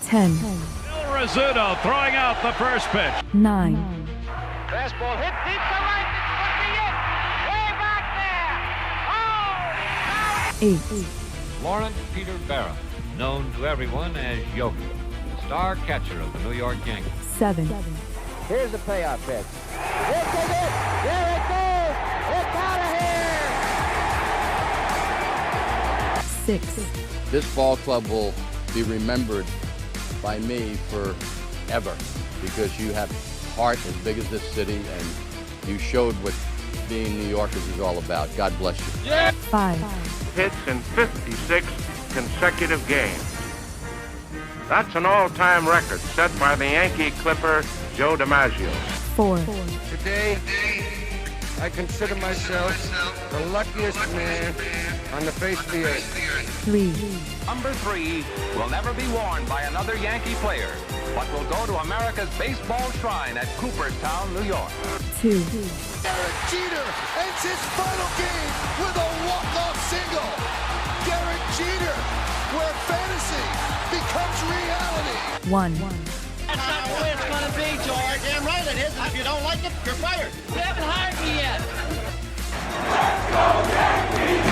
10. Bill Rizzuto throwing out the first pitch. 9. Fastball hit deep to right. This could be it. Way back there. Oh! 8. Lawrence Peter Barra, known to everyone as Yogi, star catcher of the New York Yankees. 7. Here's the payoff pitch. This is it. There it goes. It's out of here. 6. This ball club will be remembered by me forever because you have heart as big as this city and you showed what being New Yorkers is all about. God bless you. 5. Hits in 56 consecutive games. That's an all-time record set by the Yankee Clipper Joe DiMaggio. 4. Today, I consider myself the luckiest man on the face of the earth. 3. Number 3 will never be worn by another Yankee player, but will go to America's baseball shrine at Cooperstown, New York. 2. Derek Jeter ends his final game with a walk-off single. Derek Jeter, where fantasy becomes reality. 1. That's not the way it's going to be, George. Damn right it is. And if you don't like it, you're fired. You haven't hired me yet. Let's go Yankees!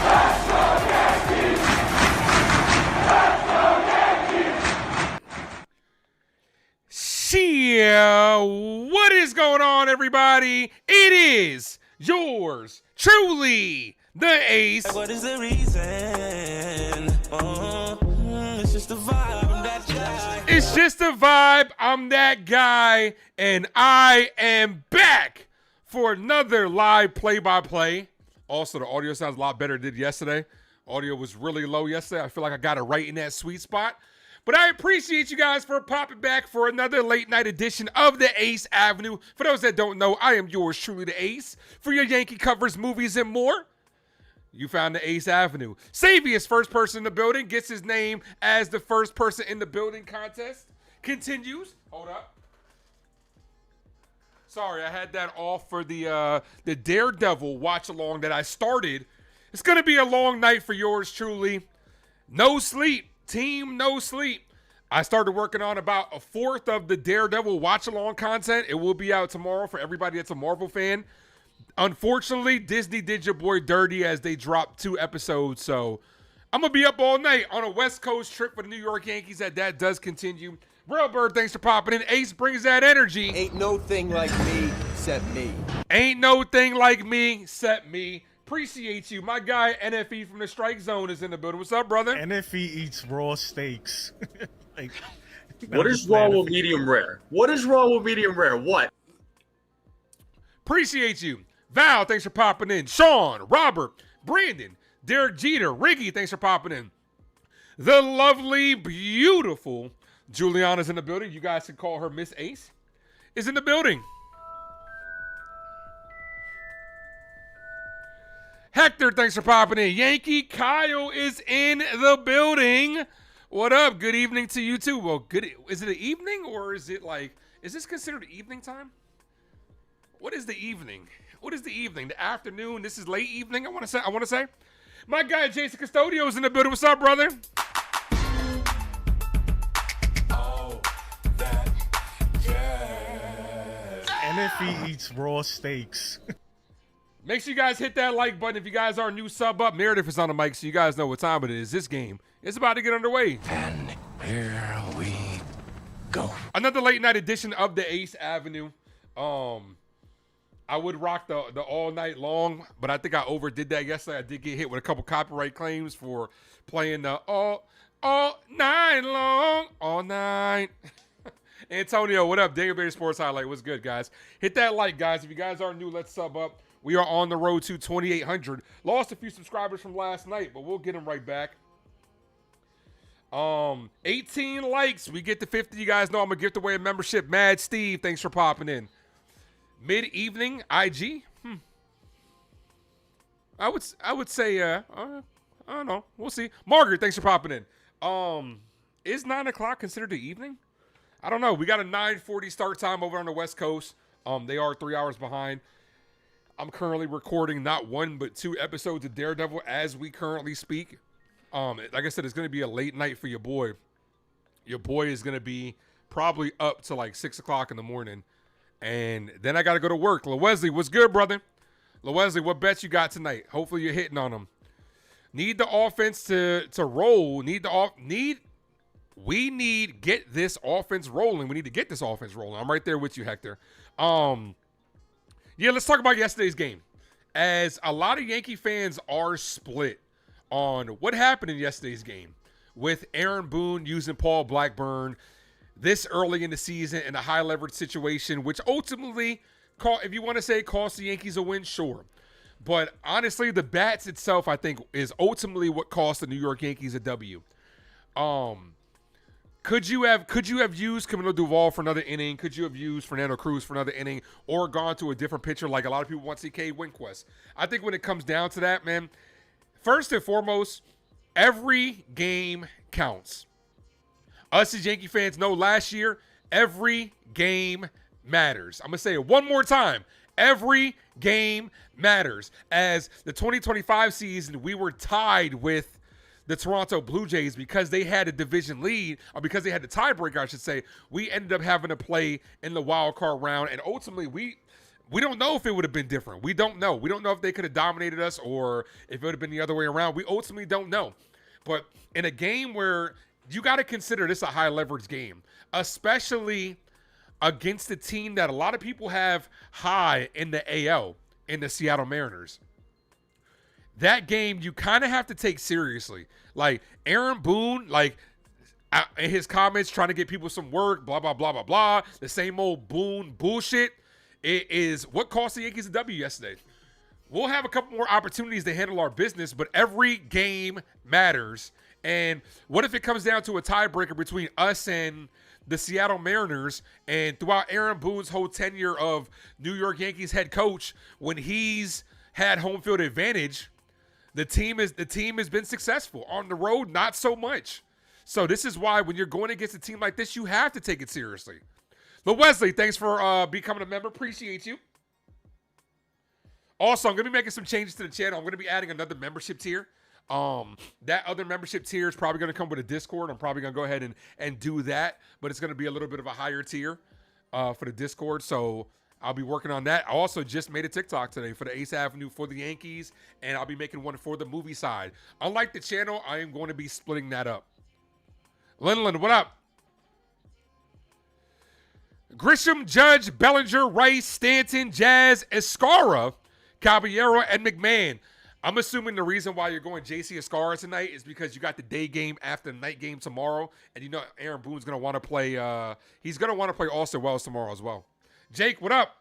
Let's go Yankees! Let's go Yankees! Yeah, what is going on, everybody? It is yours truly, the Ace. What is the reason? It's just a vibe. I'm that guy. It's just a vibe. I'm that guy, and I am back for another live play-by-play. Also, the audio sounds a lot better than it did yesterday. Audio was really low yesterday. I feel like I got it right in that sweet spot. But I appreciate you guys for popping back for another late night edition of the Ace Avenue. For those that don't know, I am yours truly, the Ace. For your Yankee covers, movies, and more, you found the Ace Avenue. Savius, first person in the building, gets his name as the first person in the building contest. Continues. Hold up. Sorry, I had that off for the Daredevil watch along that I started. It's gonna be a long night for yours truly. No sleep, team. No sleep. I started working on about a fourth of the Daredevil watch along content. It will be out tomorrow for everybody that's a Marvel fan. Unfortunately, Disney did your boy dirty as they dropped 2 episodes. So I'm gonna be up all night on a West Coast trip for the New York Yankees. That does continue. Real Bird, thanks for popping in. Ace brings that energy. Ain't no thing like me except me. Ain't no thing like me except me. Appreciate you. My guy, NFE from the Strike Zone, is in the building. What's up, brother? NFE eats raw steaks. What is wrong with medium rare? What is wrong with medium rare? What? Appreciate you. Val, thanks for popping in. Sean, Robert, Brandon, Derek Jeter, Riggy, thanks for popping in. The lovely, beautiful Juliana's in the building. You guys can call her Miss Ace. Is in the building. Hector, thanks for popping in. Yankee Kyle is in the building. What up? Good evening to you too. Well, good. Is it an evening or is it like, is this considered evening time? What is the evening? What is the evening? The afternoon? This is late evening, I want to say. My guy Jason Custodio is in the building. What's up, brother? NFE eats raw steaks. Make sure you guys hit that like button if you guys are new. Sub up. Meredith is on the mic, so you guys know what time it is. This game is about to get underway. And here we go. Another late night edition of the Ace Avenue. I would rock the all night long, but I think I overdid that yesterday. I did get hit with a couple copyright claims for playing the all night long, all night. Antonio, what up? Dingleberry Sports Highlight. What's good, guys? Hit that like, guys. If you guys aren't new, let's sub up. We are on the road to 2,800. Lost a few subscribers from last night, but we'll get them right back. 18 likes. We get to 50. You guys know I'm going to gift away a membership. Mad Steve, thanks for popping in. Mid-evening IG? I would say, I don't know. We'll see. Margaret, thanks for popping in. Is 9 o'clock considered the evening? I don't know. We got a 9:40 start time over on the West Coast. They are 3 hours behind. I'm currently recording not 1 but 2 episodes of Daredevil as we currently speak. Like I said, it's going to be a late night for your boy. your boy is going to be probably up to like 6 o'clock in the morning. And then I got to go to work. Wesley, what's good, brother? Wesley, what bets you got tonight? Hopefully you're hitting on them. Need the offense to roll. Get this offense rolling. We need to get this offense rolling. I'm right there with you, Hector. Yeah, let's talk about yesterday's game. As a lot of Yankee fans are split on what happened in yesterday's game with Aaron Boone using Paul Blackburn this early in the season in a high leverage situation, which ultimately, if you want to say cost the Yankees a win, sure. But honestly, the bats itself, I think, is ultimately what cost the New York Yankees a W. Could you have used Camilo Duvall for another inning? Could you have used Fernando Cruz for another inning, or gone to a different pitcher like a lot of people want to see Cade Winquist? I think when it comes down to that, man, first and foremost, every game counts. Us as Yankee fans know last year, every game matters. I'm going to say it one more time. Every game matters. As the 2025 season, we were tied with the Toronto Blue Jays because they had a division lead, or because they had the tiebreaker, I should say. We ended up having to play in the wild card round, and ultimately we don't know if it would have been different. We don't know. We don't know if they could have dominated us or if it would have been the other way around. We ultimately don't know. But in a game where you got to consider this a high leverage game, especially against a team that a lot of people have high in the AL, in the Seattle Mariners. That game you kind of have to take seriously. Like Aaron Boone, in his comments trying to get people some work, blah, blah, blah, blah, blah. The same old Boone bullshit. It is what cost the Yankees a W yesterday. We'll have a couple more opportunities to handle our business, but every game matters. And what if it comes down to a tiebreaker between us and the Seattle Mariners, and throughout Aaron Boone's whole tenure of New York Yankees head coach, when he's had home field advantage, the team has been successful. On the road, not so much. So this is why when you're going against a team like this, you have to take it seriously. But Wesley, thanks for becoming a member. Appreciate you. Also, I'm going to be making some changes to the channel. I'm going to be adding another membership tier. That other membership tier is probably going to come with a Discord. I'm probably going to go ahead and do that, but it's going to be a little bit of a higher tier for the Discord. So I'll be working on that. I also just made a TikTok today for the Ace Avenue for the Yankees, and I'll be making one for the movie side. Unlike the channel, I am going to be splitting that up. Linland, what up? Grisham, Judge, Bellinger, Rice, Stanton, Jazz, Escara, Caballero, and McMahon. I'm assuming the reason why you're going JC Escara tonight is because you got the day game after the night game tomorrow, and you know Aaron Boone's going to want to play. He's going to want to play Austin Wells tomorrow as well. Jake, what up?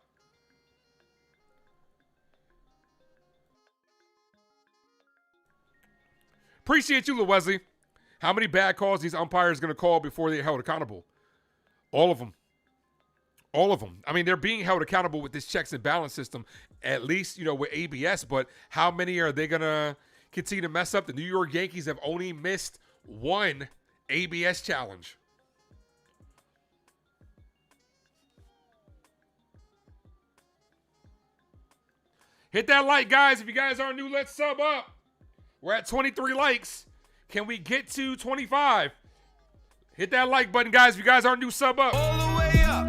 Appreciate you, Wesley. How many bad calls these umpires going to call before they're held accountable? All of them. All of them. I mean, they're being held accountable with this checks and balance system, at least, with ABS, but how many are they going to continue to mess up? The New York Yankees have only missed one ABS challenge. Hit that like, guys. If you guys are new, let's sub up. We're at 23 likes. Can we get to 25? Hit that like button, guys. If you guys are new, sub up. All the way up.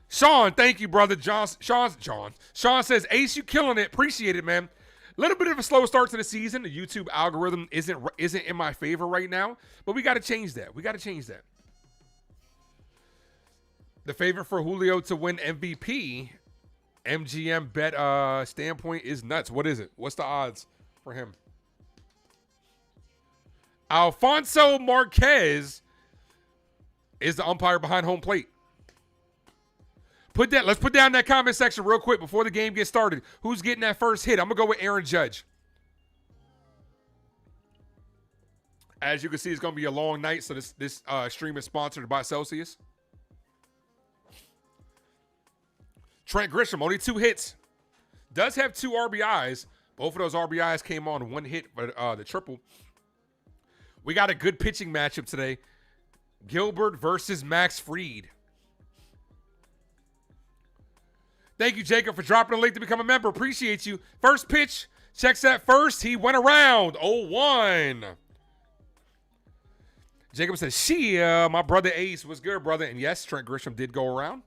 Sean, thank you, brother. Sean says, Ace, you killing it. Appreciate it, man. A little bit of a slow start to the season. The YouTube algorithm isn't in my favor right now, but we got to change that. The favorite for Julio to win MVP, MGM bet standpoint, is nuts. What is it? What's the odds for him? Alfonso Marquez is the umpire behind home plate. Let's put down that comment section real quick before the game gets started. Who's getting that first hit? I'm going to go with Aaron Judge. As you can see, it's going to be a long night, so this stream is sponsored by Celsius. Trent Grisham, only 2 hits. Does have 2 RBIs. Both of those RBIs came on 1 hit for the triple. We got a good pitching matchup today. Gilbert versus Max Fried. Thank you, Jacob, for dropping a link to become a member. Appreciate you. First pitch. Checks that first. He went around. 0-1. Jacob says, "Shia, my brother Ace was good, brother." And yes, Trent Grisham did go around.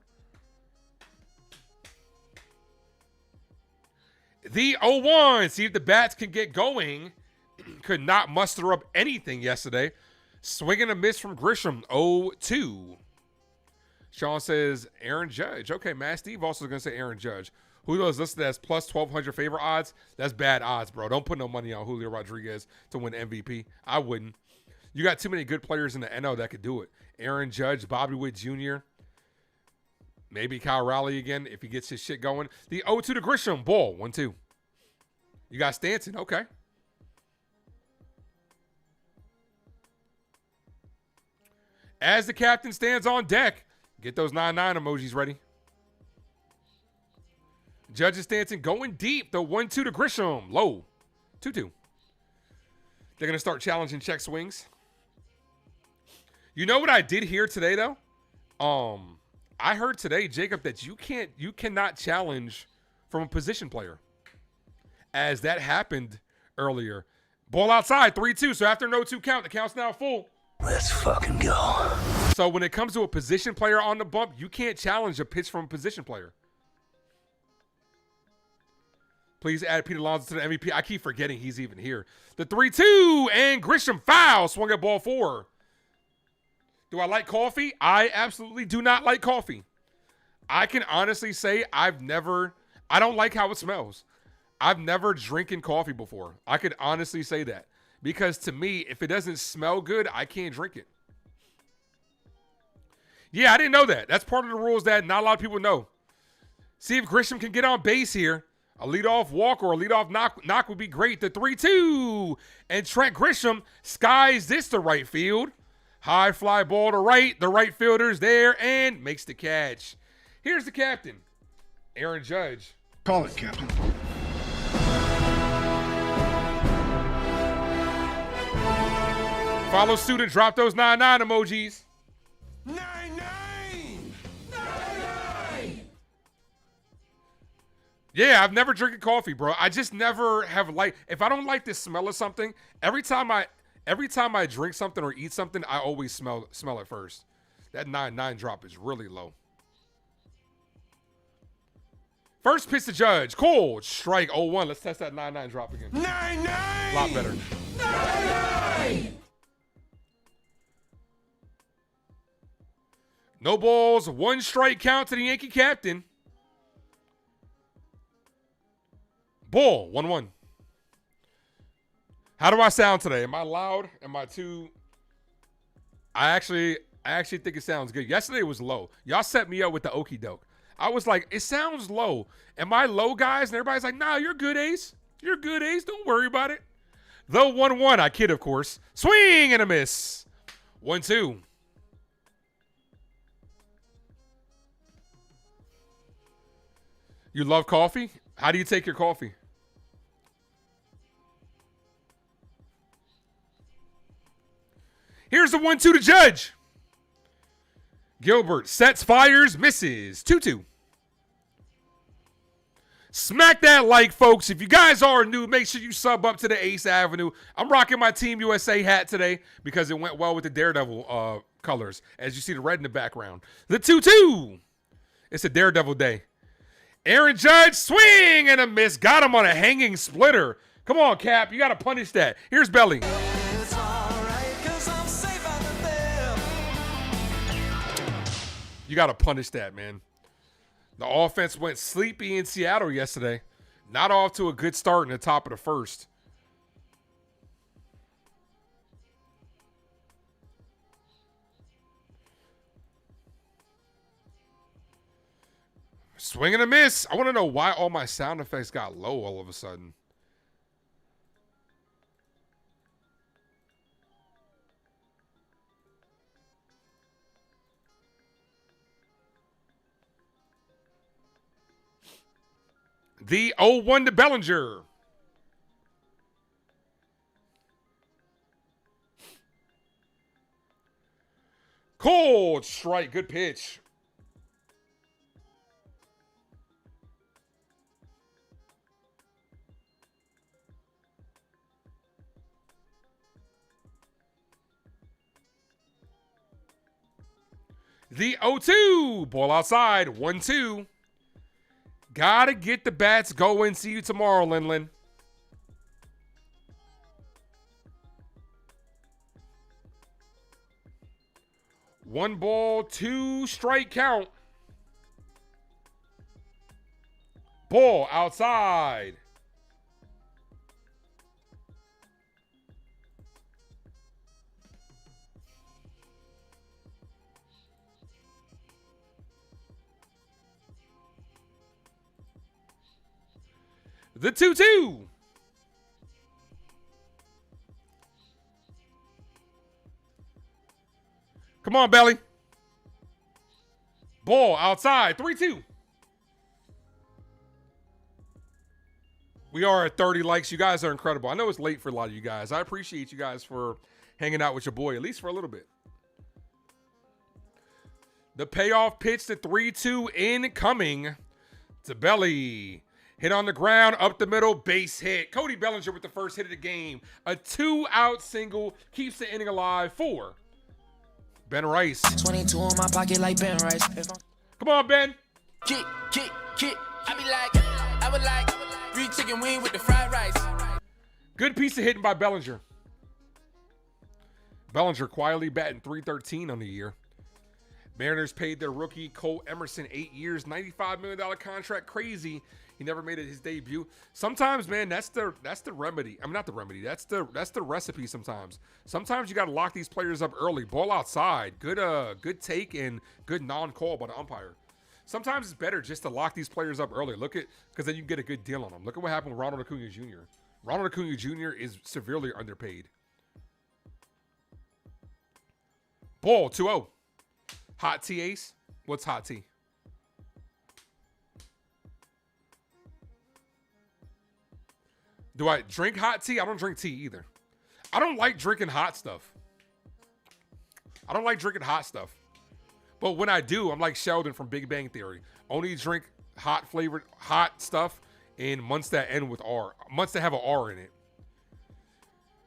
The 0-1. See if the bats can get going. Could not muster up anything yesterday. Swing and a miss from Grisham. 0-2. Sean says Aaron Judge. Okay, Matt Steve also going to say Aaron Judge. Julio's listed as plus 1,200 favorite odds. That's bad odds, bro. Don't put no money on Julio Rodriguez to win MVP. I wouldn't. You got too many good players in the NL that could do it. Aaron Judge, Bobby Witt Jr., maybe Kyle Raleigh again if he gets his shit going. The 0-2 to Grisham. Ball. 1-2. You got Stanton. Okay. As the captain stands on deck, get those 9-9 emojis ready. Judge and Stanton going deep. The 1-2 to Grisham. Low. 2-2. They're going to start challenging check swings. You know what I did hear today, though? I heard today, Jacob, that you cannot challenge from a position player. As that happened earlier. Ball outside, 3-2. So after no 2 count, the count's now full. Let's fucking go. So when it comes to a position player on the bump, you can't challenge a pitch from a position player. Please add Pete Alonso to the MVP. I keep forgetting he's even here. The 3-2 and Grisham foul. Swung at ball 4. Do I like coffee? I absolutely do not like coffee. I can honestly say I don't like how it smells. I've never drinking coffee before. I could honestly say that. Because to me, if it doesn't smell good, I can't drink it. Yeah, I didn't know that. That's part of the rules that not a lot of people know. See if Grisham can get on base here. A leadoff walk or a leadoff knock would be great. The 3-2. And Trent Grisham skies this to right field. High fly ball to right. The right fielder's there and makes the catch. Here's the captain, Aaron Judge. Call it, Captain. Follow suit and drop those 9-9 emojis. 9-9. 9-9. Yeah, I've never drinking coffee, bro. I just never have if I don't like the smell of something, every time I drink something or eat something, I always smell it first. That 9-9 drop is really low. First pitch to Judge. Cold strike 0-1. Let's test that 9-9 drop again. 9-9. A lot better. 9-9. No balls, 1 strike count to the Yankee captain. Ball, 1-1. How do I sound today? Am I loud? Am I too? I actually think it sounds good. Yesterday was low. Y'all set me up with the okie doke. I was like, it sounds low. Am I low, guys? And everybody's like, nah, you're good, Ace. You're good, Ace. Don't worry about it. The 1-1, I kid, of course. Swing and a miss. 1-2. You love coffee? How do you take your coffee? Here's the 1-2 to Judge. Gilbert sets, fires, misses. 2-2. Smack that like, folks. If you guys are new, make sure you sub up to the Ace Avenue. I'm rocking my Team USA hat today because it went well with the Daredevil colors, as you see the red in the background. The 2-2. It's a Daredevil day. Aaron Judge, swing and a miss. Got him on a hanging splitter. Come on, Cap. You got to punish that. Here's Belly. You got to punish that, man. The offense went sleepy in Seattle yesterday. Not off to a good start in the top of the first. Swing and a miss. I want to know why all my sound effects got low all of a sudden. The 0-1 to Bellinger. Cold strike. Good pitch. The 0-2. Ball outside. 1-2. Gotta get the bats going. See you tomorrow, Lin. 1 ball, 2 strike count. Ball outside. The 2-2. Come on, Belly. Ball outside. 3-2. We are at 30 likes. You guys are incredible. I know it's late for a lot of you guys. I appreciate you guys for hanging out with your boy, at least for a little bit. The payoff pitch, the 3-2 incoming to Belly. Hit on the ground, up the middle, base hit. Cody Bellinger with the first hit of the game. A 2-out single keeps the inning alive for Ben Rice. 22 in my pocket like Ben Rice. Come on, Ben. Kick. I be like, I would like 3 chicken wing with the fried rice. Good piece of hitting by Bellinger. Bellinger quietly batting .313 on the year. Mariners paid their rookie Cole Emerson 8 years, $95 million contract. Crazy. He never made it his debut. Sometimes, man, that's the remedy. I mean, not the remedy. That's the recipe sometimes. Sometimes you got to lock these players up early. Ball outside. Good take and good non-call by the umpire. Sometimes it's better just to lock these players up early. Because then you can get a good deal on them. Look at what happened with Ronald Acuna Jr. Ronald Acuna Jr. is severely underpaid. Ball 2-0. Hot tea, Ace? What's hot tea? Do I drink hot tea? I don't drink tea either. I don't like drinking hot stuff. But when I do, I'm like Sheldon from Big Bang Theory. Only drink flavored hot stuff in months that end with R. Months that have an R in it.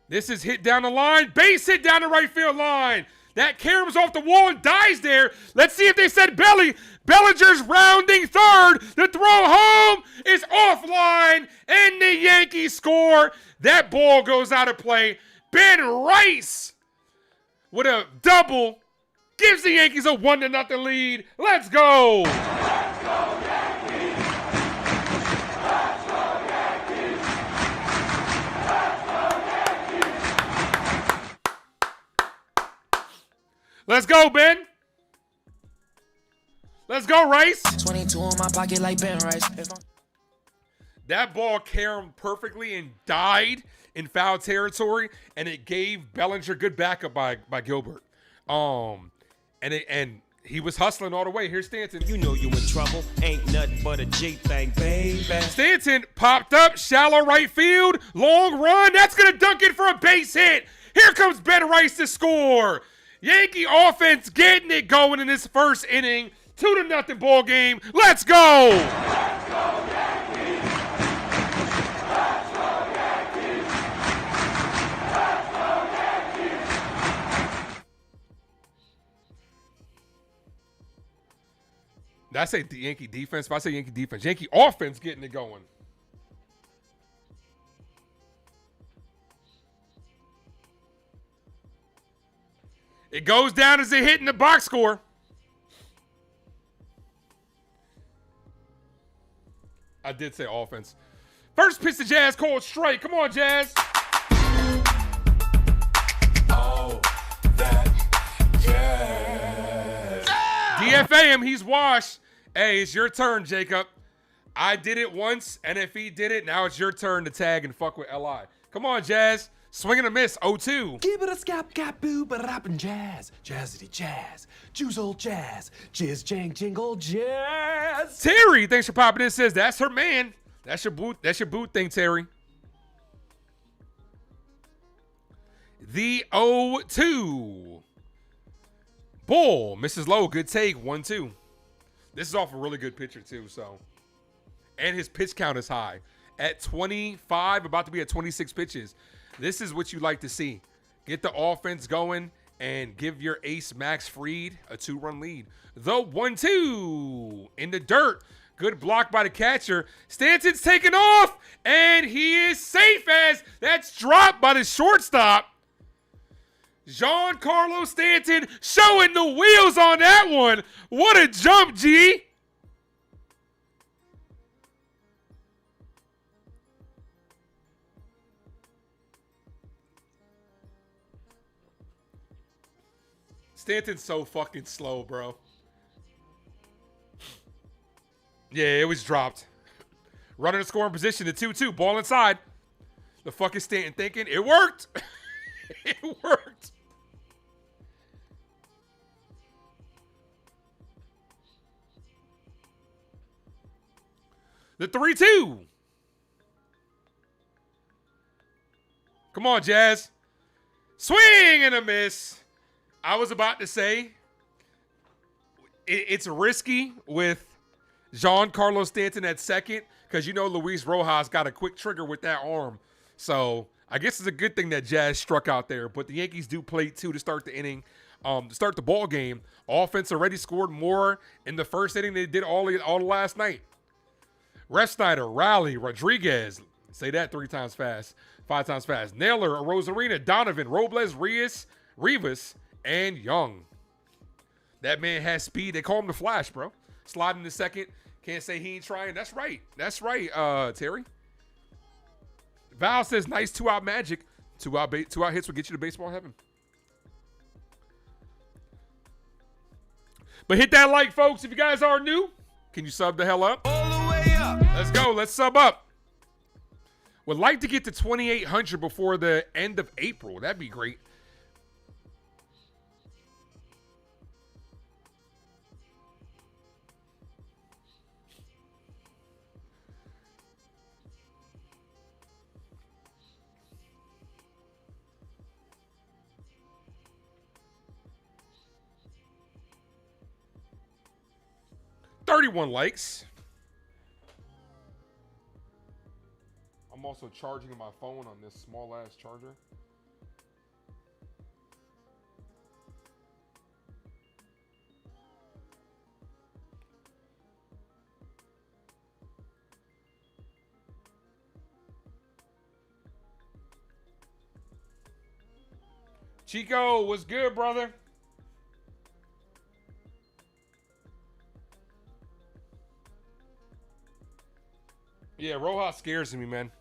This is hit down the line. Base hit down the right field line. That caroms off the wall and dies there. Let's see if they said Belly. Bellinger's rounding third. The throw home is offline, and the Yankees score. That ball goes out of play. Ben Rice with a double gives the Yankees a 1-0 lead. Let's go. Let's go, Yankees. Let's go, Yankees. Let's go, Yankees. Let's go, Ben. Let's go, Rice. 22 in my pocket like Ben Rice. That ball caromed perfectly and died in foul territory, and it gave Bellinger good backup by Gilbert. And he was hustling all the way. Here's Stanton. You know you in trouble. Ain't nothing but a J-thing, baby. Stanton popped up, shallow right field, long run. That's going to dunk it for a base hit. Here comes Ben Rice to score. Yankee offense getting it going in this first inning. 2-0 ball game. Let's go. Let's go, Yankees. Let's go, Yankees. Let's go, Yankees. Did I say the Yankee defense? If I say Yankee defense, Yankee offense getting it going. It goes down as a hit in the box score. I did say offense. First pitch to Jazz, called strike. Come on, Jazz. Oh, that Jazz. DFA him. He's washed. Hey, it's your turn, Jacob. I did it once, and if he did it, now it's your turn to tag and fuck with LI. Come on, Jazz. Swing and a miss, 0-2. Give it a scap, cap, boo, but rapping jazz. Jazzity jazz. Juice old jazz. Jizz, jang, jingle, jazz. Terry, thanks for popping in. Says that's her man. That's your boot. That's your boot thing, Terry. The 0-2. Bull, Mrs. Lowe, good take, 1-2. This is off a really good pitcher, too, so. And his pitch count is high. At 25, about to be at 26 pitches. This is what you like to see. Get the offense going and give your ace Max Fried a 2-run lead. The 1-2 in the dirt. Good block by the catcher. Stanton's taken off, and he is safe as that's dropped by the shortstop. Giancarlo Stanton showing the wheels on that one. What a jump, G. Stanton's so fucking slow, bro. Yeah, it was dropped. Runner in scoring position, the 2-2, ball inside. The fuck is Stanton thinking? It worked. It worked. The 3-2. Come on, Jazz. Swing and a miss. I was about to say, it's risky with Giancarlo Stanton at second because you know Luis Rojas got a quick trigger with that arm. So I guess it's a good thing that Jazz struck out there. But the Yankees do play 2 to start the inning, to start the ball game. Offense already scored more in the first inning than they did all last night. Refsnyder, Raleigh, Rodriguez. Say that 3 times fast, 5 times fast. Naylor, Rosarina, Donovan, Robles, Rivas, and Young. That man has speed. They call him the Flash, bro. Sliding in the second. Can't say he ain't trying. That's right. That's right, Terry. Val says nice 2-out magic. 2-out hits will get you to baseball heaven. But hit that like, folks. If you guys are new, can you sub the hell up? All the way up. Let's go. Let's sub up. Would like to get to 2,800 before the end of April. That'd be great. $31 likes. I'm also charging my phone on this small ass charger. Chico, what's good, brother? Yeah, Rojas scares me, man.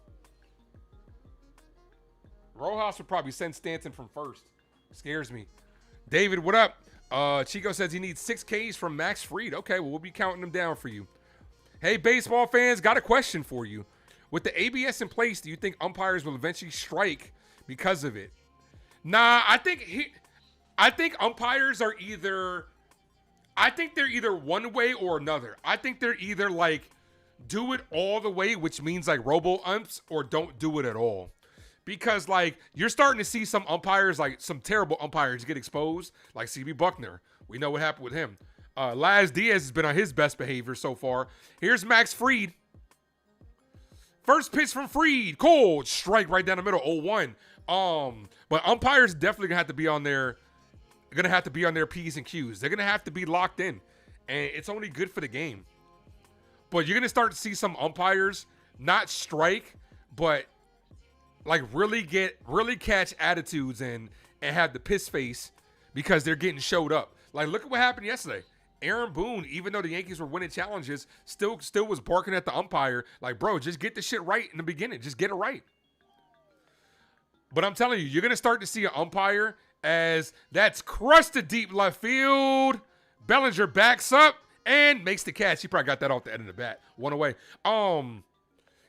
Rojas would probably send Stanton from first. Scares me. David, what up? Chico says he needs 6 Ks from Max Fried. Okay, well, we'll be counting them down for you. Hey, baseball fans, got a question for you. With the ABS in place, do you think umpires will eventually strike because of it? Nah, I think umpires are either... I think they're either one way or another. I think they're either like... do it all the way, which means like robo umps, or don't do it at all. Because like you're starting to see some umpires, like some terrible umpires get exposed, like CB Buckner. We know what happened with him. Laz Diaz has been on his best behavior so far. Here's Max Fried. First pitch from Fried. Cold strike right down the middle, 0-1. But umpires definitely gonna have to be on their P's and Q's. They're gonna have to be locked in. And it's only good for the game. But you're going to start to see some umpires not strike, but like really catch attitudes and have the piss face because they're getting showed up. Like, look at what happened yesterday. Aaron Boone, even though the Yankees were winning challenges, still was barking at the umpire. Like, bro, just get the shit right in the beginning. Just get it right. But I'm telling you, you're going to start to see an umpire as that's crusted deep left field. Bellinger backs up and makes the catch. He probably got that off the end of the bat. 1 away.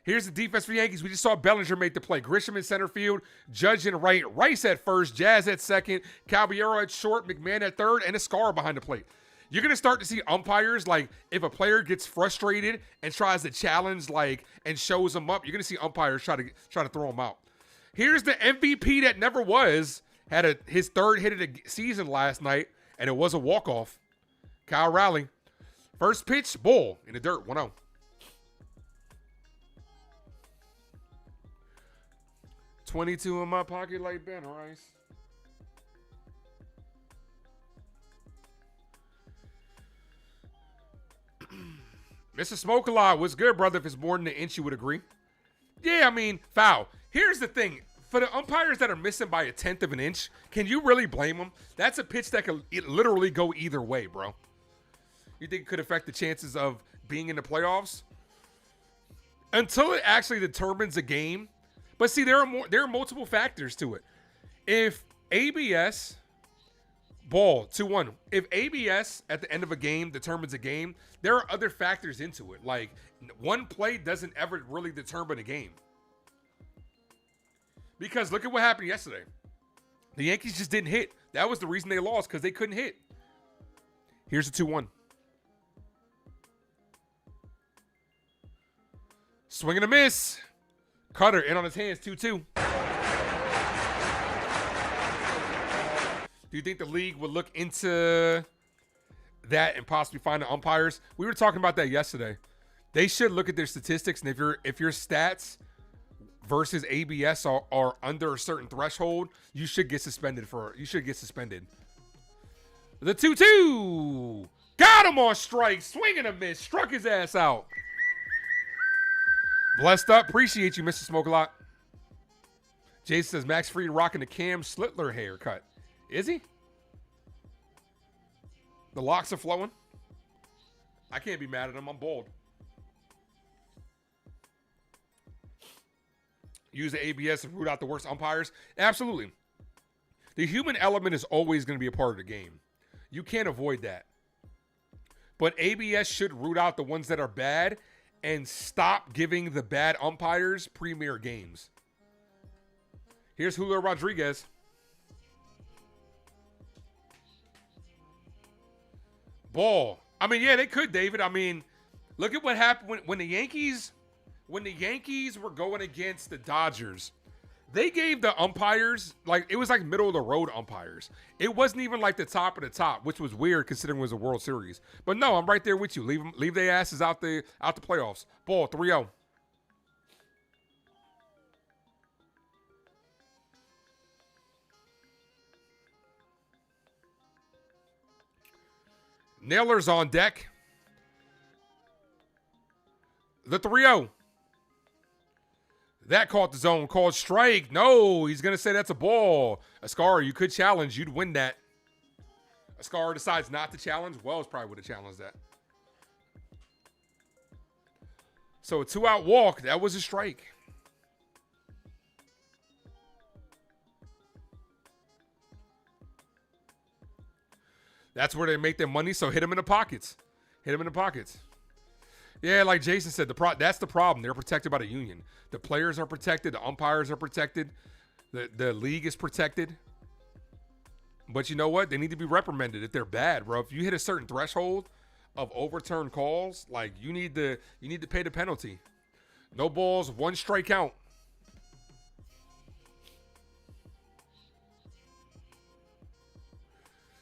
Here's the defense for the Yankees. We just saw Bellinger make the play. Grisham in center field. Judge in right. Rice at first. Jazz at second. Caballero at short. McMahon at third. And a Scar behind the plate. You're going to start to see umpires, like, if a player gets frustrated and tries to challenge, like, and shows them up, you're going to see umpires try to throw them out. Here's the MVP that never was. Had his 3rd hit of the season last night, and it was a walk-off. Kyle Raleigh. First pitch, ball in the dirt, 1-0. $22 in my pocket like Ben Rice. Mr. Smoke a lot. What's good, brother? If it's more than an inch, you would agree. Yeah, I mean, foul. Here's the thing. For the umpires that are missing by 1/10 of an inch, can you really blame them? That's a pitch that could literally go either way, bro. You think it could affect the chances of being in the playoffs? Until it actually determines a game. But see, there are multiple factors to it. If ABS, ball, 2-1. If ABS at the end of a game determines a game, there are other factors into it. Like, one play doesn't ever really determine a game. Because look at what happened yesterday. The Yankees just didn't hit. That was the reason they lost, because they couldn't hit. Here's the 2-1. Swing and a miss. Cutter in on his hands, 2-2. Do you think the league would look into that and possibly find the umpires? We were talking about that yesterday. They should look at their statistics, and if your stats versus ABS are under a certain threshold, you should get suspended. The 2-2. Got him on strike. Swing and a miss. Struck his ass out. Blessed up. Appreciate you, Mr. Smoke-a-Lot. Jason says Max Fried rocking the Cam Slitler haircut. Is he? The locks are flowing. I can't be mad at him. I'm bald. Use the ABS and root out the worst umpires. Absolutely. The human element is always going to be a part of the game. You can't avoid that. But ABS should root out the ones that are bad and stop giving the bad umpires premier games. Here's Julio Rodriguez. Ball. I mean, yeah, they could, David. I mean, look at what happened when the Yankees were going against the Dodgers. They gave the umpires, it was like middle of the road umpires. It wasn't even like the top of the top, which was weird considering it was a World Series. But no, I'm right there with you. Leave their asses out the playoffs. Ball, 3-0. Nailers on deck. The 3-0. That caught the zone. Called strike. No, he's going to say that's a ball. Ascara, you could challenge. You'd win that. Ascara decides not to challenge. Wells probably would have challenged that. So a 2-out walk. That was a strike. That's where they make their money, so hit them in the pockets. Yeah, like Jason said, that's the problem. They're protected by the union. The players are protected. The umpires are protected. The league is protected. But you know what? They need to be reprimanded if they're bad, bro. If you hit a certain threshold of overturned calls, you need to pay the penalty. No balls, 1 strikeout.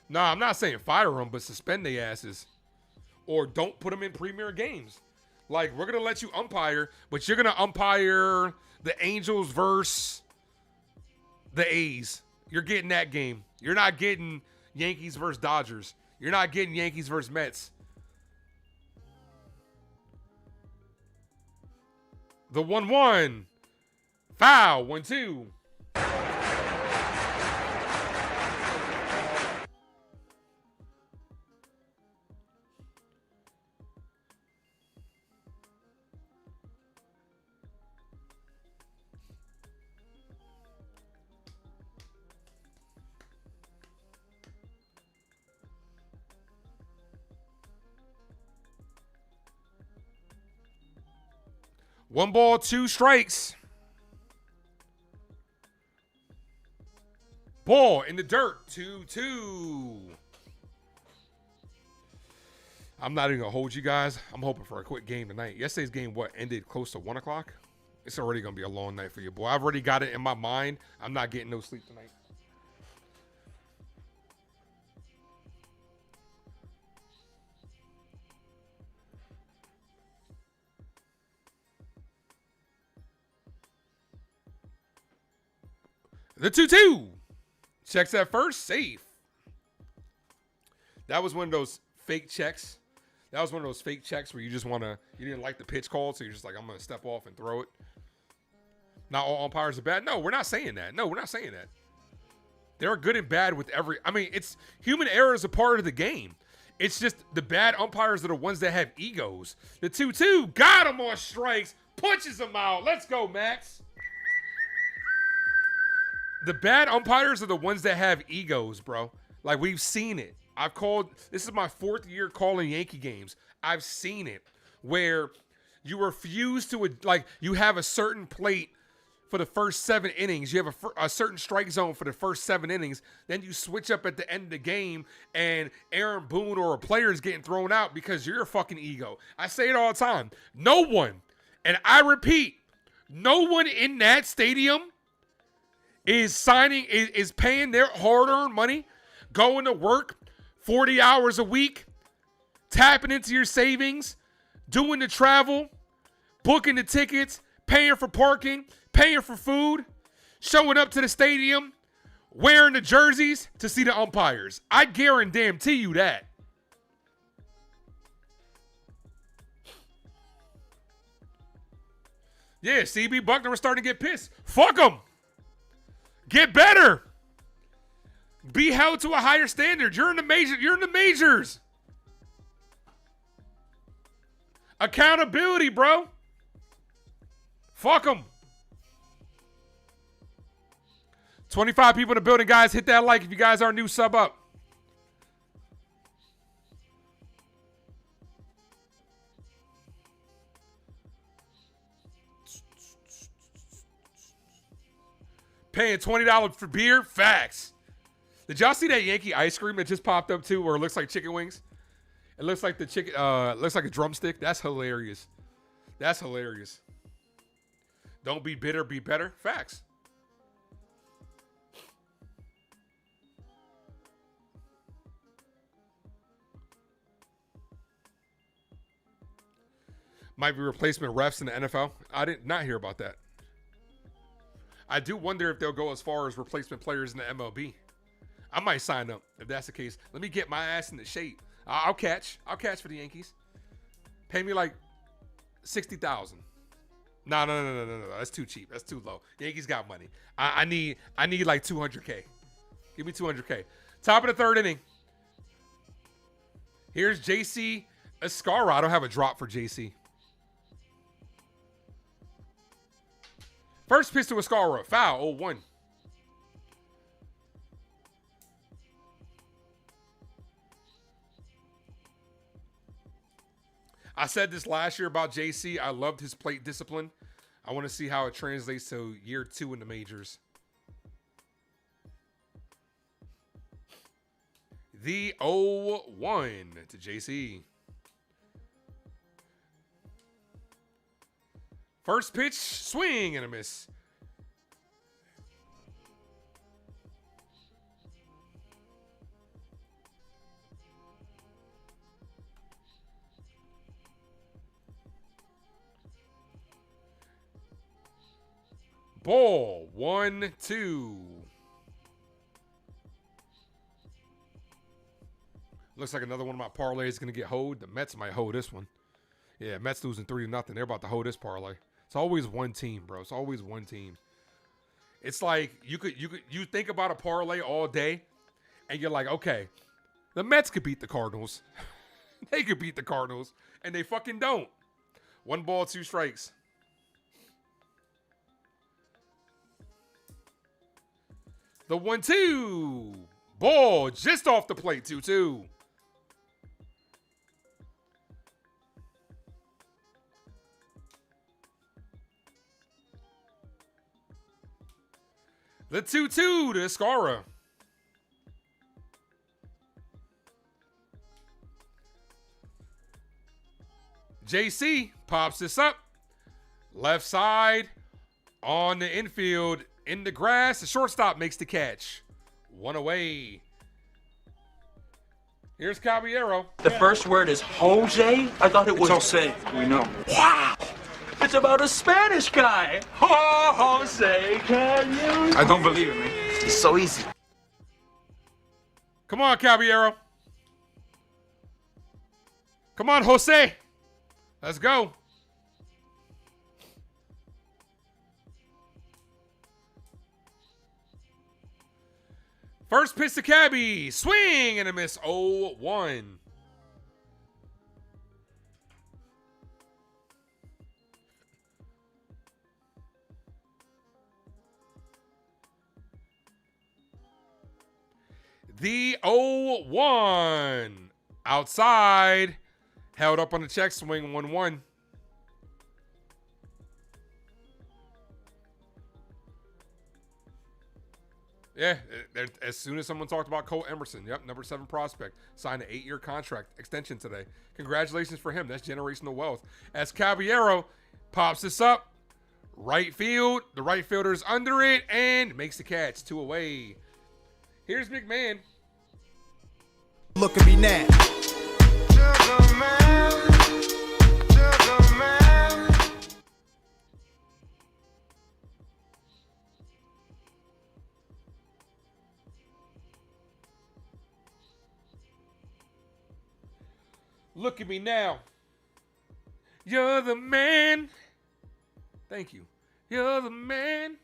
No, I'm not saying fire them, but suspend their asses. Or don't put them in premier games. We're going to let you umpire, but you're going to umpire the Angels versus the A's. You're getting that game. You're not getting Yankees versus Dodgers. You're not getting Yankees versus Mets. The 1-1. Foul. 1-2. One ball, 2 strikes. Ball in the dirt, 2-2. I'm not even going to hold you guys. I'm hoping for a quick game tonight. Yesterday's game, ended close to 1 o'clock? It's already going to be a long night for you, boy. I've already got it in my mind. I'm not getting no sleep tonight. The 2-2. Checks at first. Safe. That was one of those fake checks That was one of those fake checks where you didn't like the pitch call, so you're just like, I'm going to step off and throw it. Not all umpires are bad. No, we're not saying that. They're good and bad with it's human error is a part of the game. It's just the bad umpires are the ones that have egos. The 2-2 got him on strikes, punches him out. Let's go, Max. The bad umpires are the ones that have egos, bro. Like, we've seen it. This is my 4th year calling Yankee games. I've seen it where you refuse to, you have a certain plate for the first 7 innings. You have a certain strike zone for the first 7 innings. Then you switch up at the end of the game and Aaron Boone or a player is getting thrown out because you're a fucking ego. I say it all the time. No one, and I repeat, no one in that stadium is paying their hard-earned money, going to work 40 hours a week, tapping into your savings, doing the travel, booking the tickets, paying for parking, paying for food, showing up to the stadium, wearing the jerseys to see the umpires. I guarantee you that. Yeah, CB Buckner was starting to get pissed. Fuck them. Get better. Be held to a higher standard. You're in the majors. Accountability, bro. Fuck them. 25 people in the building, guys. Hit that like if you guys are new, sub up. Paying $20 for beer? Facts. Did y'all see that Yankee ice cream that just popped up too, where it looks like chicken wings? It looks like the chicken, looks like a drumstick. That's hilarious. That's hilarious. Don't be bitter, be better. Facts. Might be replacement refs in the NFL. I did not hear about that. I do wonder if they'll go as far as replacement players in the MLB. I might sign up if that's the case. Let me get my ass in the shape. I'll catch for the Yankees. Pay me like $60,000. No. That's too cheap. That's too low. Yankees got money. I need like $200K. Give me $200K. Top of the 3rd inning. Here's JC Escarra. I don't have a drop for JC. First pitch to Escarra. Foul. 0-1. I said this last year about JC. I loved his plate discipline. I want to see how it translates to year 2 in the majors. The 0-1 to JC. First pitch, swing and a miss. Ball, 1-2. Looks like another one of my parlays is going to get hoed. The Mets might hold this one. Yeah, Mets losing 3-0. They're about to hold this parlay. It's always one team, bro. It's always one team. It's like you think about a parlay all day, and you're like, okay, the Mets could beat the Cardinals. They could beat the Cardinals, and they fucking don't. 1 ball, 2 strikes. The 1-2. Ball just off the plate, 2-2. The 2-2 to Escarra. JC pops this up. Left side on the infield in the grass. The shortstop makes the catch. 1 away. Here's Caballero. The first word is Jose? I thought it was Jose. We know. Wow! It's about a Spanish guy. Jose, can you? I don't believe it, man. It's so easy. Come on, Caballero. Come on, Jose. Let's go. First pitch to Cabby. Swing and a miss. 0-1. The 0-1. Outside. Held up on the check swing. 1-1. Yeah, as soon as someone talked about Cole Emerson, yep, number 7 prospect, signed an 8-year contract extension today. Congratulations for him. That's generational wealth. As Caballero pops this up, right field, the right fielder's under it, and makes the catch. 2 away. Here's McMahon. Look at me now. Sugar man, sugar man. Look at me now. You're the man. Thank you. You're the man.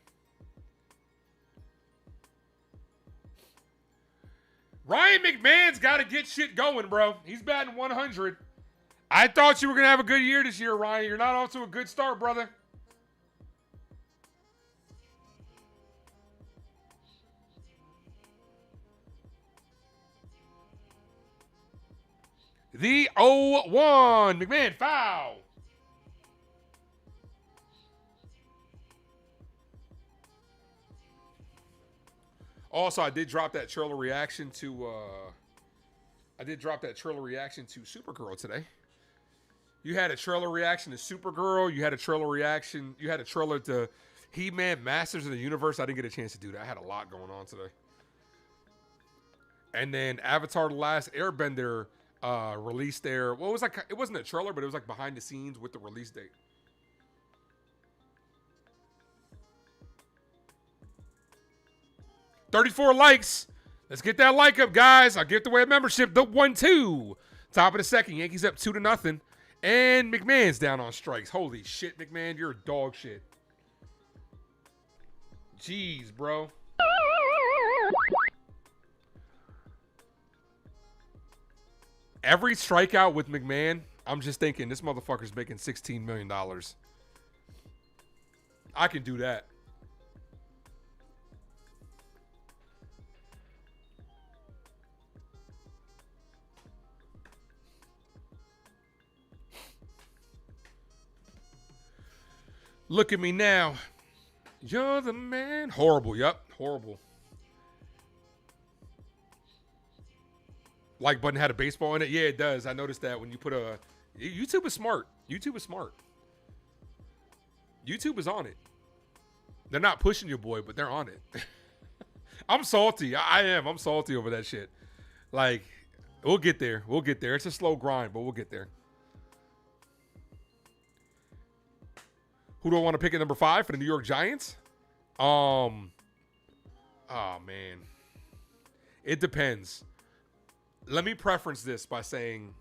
Ryan McMahon's got to get shit going, bro. He's batting 100. I thought you were going to have a good year this year, Ryan. You're not off to a good start, brother. The 0-1. McMahon, foul. Also, I did drop that trailer reaction to Supergirl today. You had a trailer reaction to Supergirl. You had a trailer to He-Man Masters of the Universe. I didn't get a chance to do that. I had a lot going on today. And then Avatar: The Last Airbender released their, well, it was like, it wasn't a trailer, but it was like behind the scenes with the release date. $34 likes. Let's get that like up, guys. I'll give away a membership. The 1-2. Top of the second. Yankees up 2-0. And McMahon's down on strikes. Holy shit, McMahon. You're dog shit. Jeez, bro. Every strikeout with McMahon, I'm just thinking this motherfucker's making $16 million. I can do that. Look at me now. You're the man. Horrible. Yep. Horrible. Like button had a baseball in it. Yeah, it does. I noticed that when you put a... YouTube is smart. YouTube is smart. YouTube is on it. They're not pushing your boy, but they're on it. I'm salty. I am. I'm salty over that shit. Like, we'll get there. We'll get there. It's a slow grind, but we'll get there. Who do I want to pick at number 5 for the New York Giants? Oh, man. It depends. Let me preference this by saying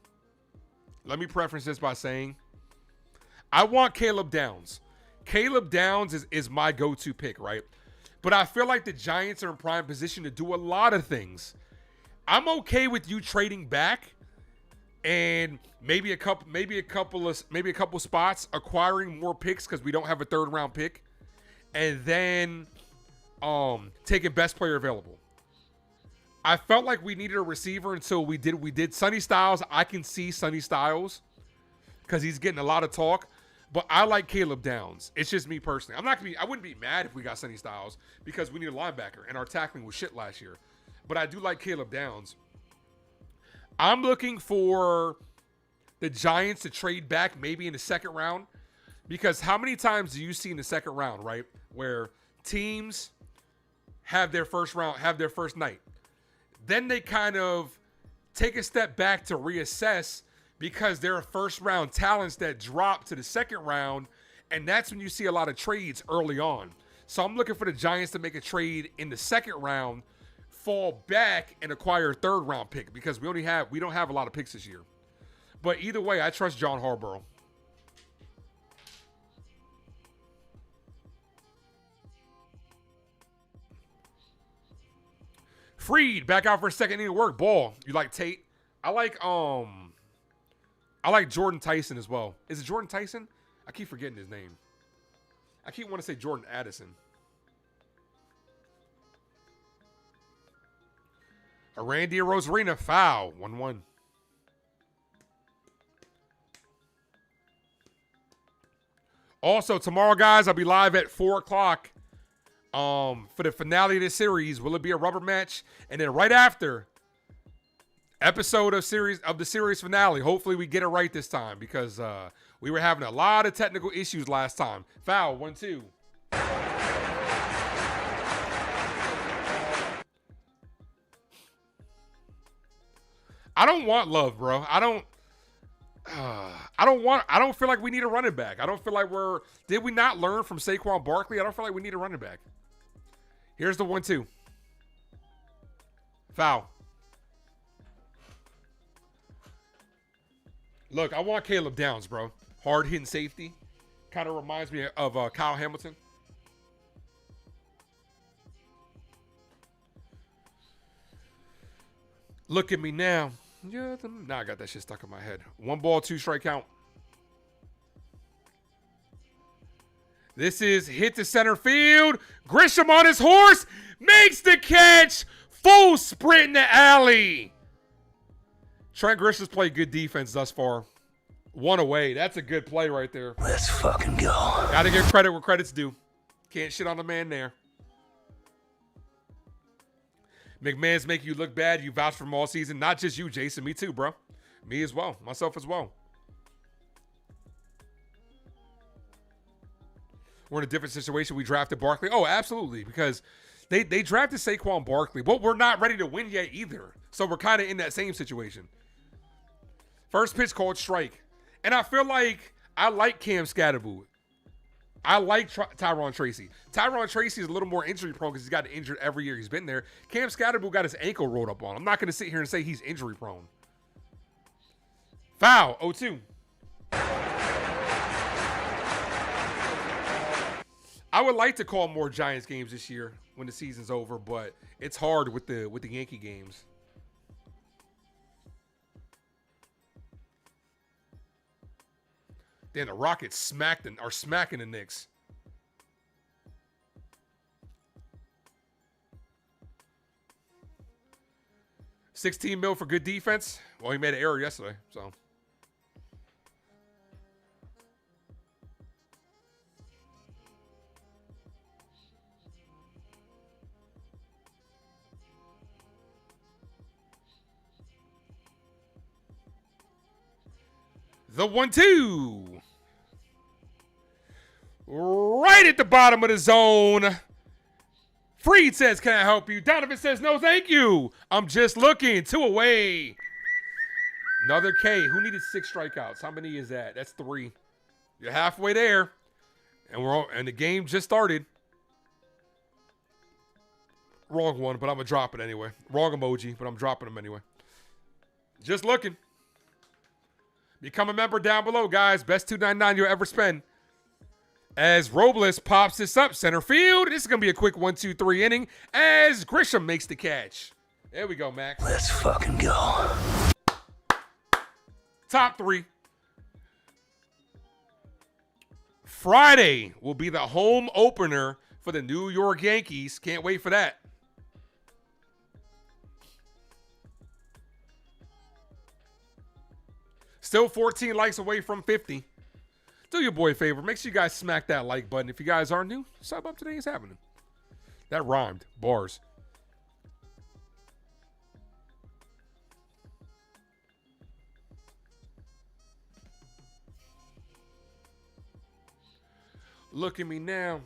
I want Caleb Downs. Caleb Downs is my go-to pick, right? But I feel like the Giants are in prime position to do a lot of things. I'm okay with you trading back and maybe a couple spots, acquiring more picks because we don't have a 3rd round pick, and then taking best player available. I felt like we needed a receiver until we did Sonny Styles. I can see Sonny Styles because he's getting a lot of talk, but I like Caleb Downs. It's just me personally. I wouldn't be mad if we got Sonny Styles because we need a linebacker and our tackling was shit last year. But I do like Caleb Downs. I'm looking for the Giants to trade back maybe in the 2nd round, because how many times do you see in the 2nd round, right, where teams have their first night, then they kind of take a step back to reassess because there are 1st round talents that drop to the 2nd round, and that's when you see a lot of trades early on. So I'm looking for the Giants to make a trade in the 2nd round, fall back and acquire a 3rd round pick because we don't have a lot of picks this year. But either way, I trust John Harbaugh. Freed back out for a second inning of work. Ball. You like Tate? I like Jordan Tyson as well. Is it Jordan Tyson? I keep forgetting his name. I keep wanting to say Jordan Addison. A Randy Rosarina foul. 1-1. Also, tomorrow, guys, I'll be live at 4 o'clock for the finale of this series. Will it be a rubber match? And then right after, episode of the series finale. Hopefully we get it right this time because we were having a lot of technical issues last time. Foul, 1-2. I don't want Love, bro. I don't feel like we need a running back. I don't feel like did we not learn from Saquon Barkley? I don't feel like we need a running back. Here's the 1-2. Foul. Look, I want Caleb Downs, bro. Hard hitting safety. Kind of reminds me of Kyle Hamilton. Look at me now. Now I got that shit stuck in my head. 1 ball, 2 strike count. This is hit to center field. Grisham on his horse. Makes the catch. Full sprint in the alley. Trent Grisham's played good defense thus far. 1 away. That's a good play right there. Let's fucking go. Gotta give credit where credit's due. Can't shit on the man there. McMahon's make you look bad. You vouch for him all season. Not just you, Jason. Me too, bro. Me as well. Myself as well. We're in a different situation. We drafted Barkley. Oh, absolutely. Because they drafted Saquon Barkley. But we're not ready to win yet either. So we're kind of in that same situation. First pitch called strike. And I feel like I like Cam Scatterboot. I like Tyron Tracy. Tyron Tracy is a little more injury prone because he's got injured every year he's been there. Cam Scatterboot got his ankle rolled up on. I'm not going to sit here and say he's injury prone. Foul, 0-2. I would like to call more Giants games this year when the season's over, but it's hard with the Yankee games. Then the Rockets are smacking the Knicks. $16 million for good defense. Well, he made an error yesterday, so. The 1-2. Right at the bottom of the zone. Freed says, can I help you? Donovan says, no, thank you. I'm just looking. 2 away. Another K. Who needed 6 strikeouts? How many is that? That's 3. You're halfway there. And the game just started. Wrong one, but I'm going to drop it anyway. Wrong emoji, but I'm dropping them anyway. Just looking. Become a member down below, guys. Best $2.99 you'll ever spend. As Robles pops this up center field. This is going to be a quick 1-2-3 inning as Grisham makes the catch. There we go, Max. Let's fucking go. Top 3. Friday will be the home opener for the New York Yankees. Can't wait for that. Still 14 likes away from 50. Do your boy a favor. Make sure you guys smack that like button. If you guys are new, sub up. Today is happening. That rhymed. Bars. Look at me now.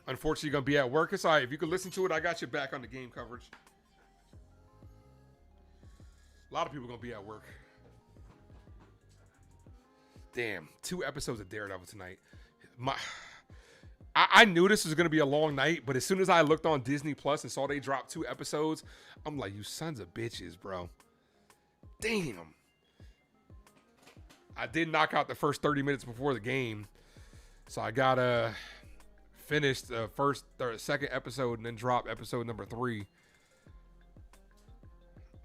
Unfortunately, you're going to be at work. It's all right. If you can listen to it, I got you back on the game coverage. A lot of people are going to be at work. Damn, 2 episodes of Daredevil tonight. I knew this was going to be a long night, but as soon as I looked on Disney Plus and saw they dropped 2 episodes, I'm like, you sons of bitches, bro. Damn. I did knock out the first 30 minutes before the game, so I got to finish the second episode and then drop episode number 3.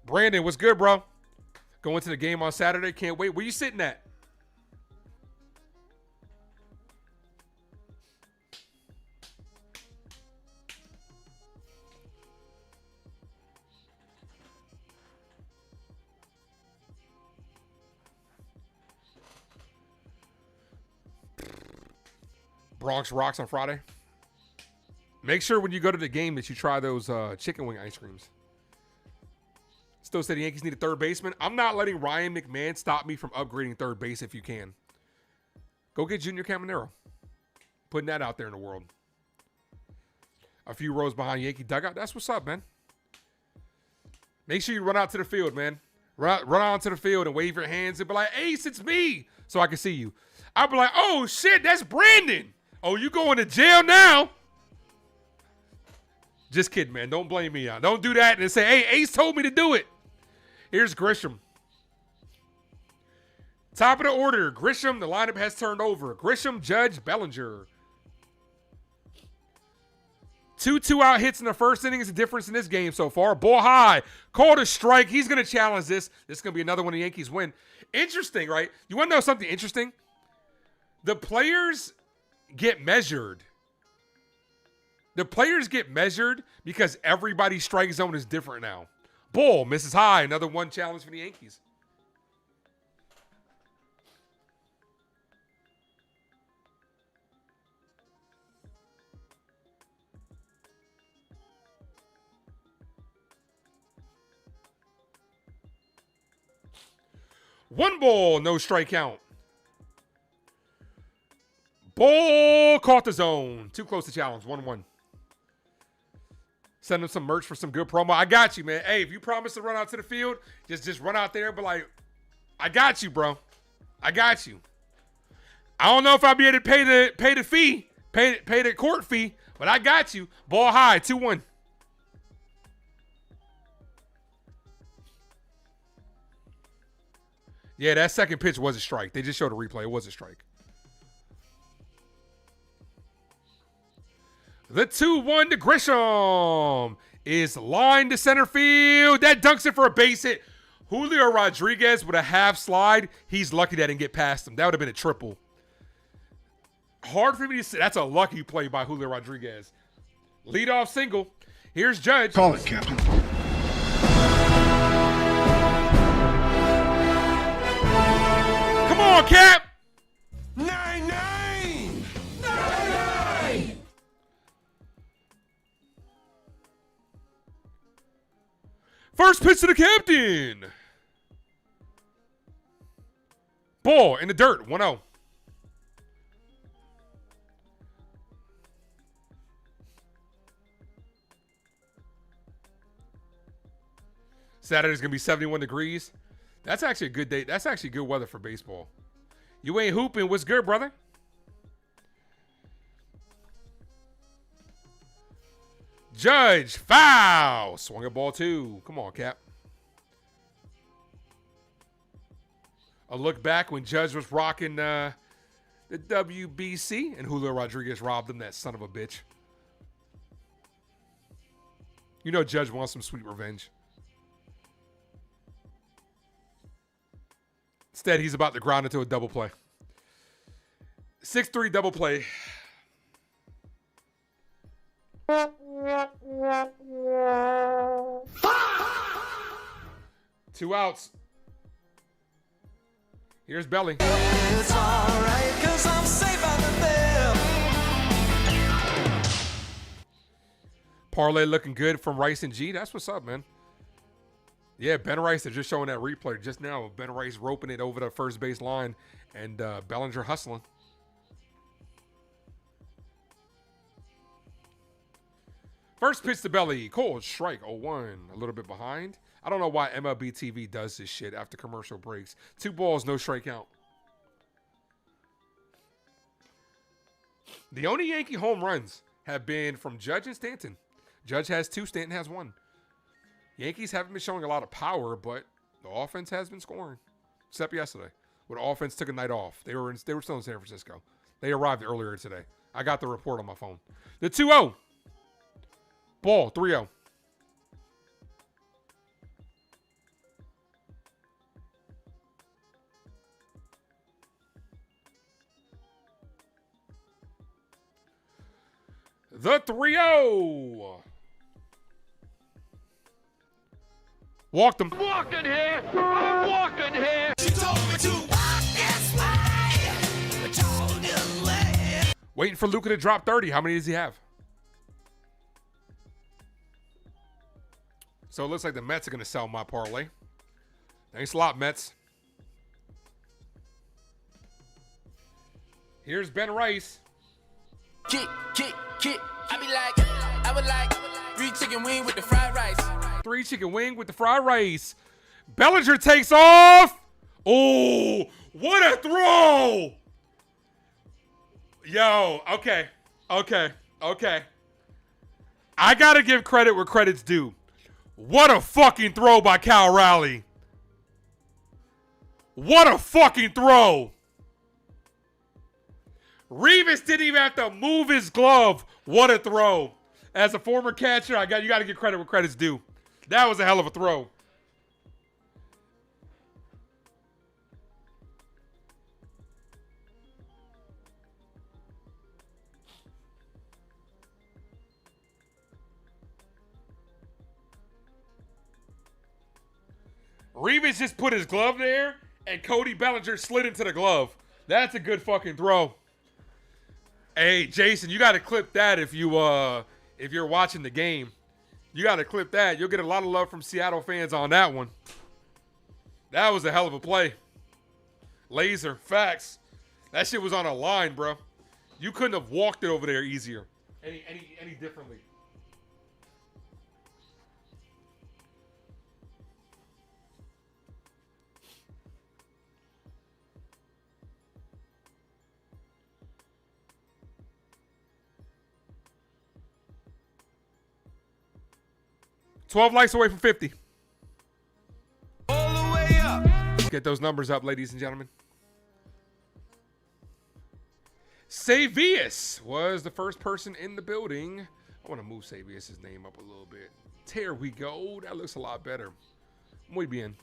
Brandon, what's good, bro? Going to the game on Saturday. Can't wait. Where you sitting at? Bronx Rocks on Friday. Make sure when you go to the game that you try those chicken wing ice creams. Still say the Yankees need a third baseman. I'm not letting Ryan McMahon stop me from upgrading third base if you can. Go get Junior Caminero. Putting that out there in the world. A few rows behind Yankee dugout. That's what's up, man. Make sure you run out to the field, man. Run out to the field and wave your hands and be like, Ace, it's me. So I can see you. I'll be like, oh, shit, that's Brandon. Oh, you going to jail now? Just kidding, man. Don't blame me out. Don't do that and say, hey, Ace told me to do it. Here's Grisham. Top of the order. Grisham, the lineup has turned over. Grisham, Judge, Bellinger. 2 2-out hits in the first inning is the difference in this game so far. Ball high. Called a strike. He's going to challenge this. This is going to be another one the Yankees win. Interesting, right? You want to know something interesting? The players get measured. The players get measured because everybody's strike zone is different now. Bull misses high. Another 1 challenge for the Yankees. One ball, no strike count. Ball caught the zone. Too close to challenge. 1-1. Send them some merch for some good promo. I got you, man. Hey, if you promise to run out to the field, just run out there. But like, I got you, bro. I got you. I don't know if I'll be able to pay the fee, pay the court fee, but I got you. Ball high, 2-1. Yeah, that second pitch was a strike. They just showed a replay. It was a strike. The 2-1 to Grisham is lined to center field. That dunks it for a base hit. Julio Rodriguez with a half slide. He's lucky that didn't get past him. That would have been a triple. Hard for me to say. That's a lucky play by Julio Rodriguez. Leadoff single. Here's Judge. Call it, Captain. Come on, Cap. 9-9. First pitch to the captain. Ball in the dirt. 1-0. Saturday's going to be 71 degrees. That's actually a good day. That's actually good weather for baseball. You ain't hooping. What's good, brother? Judge, foul. Swung a ball 2. Come on, Cap. A look back when Judge was rocking the WBC and Julio Rodriguez robbed him, that son of a bitch. You know Judge wants some sweet revenge. Instead, he's about to ground into a double play. 6-3 double play. Two outs. Here's Belly. It's alright, 'cause I'm safe out of there. Parlay looking good from Rice and G. That's what's up, man. Yeah, Ben Rice, they're just showing that replay just now. Ben Rice roping it over the first base line and Bellinger hustling. First pitch to Belly. Cold strike. 0-1. A little bit behind. I don't know why MLB TV does this shit after commercial breaks. 2 balls, no strike count. The only Yankee home runs have been from Judge and Stanton. Judge has 2, Stanton has 1. Yankees haven't been showing a lot of power, but the offense has been scoring. Except yesterday, when the offense took a night off. They were still in San Francisco. They arrived earlier today. I got the report on my phone. The 2-0. Ball, 3-0. The 3-0. Walked him. Walking here. I'm walking here. She told me to walk this way. Told you way. Waiting for Luka to drop 30. How many does he have? So it looks like the Mets are going to sell my parlay. Thanks a lot, Mets. Here's Ben Rice. Kick. I would like 3 chicken wing with the fried rice. 3 chicken wing with the fried rice. Bellinger takes off. Oh, what a throw. Yo, okay. I got to give credit where credit's due. What a fucking throw by Cal Raleigh. What a fucking throw. Rivas didn't even have to move his glove. What a throw. As a former catcher, you got to give credit where credit's due. That was a hell of a throw. Rivas just put his glove there, and Cody Bellinger slid into the glove. That's a good fucking throw. Hey, Jason, you got to clip that if you're watching the game. You got to clip that. You'll get a lot of love from Seattle fans on that one. That was a hell of a play. Laser, facts. That shit was on a line, bro. You couldn't have walked it over there easier. Any differently. $12 likes away from 50. All the way up. Get those numbers up, ladies and gentlemen. Savius was the first person in the building. I want to move Savius' name up a little bit. There we go. That looks a lot better. Muy bien.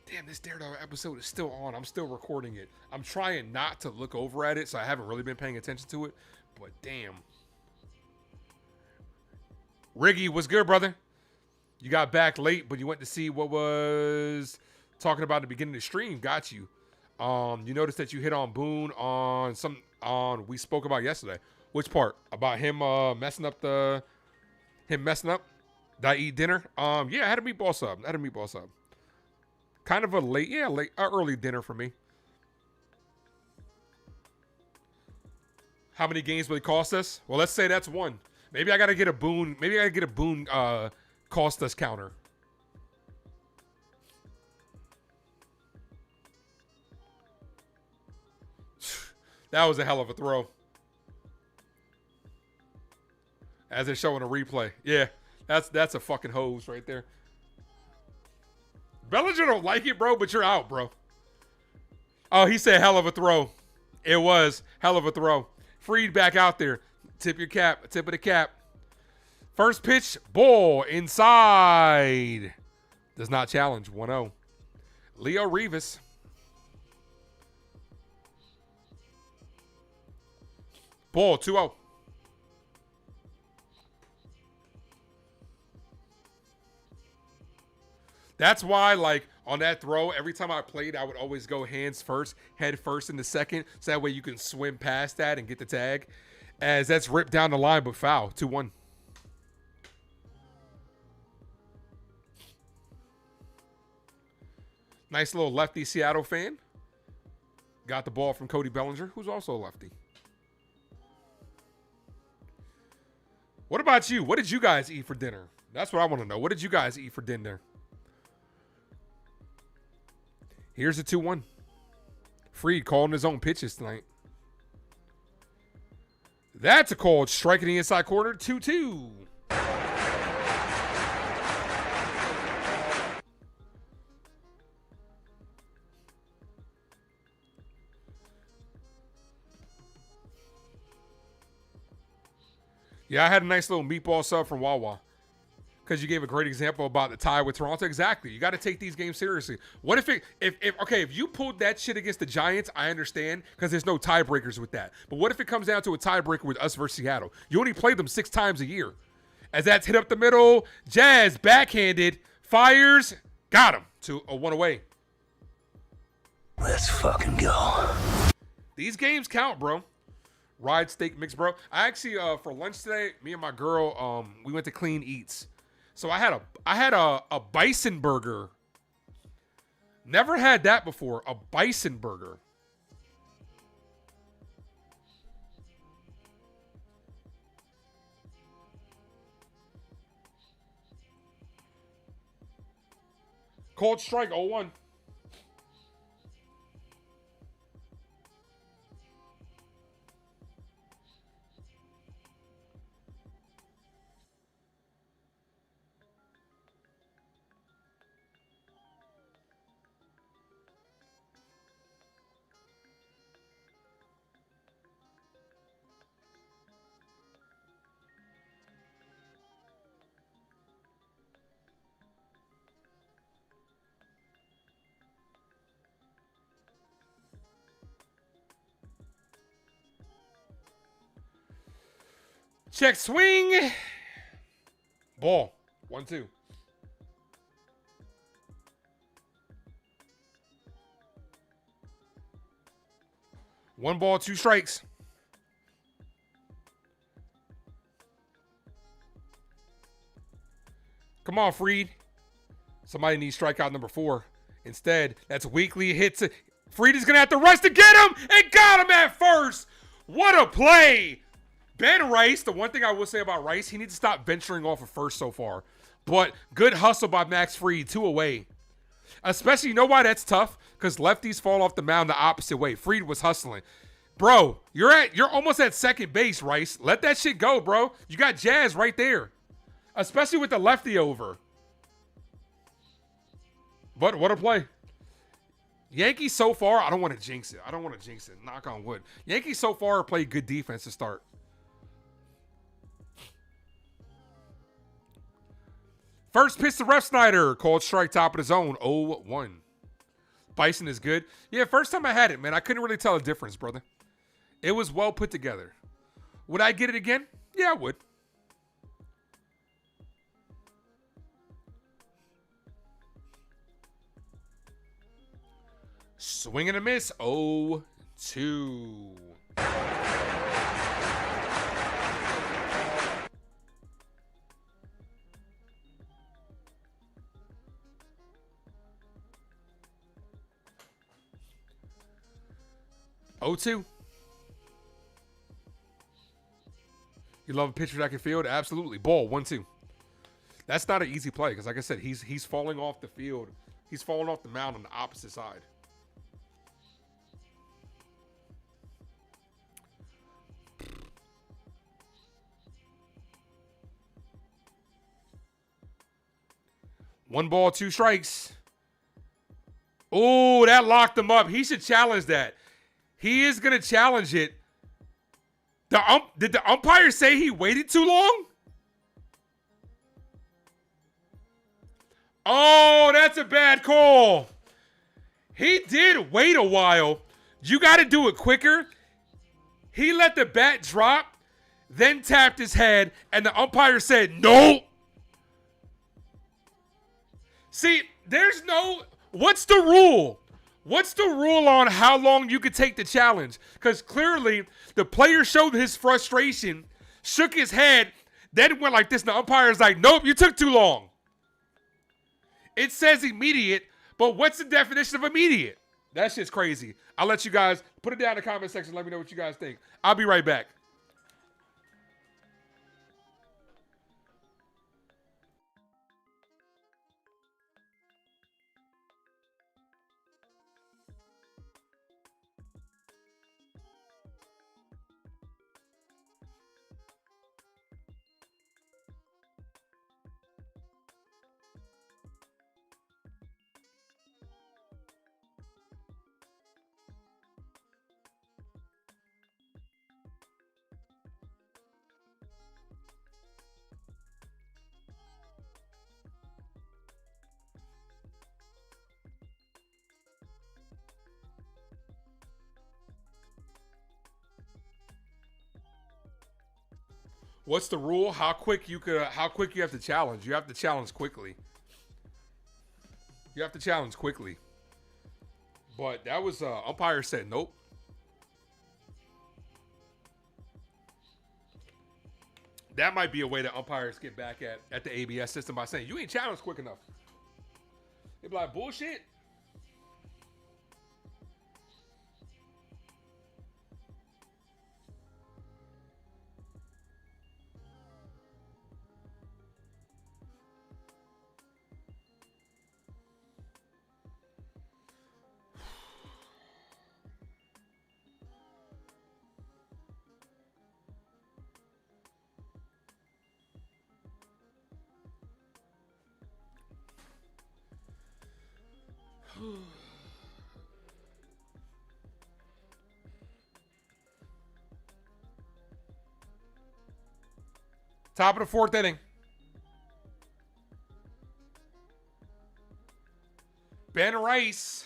Damn, this Daredevil episode is still on. I'm still recording it. I'm trying not to look over at it, so I haven't really been paying attention to it. But damn. Riggy, what's good, brother? You got back late, but you went to see what was talking about at the beginning of the stream. Got you. You noticed that you hit on Boone on we spoke about yesterday. Which part? About him messing up? Did I eat dinner? Yeah, I had a meatball sub. Kind of a early dinner for me. How many games will it cost us? Well, let's say that's one. Maybe I gotta get a Boone. Cost us counter. That was a hell of a throw. As they're showing a replay. Yeah, that's a fucking hose right there. Bellinger don't like it, bro, but you're out, bro. Oh, he said hell of a throw. It was hell of a throw. Freed back out there. Tip of the cap. First pitch, ball inside. Does not challenge, 1-0. Leo Rivas. Ball, 2-0. That's why, like, on that throw, every time I played, I would always go hands first, head first in the second, so that way you can swim past that and get the tag. As that's ripped down the line, but foul. 2-1. Nice little lefty Seattle fan. Got the ball from Cody Bellinger, who's also a lefty. What about you? What did you guys eat for dinner? That's what I want to know. What did you guys eat for dinner? Here's a 2-1. Freed calling his own pitches tonight. That's a called strike in the inside corner, 2-2. Yeah, I had a nice little meatball sub from Wawa because you gave a great example about the tie with Toronto. Exactly. You got to take these games seriously. What if if you pulled that shit against the Giants, I understand because there's no tiebreakers with that. But what if it comes down to a tiebreaker with us versus Seattle? You only play them 6 times a year. As that's hit up the middle, Jazz backhanded, fires, got him to a 1 away. Let's fucking go. These games count, bro. Ride steak mix, bro. I actually for lunch today, me and my girl, we went to Clean Eats. So I had a bison burger. Never had that before. A bison burger. Cold strike 0-1. Check swing. Ball. 1-2. One ball, 2 strikes. Come on, Freed. Somebody needs strikeout number 4. Instead, that's weekly hits. Freed is going to have to rush to get him and got him at first. What a play. Ben Rice, the one thing I will say about Rice, he needs to stop venturing off of first so far. But good hustle by Max Fried, 2 away. Especially, you know why that's tough? Because lefties fall off the mound the opposite way. Fried was hustling. Bro, you're almost at second base, Rice. Let that shit go, bro. You got Jazz right there. Especially with the lefty over. But what a play. Yankees so far, I don't want to jinx it. Knock on wood. Yankees so far play good defense to start. First pitch to Ref Snyder. Called strike, top of the zone. 0-1. Bison is good. Yeah, first time I had it, man, I couldn't really tell a difference, brother. It was well put together. Would I get it again? Yeah, I would. Swing and a miss. 0-2. You love a pitcher that can field? Absolutely. Ball, 1-2. That's not an easy play because, like I said, he's falling off the field. He's falling off the mound on the opposite side. One ball, 2 strikes. Oh, that locked him up. He should challenge that. He is going to challenge it. Did the umpire say he waited too long? Oh, that's a bad call. He did wait a while. You got to do it quicker. He let the bat drop, then tapped his head, and the umpire said, no. See, there's no... What's the rule? What's the rule on how long you could take the challenge? Because clearly, the player showed his frustration, shook his head, then went like this, and the umpire's like, nope, you took too long. It says immediate, but what's the definition of immediate? That shit's crazy. I'll let you guys put it down in the comment section. Let me know what you guys think. I'll be right back. What's the rule? How quick you have to challenge? You have to challenge quickly. You have to challenge quickly. But that was umpire said nope. That might be a way that umpires get back at the ABS system by saying you ain't challenged quick enough. They'd be like, bullshit. Top of the fourth inning. Ben Rice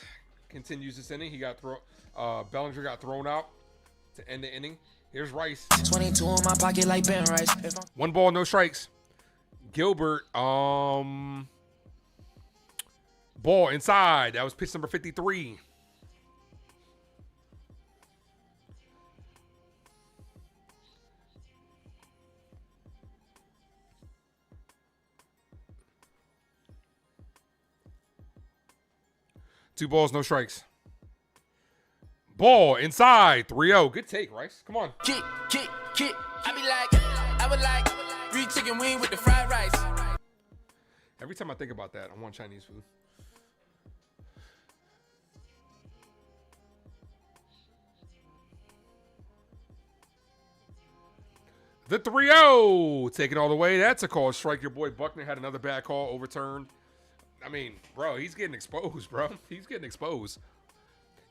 continues this inning. He got Bellinger got thrown out to end the inning. Here's Rice. 22 in my pocket like Ben Rice. 1 ball, no strikes. Gilbert, ball inside. That was pitch number 53. Two balls, no strikes. Ball inside, 3-0. Good take, Rice. Come on. Kick. I would like free chicken wing with the fried rice. Every time I think about that, I want Chinese food. The 3-0. Taking all the way. That's a call. Strike. Your boy Buckner had another bad call overturned. I mean, bro, he's getting exposed, bro. He's getting exposed.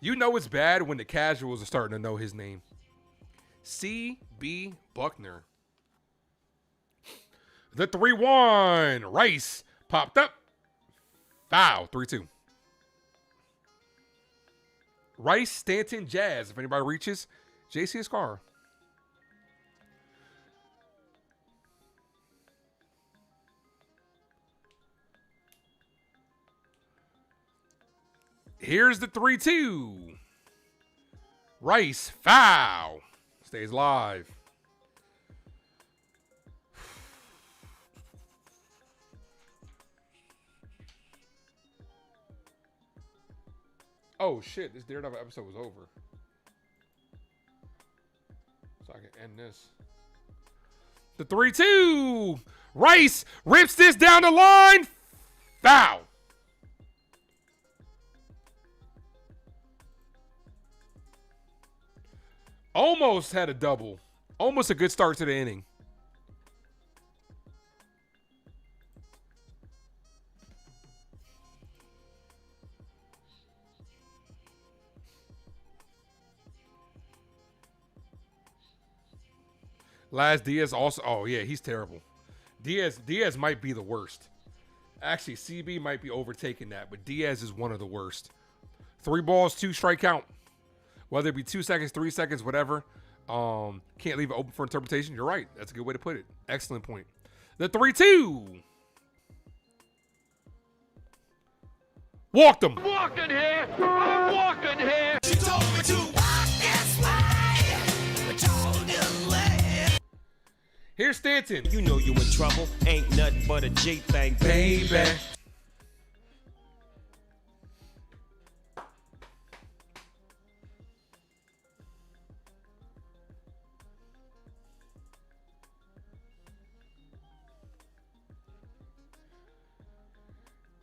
You know it's bad when the casuals are starting to know his name. C.B. Buckner. The 3-1. Rice popped up. Foul. 3-2. Rice, Stanton, Jazz. If anybody reaches, J.C. Escar. Here's the 3-2. Rice, foul. Stays live. Oh, shit. This Daredevil episode was over. So I can end this. The 3-2. Rice rips this down the line. Foul. Almost had a double. Almost a good start to the inning. Last Diaz also. Oh, yeah, he's terrible. Diaz might be the worst. Actually, CB might be overtaking that, but Diaz is one of the worst. 3 balls, 2 strike count. Whether it be 2 seconds, 3 seconds, whatever. Can't leave it open for interpretation. You're right. That's a good way to put it. Excellent point. The 3-2. Walked him. I'm walking here. I'm walking here. She told me to walk this way. I told you where. Here's Stanton. You know you in trouble. Ain't nothing but a J-thing, baby.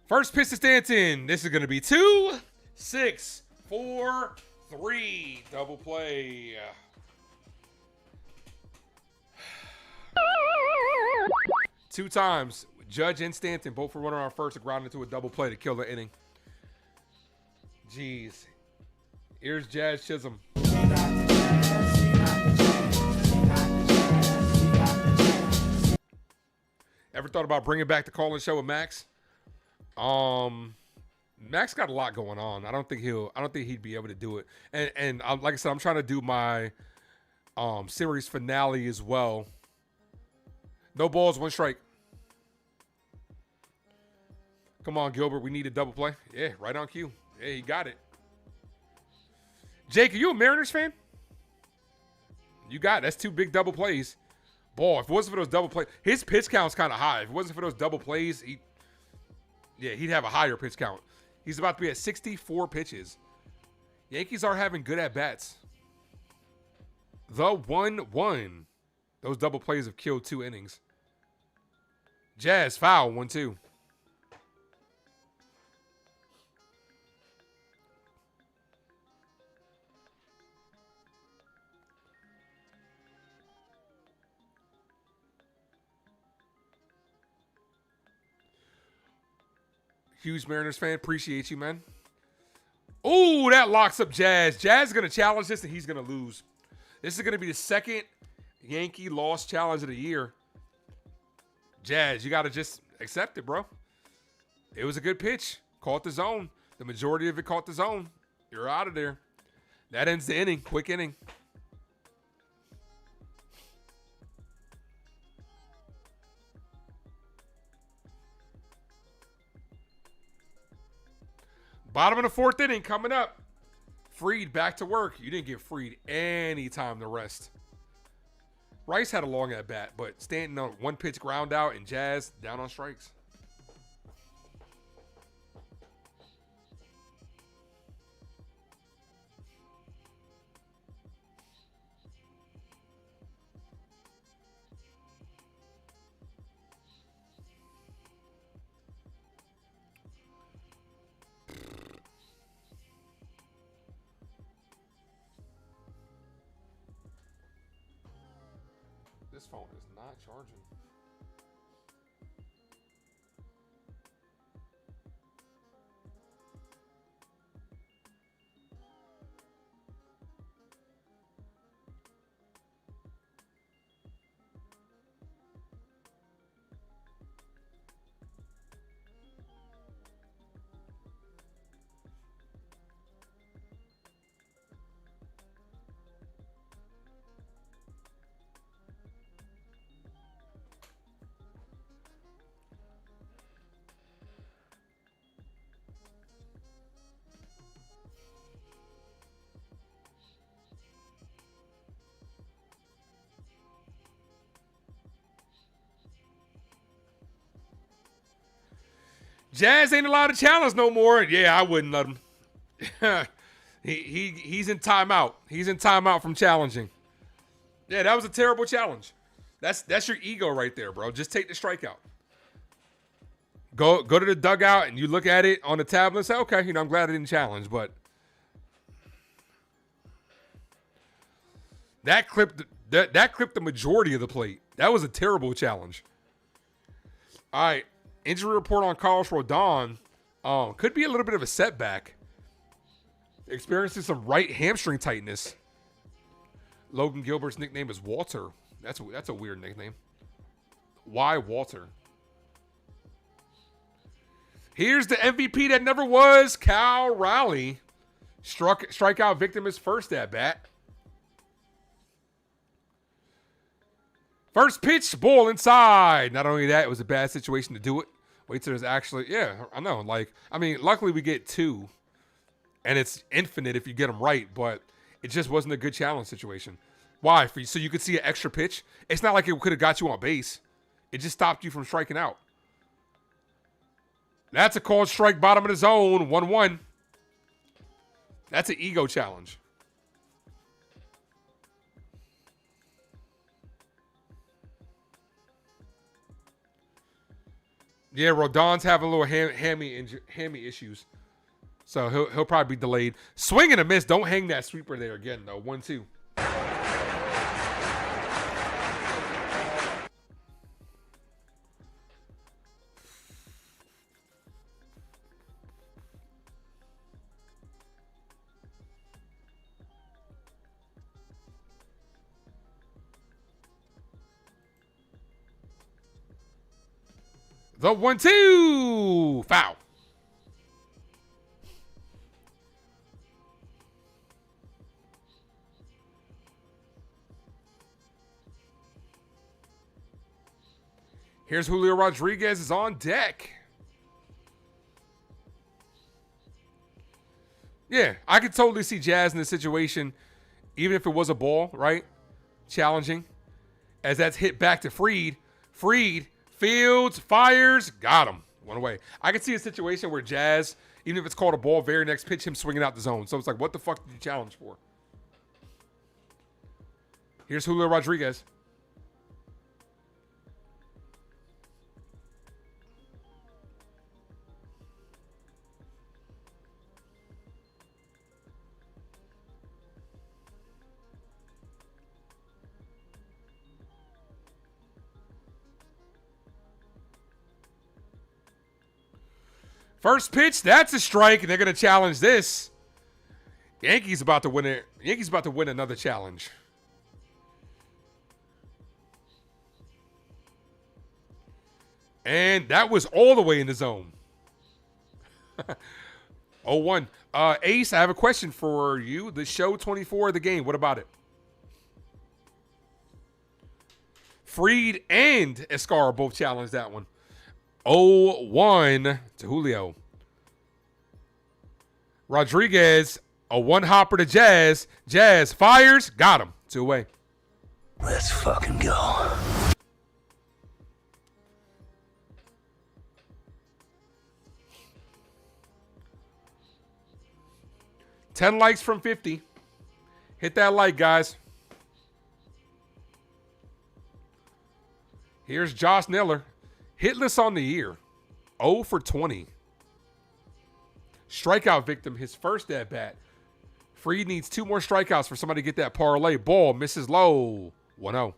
First pitch to Stanton. This is going to be 2, 6, 4, 3. Double play. Two times. Judge and Stanton both were running on first to ground into a double play to kill the inning. Jeez. Here's Jazz Chisholm. Ever thought about bringing back the call-in show with Max? Max got a lot going on. I don't think he'd be able to do it. And like I said, I'm trying to do my series finale as well. No balls, 1 strike. Come on, Gilbert. We need a double play. Yeah, right on cue. Yeah, he got it. Jake, are you a Mariners fan? You got it. That's 2 big double plays. Boy, if it wasn't for those double plays, his pitch count's kind of high. If it wasn't for those double plays, he'd have a higher pitch count. He's about to be at 64 pitches. Yankees are having good at-bats. The 1-1. Those double plays have killed 2 innings. Jazz, foul, 1-2. Huge Mariners fan. Appreciate you, man. Oh, that locks up Jazz. Jazz is going to challenge this, and he's going to lose. This is going to be the second Yankee loss challenge of the year. Jazz, you got to just accept it, bro. It was a good pitch. Caught the zone. The majority of it caught the zone. You're out of there. That ends the inning. Quick inning. Bottom of the 4th inning coming up. Freed back to work. You didn't give Freed any time to rest. Rice had a long at bat, but Stanton on 1 pitch ground out and Jazz down on strikes. This phone is not charging. Jazz ain't allowed to challenge no more. Yeah, I wouldn't let him. He's in timeout. He's in timeout from challenging. Yeah, that was a terrible challenge. That's your ego right there, bro. Just take the strikeout. Go to the dugout and you look at it on the tablet and say, okay, I'm glad I didn't challenge, but that clipped the majority of the plate. That was a terrible challenge. All right. Injury report on Carlos Rodon. Could be a little bit of a setback. Experiencing some right hamstring tightness. Logan Gilbert's nickname is Walter. That's a weird nickname. Why Walter? Here's the MVP that never was. Cal Raleigh. Strikeout victim his first at bat. First pitch, ball inside. Not only that, it was a bad situation to do it. Wait till there's actually, yeah, I know. Luckily we get 2. And it's infinite if you get them right, but it just wasn't a good challenge situation. Why? So you could see an extra pitch? It's not like it could have got you on base. It just stopped you from striking out. That's a called strike, bottom of the zone, 1-1. That's an ego challenge. Yeah, Rodon's having a little hammy issues. So he'll probably be delayed. Swing and a miss. Don't hang that sweeper there again, though. 1-2. The 1-2. Foul. Here's Julio Rodriguez is on deck. Yeah, I could totally see Jazz in this situation, even if it was a ball, right? Challenging. As that's hit back to Fried. Fried, fields, fires, got him. One away. I could see a situation where Jazz, even if it's called a ball, very next pitch, him swinging out the zone. So it's like, what the fuck did you challenge for? Here's Julio Rodriguez. First pitch, that's a strike, and they're going to challenge this. Yankees about to win it. Yankees about to win another challenge. And that was all the way in the zone. 0-1. Ace, I have a question for you. The show 24 of the game. What about it? Fried and Escar both challenged that one. 0-1 to Julio. Rodriguez, a one-hopper to Jazz. Jazz fires, got him. 2 away. Let's fucking go. $10 likes from 50. Hit that like, guys. Here's Josh Naylor. Hitless on the year. 0 for 20. Strikeout victim, his first at bat. Fried needs 2 more strikeouts for somebody to get that parlay. Ball misses low. 1-0.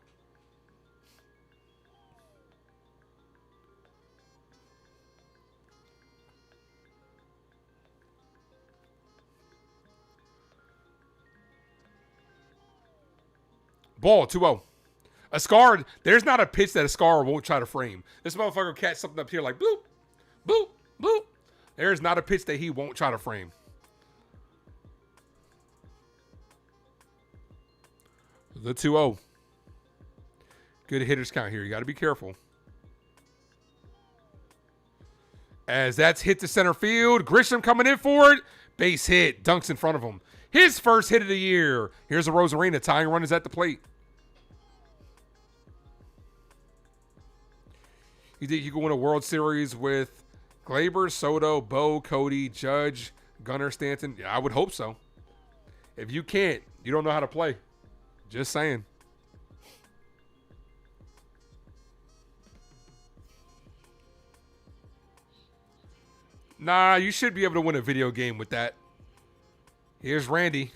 Ball, 2-0. Escar, there's not a pitch that Escar won't try to frame. This motherfucker will catch something up here like bloop, bloop, bloop. There's not a pitch that he won't try to frame. The 2-0. Good hitters count here. You got to be careful. As that's hit to center field. Grisham coming in for it. Base hit. Dunks in front of him. His first hit of the year. Here's a Rosarina. Tying run is at the plate. You think you can win a World Series with Glaber, Soto, Bo, Cody, Judge, Gunnar, Stanton? Yeah, I would hope so. If you can't, you don't know how to play. Just saying. Nah, you should be able to win a video game with that. Here's Randy.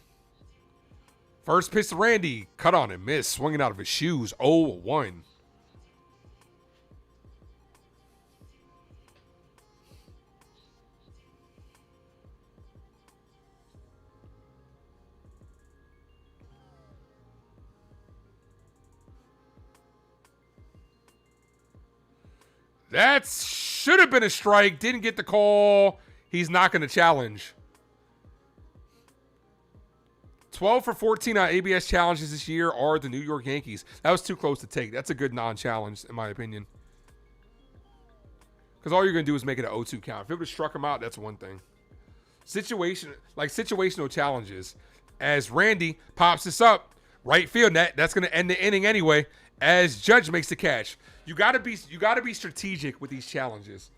First pitch to Randy. Cut on and miss. Swinging out of his shoes. 0-1. That should have been a strike. Didn't get the call. He's not going to challenge. 12 for 14 on ABS challenges this year are the New York Yankees. That was too close to take. That's a good non-challenge, in my opinion. Because all you're going to do is make it an 0-2 count. If it would have struck him out, that's one thing. Situational challenges. As Randy pops this up, right field net, that's going to end the inning anyway. As Judge makes the catch. You gotta be strategic with these challenges.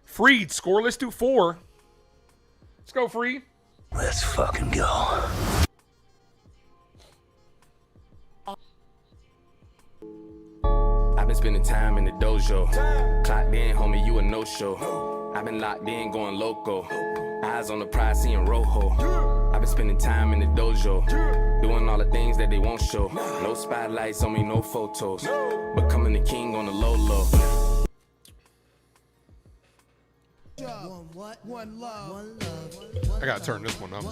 Fried, scoreless through 4. Let's go, Fried. Let's fucking go. I've been spending time in the dojo. Clocked in, homie, you a no-show. I've been locked in, going loco. Eyes on the prize, seeing rojo. I've been spending time in the dojo. Doing all the things that they won't show. No spotlights on me, no photos. Becoming the king on the low-low. One love. I gotta turn this one up.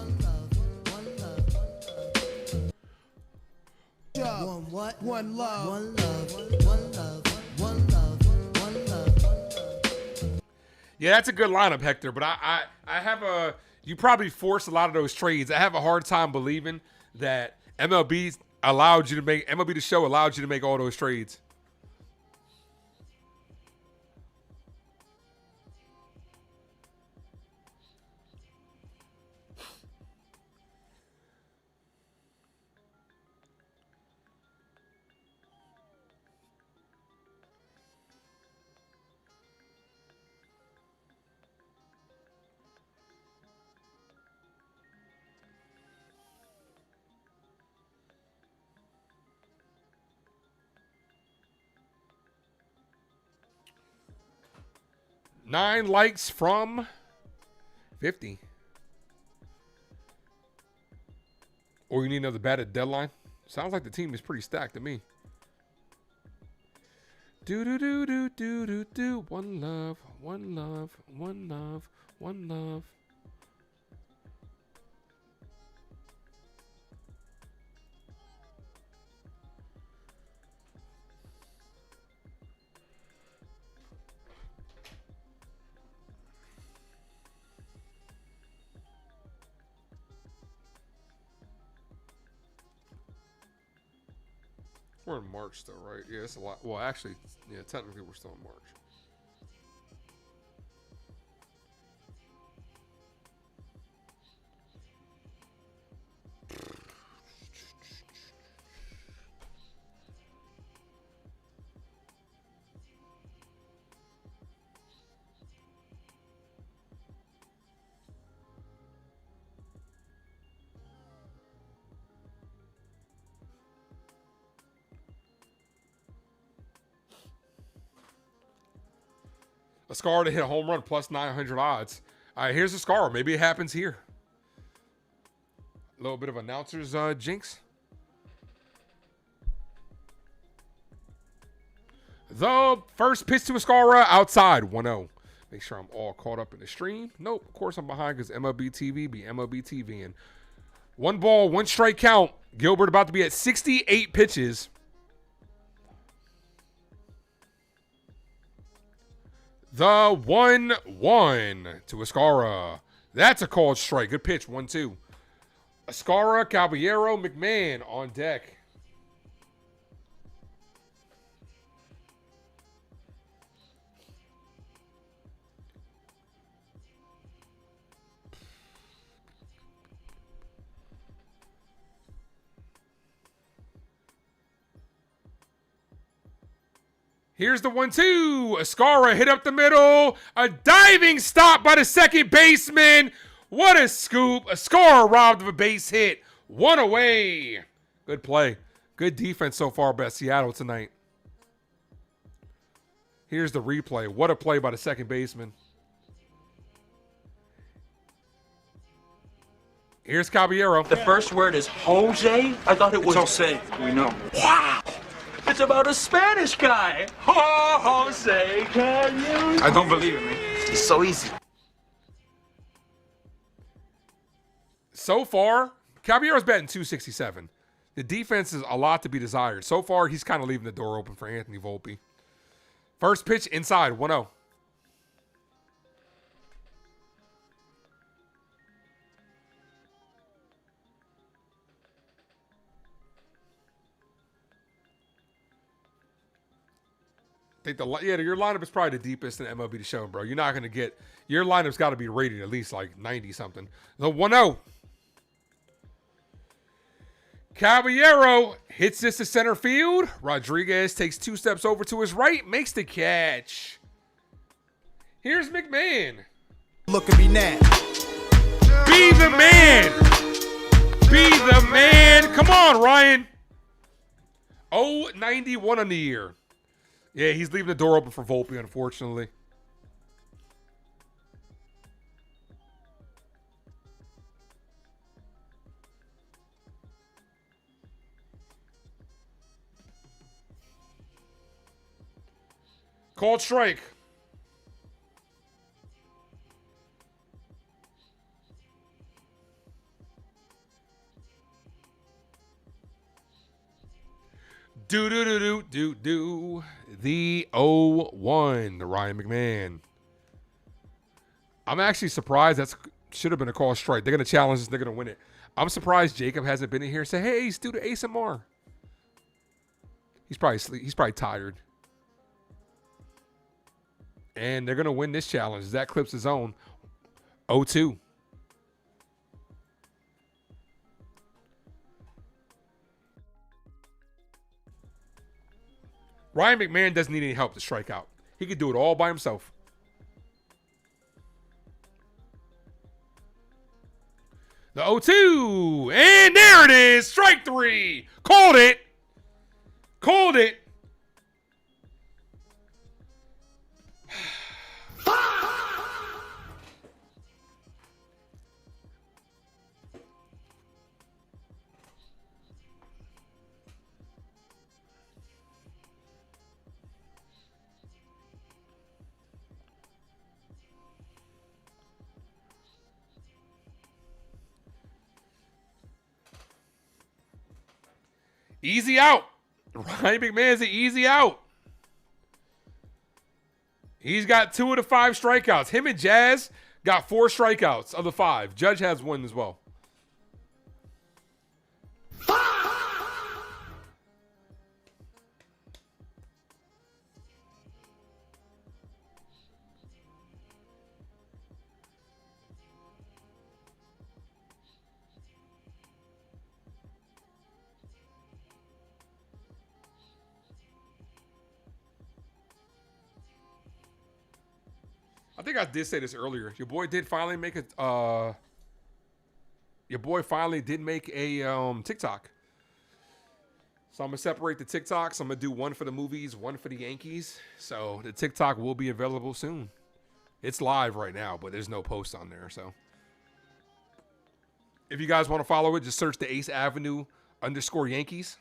One love. Yeah, that's a good lineup, Hector. But I have a. You probably forced a lot of those trades. I have a hard time believing that MLB The Show allowed you to make all those trades. 9 likes from 50. Or you need another bat at deadline? Sounds like the team is pretty stacked to me. Do. One love, one love, one love, one love. We're in March still, right? Yeah, it's a lot. Well, actually, yeah, technically we're still in March. A Scar to hit a home run plus 900 odds. All right, here's a Scar. Maybe it happens here. A little bit of announcer's jinx. The first pitch to Ascara outside, 1-0. Make sure I'm all caught up in the stream. Nope, of course I'm behind because MLB TV be MLB TV. And 1 ball, 1 strike count. Gilbert about to be at 68 pitches. The 1-1 to Ascara. That's a called strike. Good pitch, 1-2. Ascara, Caballero, McMahon on deck. Here's the 1-2. Ascara hit up the middle. A diving stop by the second baseman. What a scoop. Ascara robbed of a base hit. 1 away. Good play. Good defense so far by Seattle tonight. Here's the replay. What a play by the second baseman. Here's Caballero. The first word is Jose? I thought it was Jose. We know. Wow! It's about a Spanish guy. Jose, can you? I don't believe it, man. It's so easy. So far, Caballero's batting 267. The defense is a lot to be desired. So far, he's kind of leaving the door open for Anthony Volpe. First pitch inside, 1-0. Your lineup is probably the deepest in MLB to show, bro. You're not going to get... Your lineup's got to be rated at least like 90-something. The 1-0. Caballero hits this to center field. Rodriguez takes 2 steps over to his right, makes the catch. Here's McMahon. Look at me now. Be the man. Be the man. Come on, Ryan. 0-91 on the year. Yeah, he's leaving the door open for Volpe, unfortunately. Called strike. Do. The 0-1, the Ryan McMahon. I'm actually surprised. That should have been a call strike. They're going to challenge this. They're going to win it. I'm surprised Jacob hasn't been in here and say, hey, let's do the ASMR. He's probably tired. And they're going to win this challenge. That clips his own 0-2. Ryan McMahon doesn't need any help to strike out. He could do it all by himself. The 0-2. And there it is. Strike 3. Called it. Called it. Easy out. Ryan McMahon's an easy out. He's got 2 of the 5 strikeouts. Him and Jazz got 4 strikeouts of the 5. Judge has 1 as well. I think I did say this earlier. Your boy did finally make a TikTok. So I'm gonna separate the TikToks. I'm gonna do one for the movies, one for the Yankees. So the TikTok will be available soon. It's live right now, but there's no post on there. So if you guys want to follow it, just search the Ace Avenue _Yankees.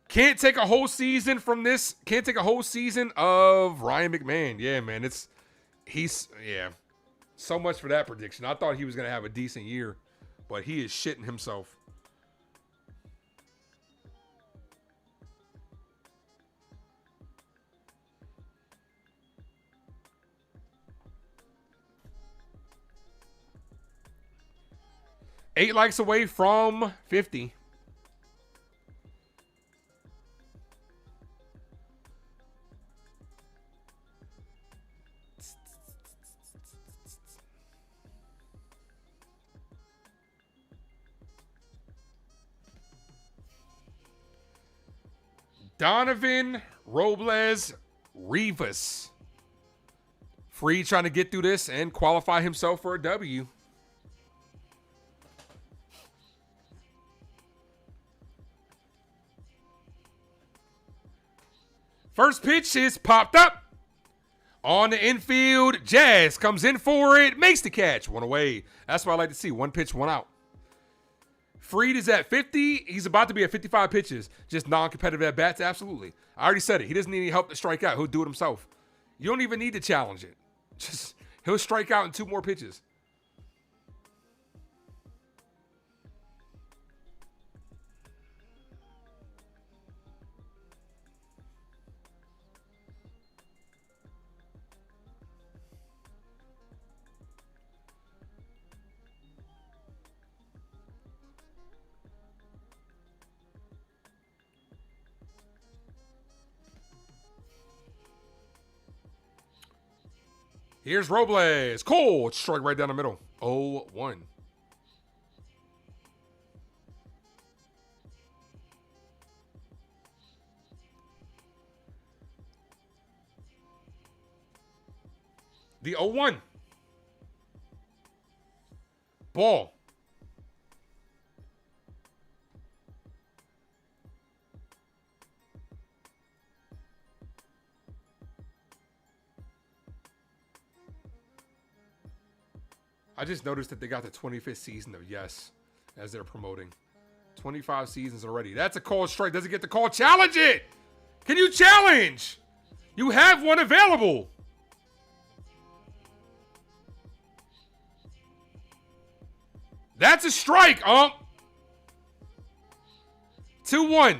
Can't take a whole season from this. Can't take a whole season of Ryan McMahon. Yeah, man. He's so much for that prediction. I thought he was going to have a decent year, but he is shitting himself. Eight likes away from 50. Donovan Robles Rivas. Free trying to get through this and qualify himself for a W. First pitch is popped up. On the infield, Jazz comes in for it, makes the catch. 1 away. That's what I like to see. 1 pitch, 1 out. Freed is at 50. He's about to be at 55 pitches. Just non-competitive at bats, absolutely. I already said it. He doesn't need any help to strike out. He'll do it himself. You don't even need to challenge it. Just he'll strike out in 2 more pitches. Here's Robles. Cold strike right down the middle. 0-1. The 0-1. Ball. I just noticed that they got the 25th season of Yes as they're promoting. 25 seasons already. That's a call strike. Doesn't get the call. Challenge it. Can you challenge? You have one available. That's a strike, 2-1.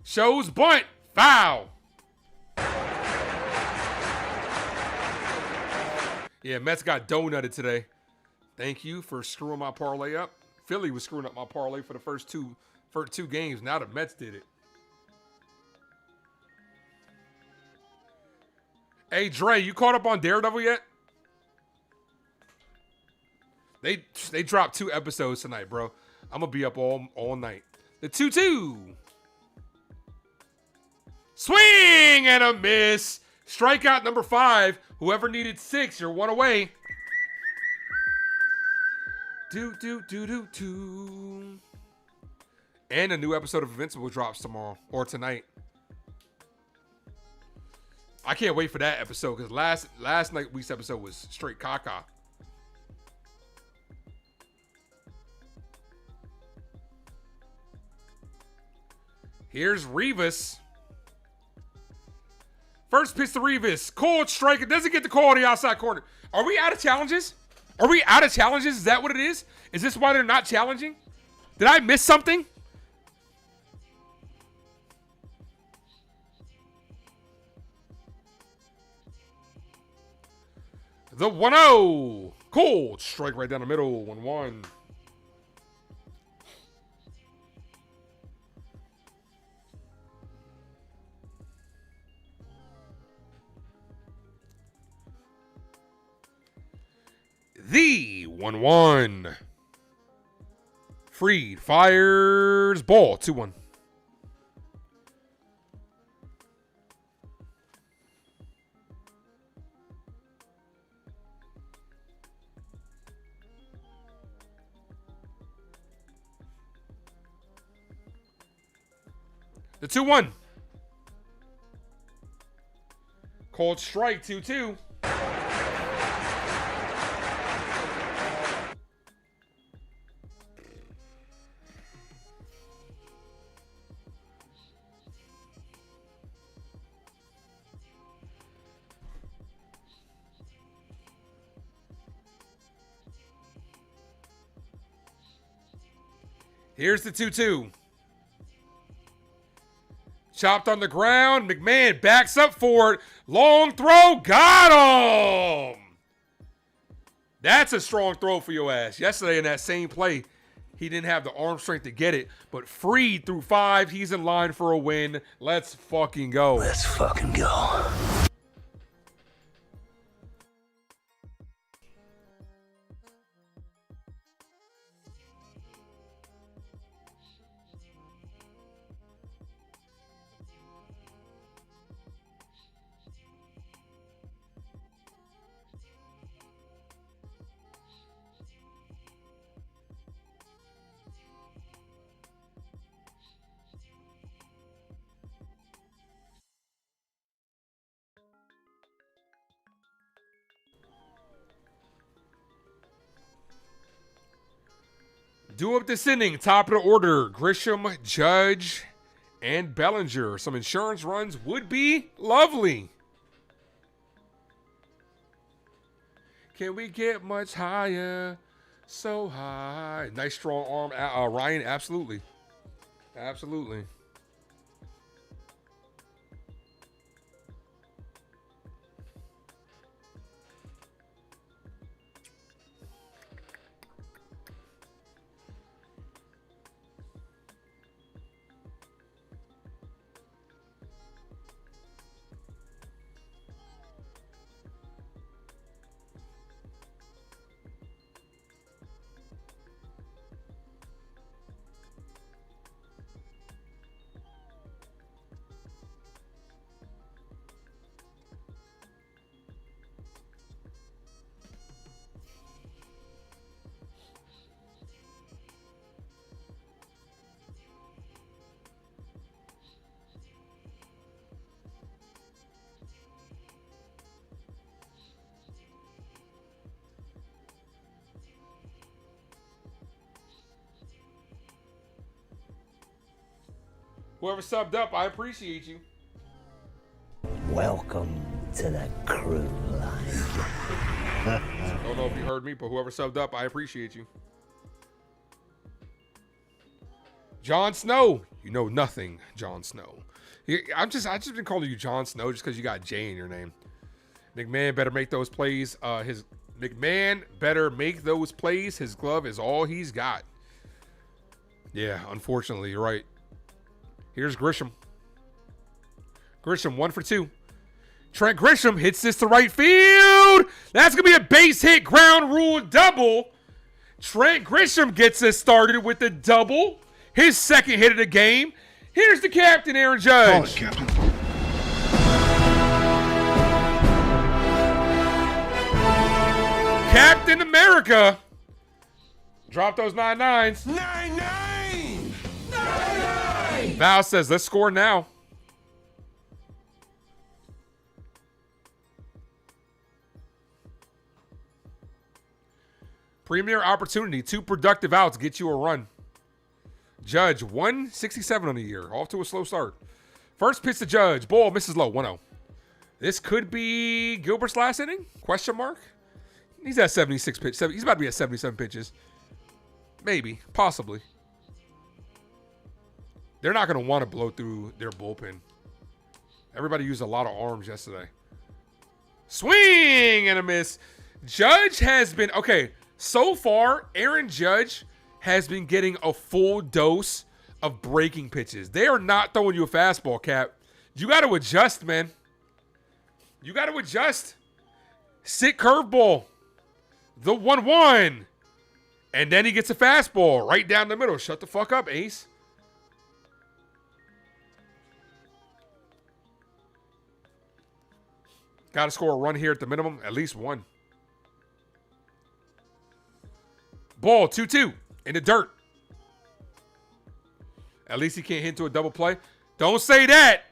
Shows bunt. Foul. Yeah, Mets got donutted today. Thank you for screwing my parlay up. Philly was screwing up my parlay for the first two games. Now the Mets did it. Hey, Dre, you caught up on Daredevil yet? They dropped 2 episodes tonight, bro. I'm going to be up all night. The 2-2. Swing and a miss. Strikeout number 5. Whoever needed 6, you're 1 away. Do. And a new episode of Invincible drops tomorrow or tonight. I can't wait for that episode because last week's episode was straight caca. Here's Rivas. First pitch to Rivas. Cold strike. It doesn't get the call on the outside corner. Are we out of challenges? Are we out of challenges? Is that what it is? Is this why they're not challenging? Did I miss something? The 1-0. Cold strike right down the middle. 1-1. The 1-1. Freed fires ball. 2-1. The 2-1. Cold strike. 2-2. Here's the 2-2. Chopped on the ground. McMahon backs up for it. Long throw. Got him. That's a strong throw for your ass. Yesterday in that same play, he didn't have the arm strength to get it, but Freed through 5. He's in line for a win. Let's fucking go. Let's fucking go. Do up this inning. Top of the order. Grisham, Judge, and Bellinger. Some insurance runs would be lovely. Can we get much higher? So high. Nice strong arm. Ryan, absolutely. Absolutely. Whoever subbed up, I appreciate you. Welcome to the crew line. I don't know if you heard me, but whoever subbed up, I appreciate you. Jon Snow. You know nothing, Jon Snow. I just been calling you Jon Snow just because you got J in your name. McMahon better make those plays. McMahon better make those plays. His glove is all he's got. Yeah, unfortunately, you're right. Here's Grisham. Grisham, 1 for 2. Trent Grisham hits this to right field. That's going to be a base hit ground rule double. Trent Grisham gets us started with the double. His second hit of the game. Here's the captain, Aaron Judge. Call it, Captain. Captain America. Drop those 9-9s. 9-9! 9-9! Val says, let's score now. Premier opportunity. 2 productive outs get you a run. Judge, 167 on the year. Off to a slow start. First pitch to Judge. Ball misses low. 1-0. This could be Gilbert's last inning? Question mark? He's at 76 pitches. He's about to be at 77 pitches. Maybe. Possibly. They're not going to want to blow through their bullpen. Everybody used a lot of arms yesterday. Swing and a miss. Judge has been, okay, so far, Aaron Judge has been getting a full dose of breaking pitches. They are not throwing you a fastball, Cap. You got to adjust, man. You got to adjust. Sit curveball. The 1-1. And then he gets a fastball right down the middle. Shut the fuck up, Ace. Got to score a run here at the minimum. At least one. Ball, 2-2. In the dirt. At least he can't hit into a double play. Don't say that.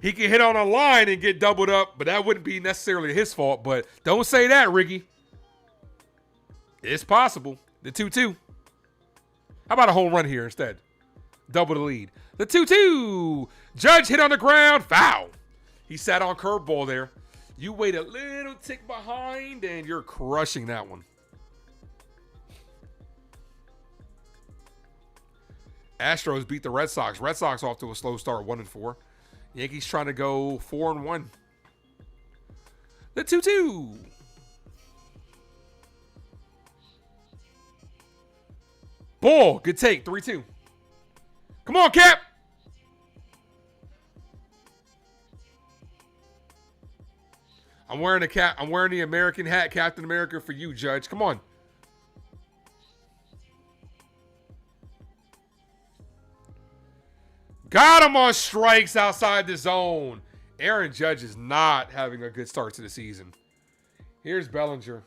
He can hit on a line and get doubled up, but that wouldn't be necessarily his fault. But don't say that, Ricky. It's possible. The 2-2. How about a home run here instead? Double the lead. The 2-2. Judge hit on the ground. Foul. He sat on curveball there. You wait a little tick behind, and you're crushing that one. Astros beat the Red Sox. Red Sox off to a slow start, 1-4. Yankees trying to go 4-1. The 2-2. Ball, good take, 3-2. Come on, Cap. I'm wearing a cap. I'm wearing the American hat, Captain America, for you, Judge. Come on. Got him on strikes outside the zone. Aaron Judge is not having a good start to the season. Here's Bellinger.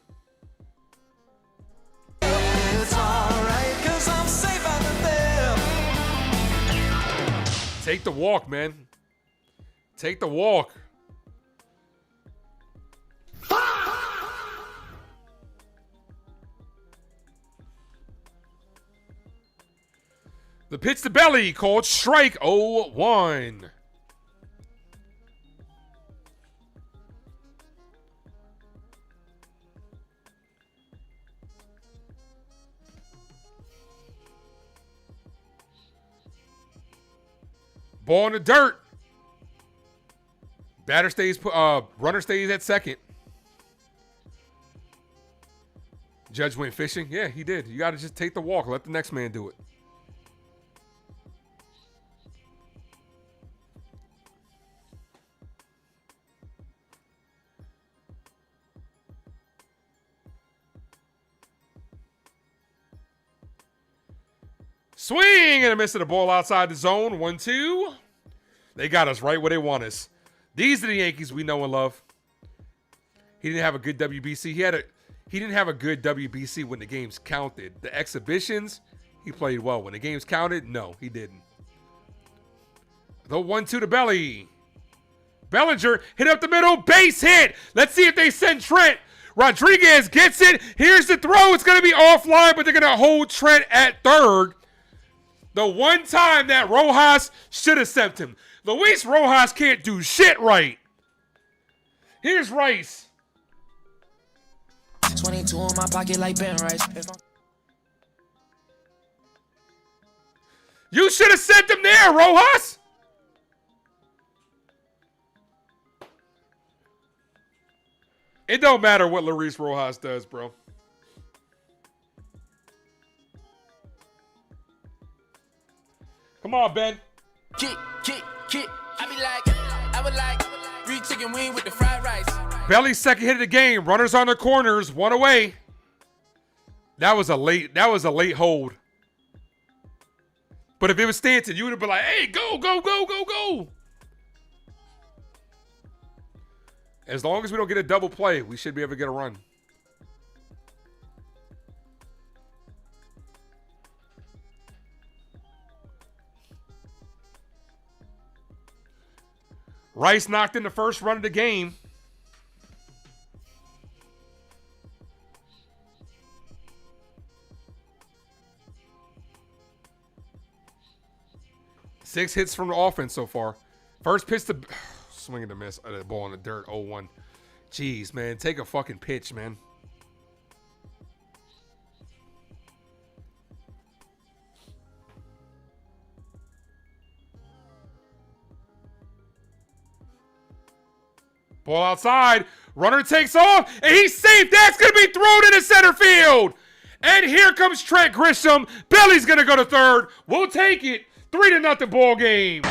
It's alright, 'cause I'm safe out there. Take the walk, man. Take the walk. The pitch to Belly called strike 0-1. Ball in the dirt. Batter stays, runner stays at second. Judge went fishing. Yeah, he did. You got to just take the walk. Let the next man do it. Swing and a miss at the ball outside the zone. 1-2. They got us right where they want us. These are the Yankees we know and love. He didn't have a good WBC. He didn't have a good WBC when the games counted. The exhibitions, he played well. When the games counted, no, he didn't. The 1-2 to Belly. Bellinger hit up the middle, base hit. Let's see if they send Trent. Rodriguez gets it. Here's the throw. It's going to be offline, but they're going to hold Trent at third. The one time that Rojas should have sent him. Luis Rojas can't do shit right. Here's Rice. 22 in my pocket like Ben Rice. You should have sent him there, Rojas. It don't matter what Luis Rojas does, bro. Come on, Ben. Kick. I would like 3 chicken wing with the fried rice. Belly's second hit of the game. Runners on the corners, one away. That was a late hold. But if it was Stanton, you would have been like, hey, go. As long as we don't get a double play, we should be able to get a run. Rice knocked in the first run of the game. Six hits from the offense so far. First pitch to swing and a miss. The ball in the dirt, 0-1. Jeez, man. Take a fucking pitch, man. Ball outside. Runner takes off, and he's safe. That's going to be thrown into center field. And here comes Trent Grisham. Billy's going to go to third. We'll take it. 3-0 ball game.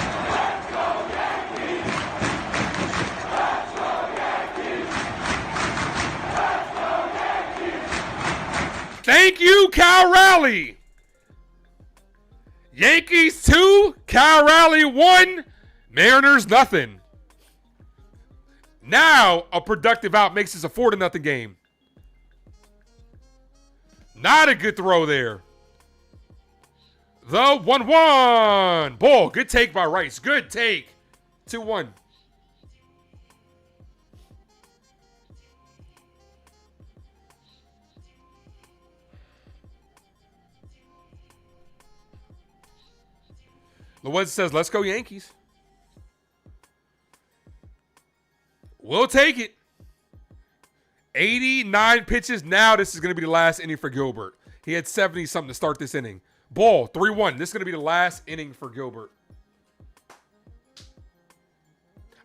Thank you, Cal Raleigh. Yankees 2, Cal Raleigh 1, Mariners nothing. Now a productive out makes this a 4-0 game. Not a good throw there. The 1-1. Ball, good take by Rice. Good take. 2-1. Lewis says, let's go Yankees. We'll take it. 89 pitches. Now this is going to be the last inning for Gilbert. He had 70-something to start this inning. Ball, 3-1. This is going to be the last inning for Gilbert.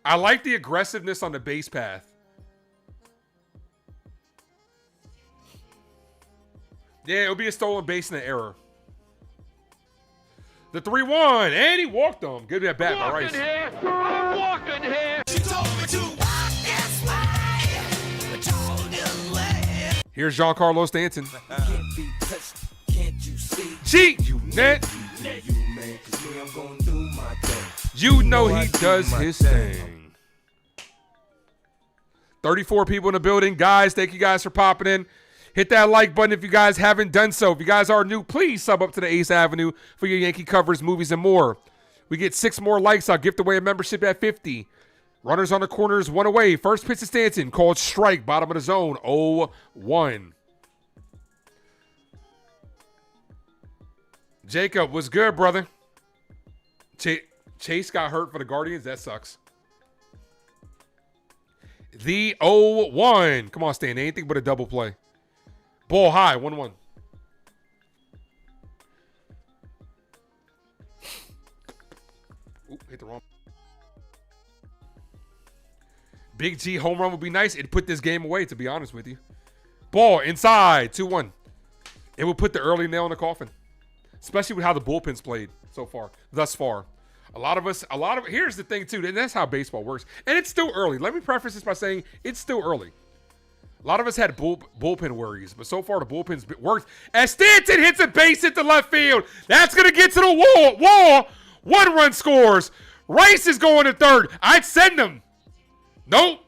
I like the aggressiveness on the base path. Yeah, it'll be a stolen base and an error. The 3-1, and he walked them. Good at bat by Rice. I'm walking here. She told me to walk this way. I told you way. Here's Giancarlo Stanton. Can't be touched, can't you see? Cheat, you net. You know he does his thing. 34 people in the building. Guys, thank you guys for popping in. Hit that like button if you guys haven't done so. If you guys are new, please sub up to the Ace Avenue for your Yankee covers, movies, and more. We get 6 more likes. I'll gift away a membership at 50. Runners on the corners, 1 away. First pitch to Stanton, called strike, bottom of the zone, 0-1. Jacob, what's good, brother? Chase got hurt for the Guardians. That sucks. The 0-1. Come on, Stan. Anything but a double play. Ball high, 1-1. Oop, hit the wrong. Big G home run would be nice. It'd put this game away, to be honest with you. Ball inside, 2-1. It would put the early nail in the coffin, especially with how the bullpen's played so far, thus far. Here's the thing, too, and that's how baseball works. And it's still early. Let me preface this by saying it's still early. A lot of us had bullpen worries, but so far the bullpen's worked. As Stanton hits a base hit to left field, that's going to get to the wall. 1 run scores. Rice is going to third. I'd send him. Nope.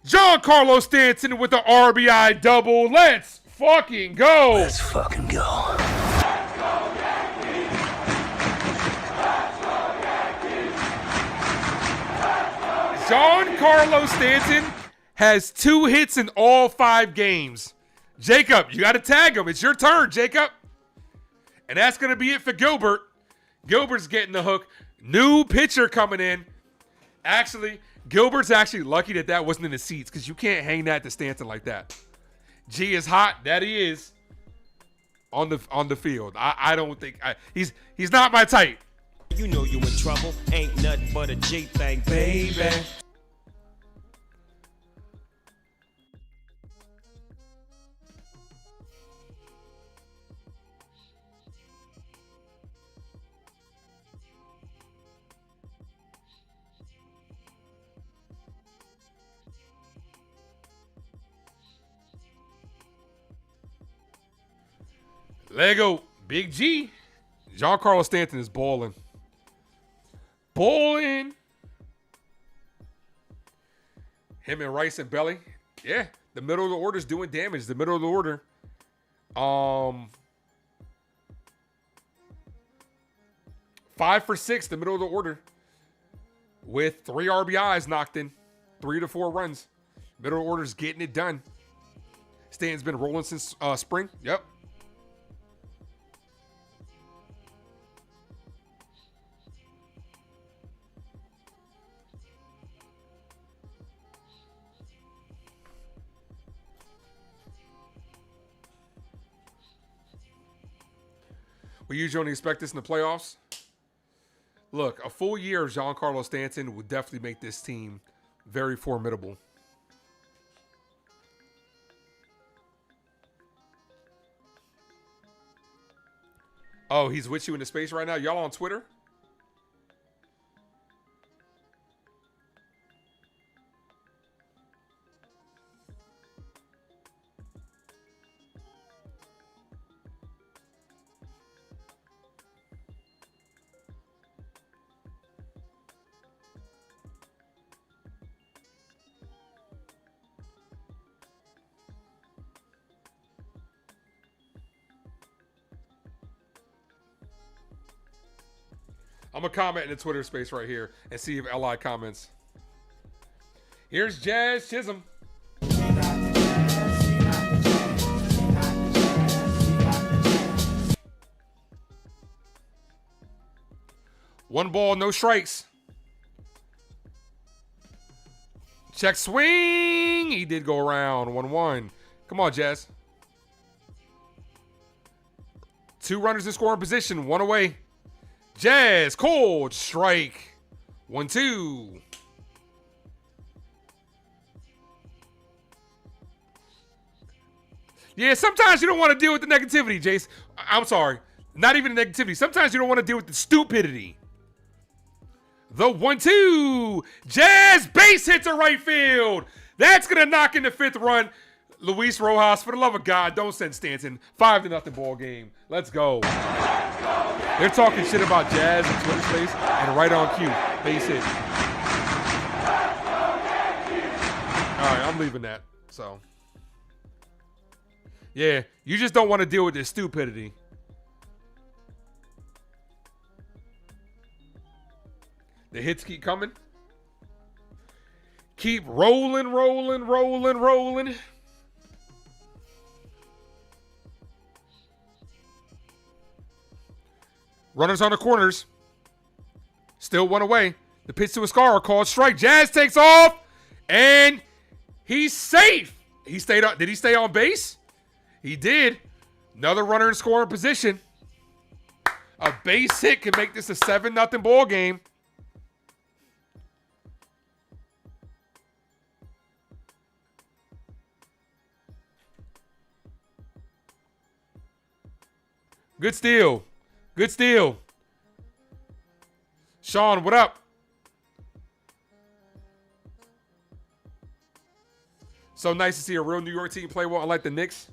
Giancarlo Stanton with the RBI double. Let's fucking go. Let's fucking go. Giancarlo Stanton has 2 hits in all 5 games. Jacob, you got to tag him. It's your turn, Jacob. And that's going to be it for Gilbert. Gilbert's getting the hook. New pitcher coming in. Actually, Gilbert's actually lucky that wasn't in the seats because you can't hang that to Stanton like that. G is hot. That he is on the field. I don't think he's not my type. You know you in trouble. Ain't nothing but a J thing, baby. Lego, Big G. Giancarlo Stanton is balling. Him and Rice and Belly. Yeah, the middle of the order is doing damage. The middle of the order. 5 for 6, the middle of the order. With 3 RBIs knocked in. 3 to 4 runs. Middle of the order's getting it done. Stanton's been rolling since spring. Yep. We usually only expect this in the playoffs. Look, a full year of Giancarlo Stanton would definitely make this team Very formidable. Oh, he's with you in the space right now? Y'all on Twitter? I'm going to comment in the Twitter space right here and see if LI comments. Here's Jazz Chisholm. One ball, no strikes. Check swing. He did go around. 1-1. Come on, Jazz. 2 runners in scoring position. 1 away. Jazz, cold strike. 1-2. Yeah, sometimes you don't want to deal with the negativity, Jace. I'm sorry. Not even the negativity. Sometimes you don't want to deal with the stupidity. The 1-2. Jazz base hit to right field. That's going to knock in the 5th run. Luis Rojas, for the love of God, don't send Stanton. 5-0 ball game. Let's go. They're talking shit about Jazz in Twitter space and right on cue. Base hit. All right, I'm leaving that. So, yeah, you just don't want to deal with this stupidity. The hits keep coming. Keep rolling, rolling, rolling, rolling. Runners on the corners. Still 1 away. The pitch to Escara called strike. Jazz takes off. And he's safe. He stayed on. Did he stay on base? He did. Another runner in scoring position. A base hit can make this a 7-0 ball game. Good steal. Good steal. Sean, what up? So nice to see a real New York team play well, unlike the Knicks.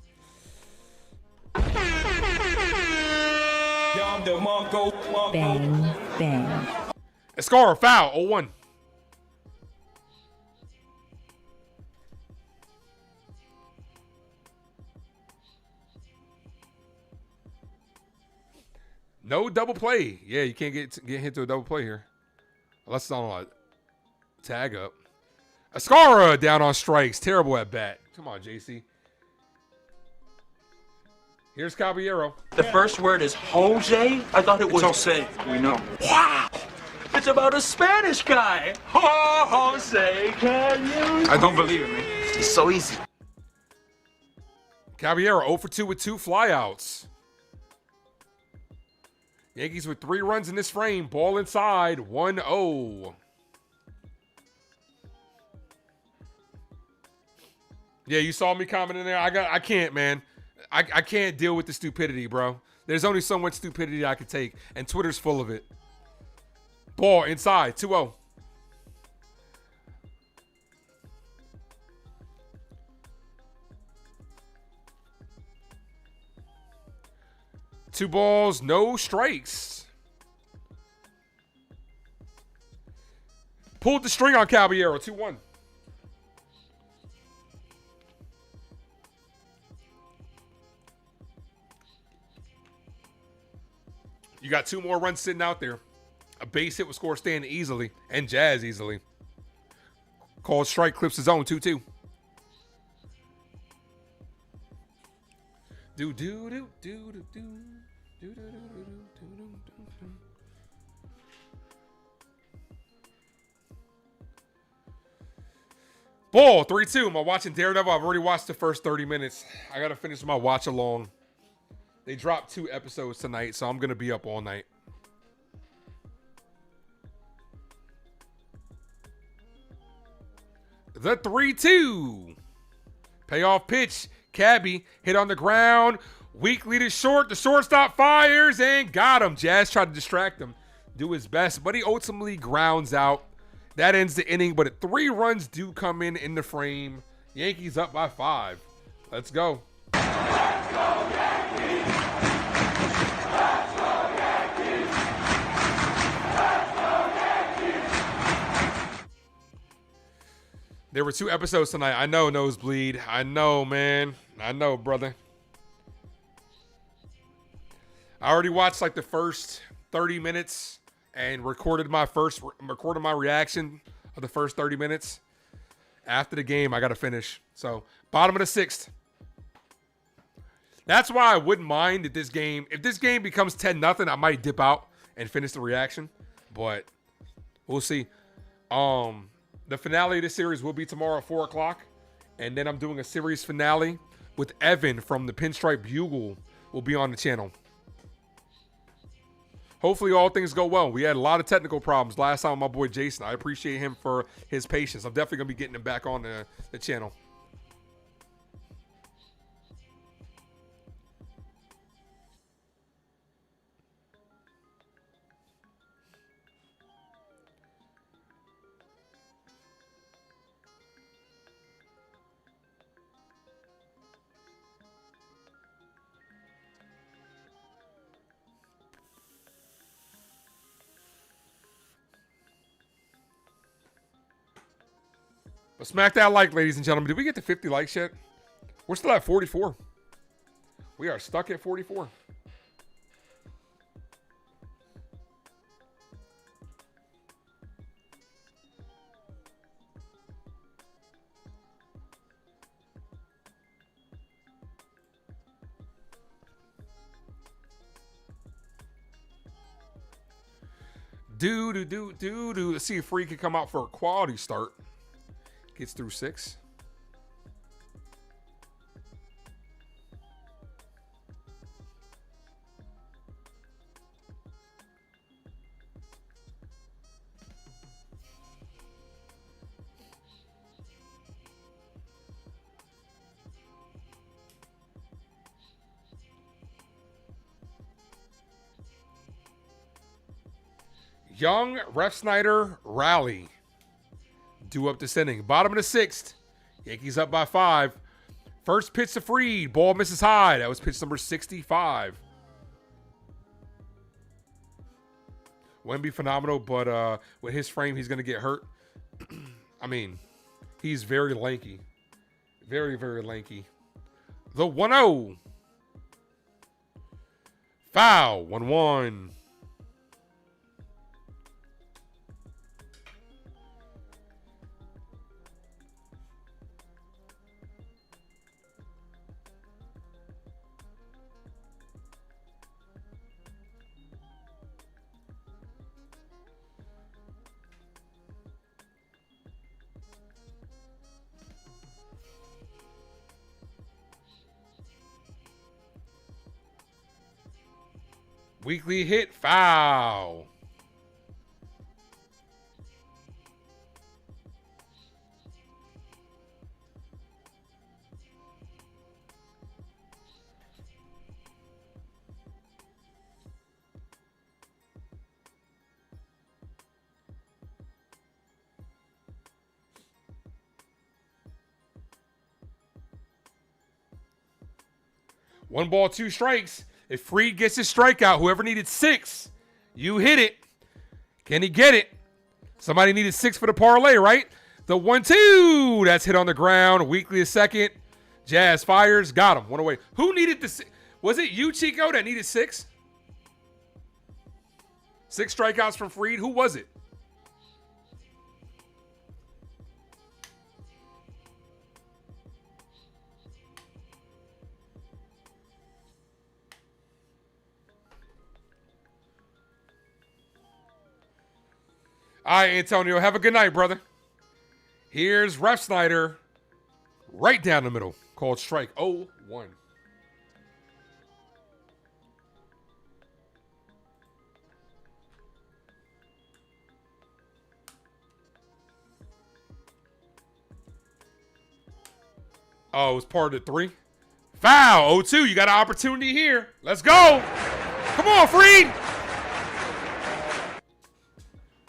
Bang, bang. Escara, foul, 0-1. No double play. Yeah, you can't get hit to a double play here. Unless it's on a tag up. Escara down on strikes. Terrible at bat. Come on, JC. Here's Caballero. The first word is Jose? I thought it was Jose. We know. Wow! It's about a Spanish guy. Jose, can you? I don't believe it, man. It's so easy. Caballero 0 for 2 with 2 flyouts. Yankees with 3 runs in this frame. Ball inside. 1-0. Yeah, you saw me commenting there. I can't, man. I can't deal with the stupidity, bro. There's only so much stupidity I can take, and Twitter's full of it. Ball inside. 2-0. Two balls, no strikes. Pulled the string on Caballero. 2-1. You got 2 more runs sitting out there. A base hit will score Stan easily, and Jazz easily. Called strike, clips his own. 2-2. Do do do do do do. Ball 3-2. Am I watching Daredevil? I've already watched the first 30 minutes. I gotta finish my watch along. They dropped 2 episodes tonight, so I'm gonna be up all night. The 3-2. Payoff pitch. Cabby hit on the ground. Weekly to short. The shortstop fires and got him. Jazz tried to distract him, do his best, but he ultimately grounds out. That ends the inning, but 3 runs do come in the frame. Yankees up by 5. Let's go. Let's go, Yankees! Let's go, Yankees! Let's go, Yankees! There were 2 episodes tonight. I know, Nosebleed. I know, man. I know, brother. I already watched like the first 30 minutes and recorded my reaction of the first 30 minutes. After the game, I got to finish. So, bottom of the 6th. That's why I wouldn't mind if this game becomes 10-0, I might dip out and finish the reaction. But we'll see. The finale of this series will be tomorrow at 4 o'clock. And then I'm doing a series finale with Evan from the Pinstripe Bugle. Will be on the channel. Hopefully all things go well. We had a lot of technical problems last time with my boy Jason. I appreciate him for his patience. I'm definitely going to be getting him back on the channel. But smack that like, ladies and gentlemen. Did we get to 50 likes yet? We're still at 44. We are stuck at 44. Let's see if Free can come out for a quality start. Gets through 6. Young Refsnyder rally. Due up this inning. Bottom of the 6th. Yankees up by 5. First pitch to Freed. Ball misses high. That was pitch number 65. Wemby phenomenal, but with his frame, he's going to get hurt. I mean, he's very lanky. Very, very lanky. The 1-0. Foul. 1-1. Weekly hit, foul. One ball, 2 strikes. If Freed gets his strikeout, whoever needed 6, you hit it. Can he get it? Somebody needed 6 for the parlay, right? The 1-2. That's hit on the ground. Weekly a second. Jazz fires. Got him. 1 away. Who needed the? Was it you, Chico, that needed 6? 6 strikeouts from Freed. Who was it? All right, Antonio, have a good night, brother. Here's Refsnyder right down the middle, called strike 0-1. Oh, it was part of the 3. Foul. 0-2. You got an opportunity here. Let's go. Come on, Freed.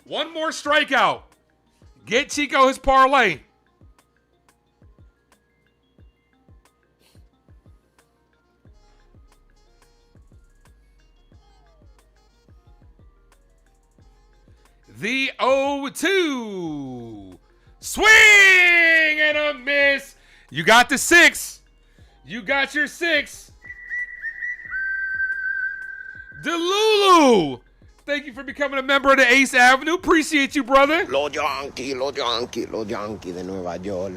One more strikeout. Get Chico his parlay. The 0-2. Swing and a miss. You got the 6. You got your 6. Delulu. Thank you for becoming a member of the Ace Avenue. Appreciate you, brother. Los Yankees de Nueva York.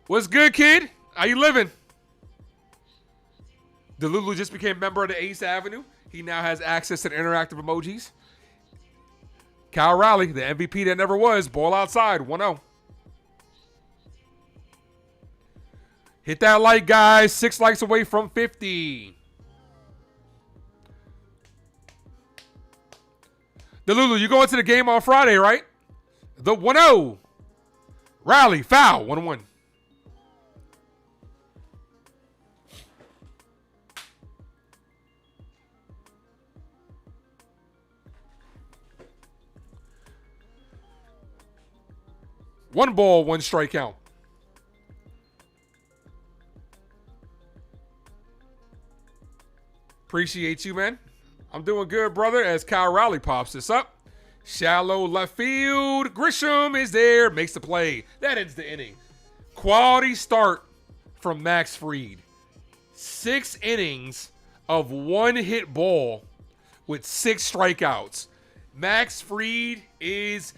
What's good, kid? How you living? Delulu just became a member of the Ace Avenue. He now has access to the interactive emojis. Kyle Raleigh, the MVP that never was. Ball outside, 1-0. Hit that like, guys. 6 likes away from 50. Delulu, you going to the game on Friday, right? The 1-0. Raleigh, foul, 1-1. One ball, one strikeout. Appreciate you, man. I'm doing good, brother, as Kyle Raleigh pops this up. Shallow left field. Grisham is there. Makes the play. That ends the inning. Quality start from Max Fried. 6 innings of one-hit ball with 6 strikeouts. Max Fried is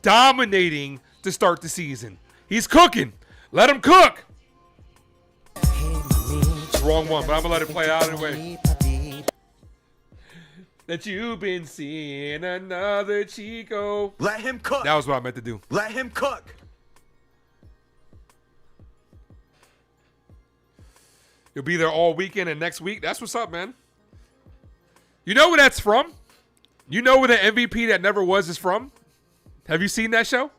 dominating to start the season. He's cooking. Let him cook. Wrong one, but I'm going to let it play out anyway. That you've been seeing another Chico. Let him cook. That was what I meant to do. Let him cook. You'll be there all weekend and next week. That's what's up, man. You know where that's from? You know where the MVP that never was is from? Have you seen that show?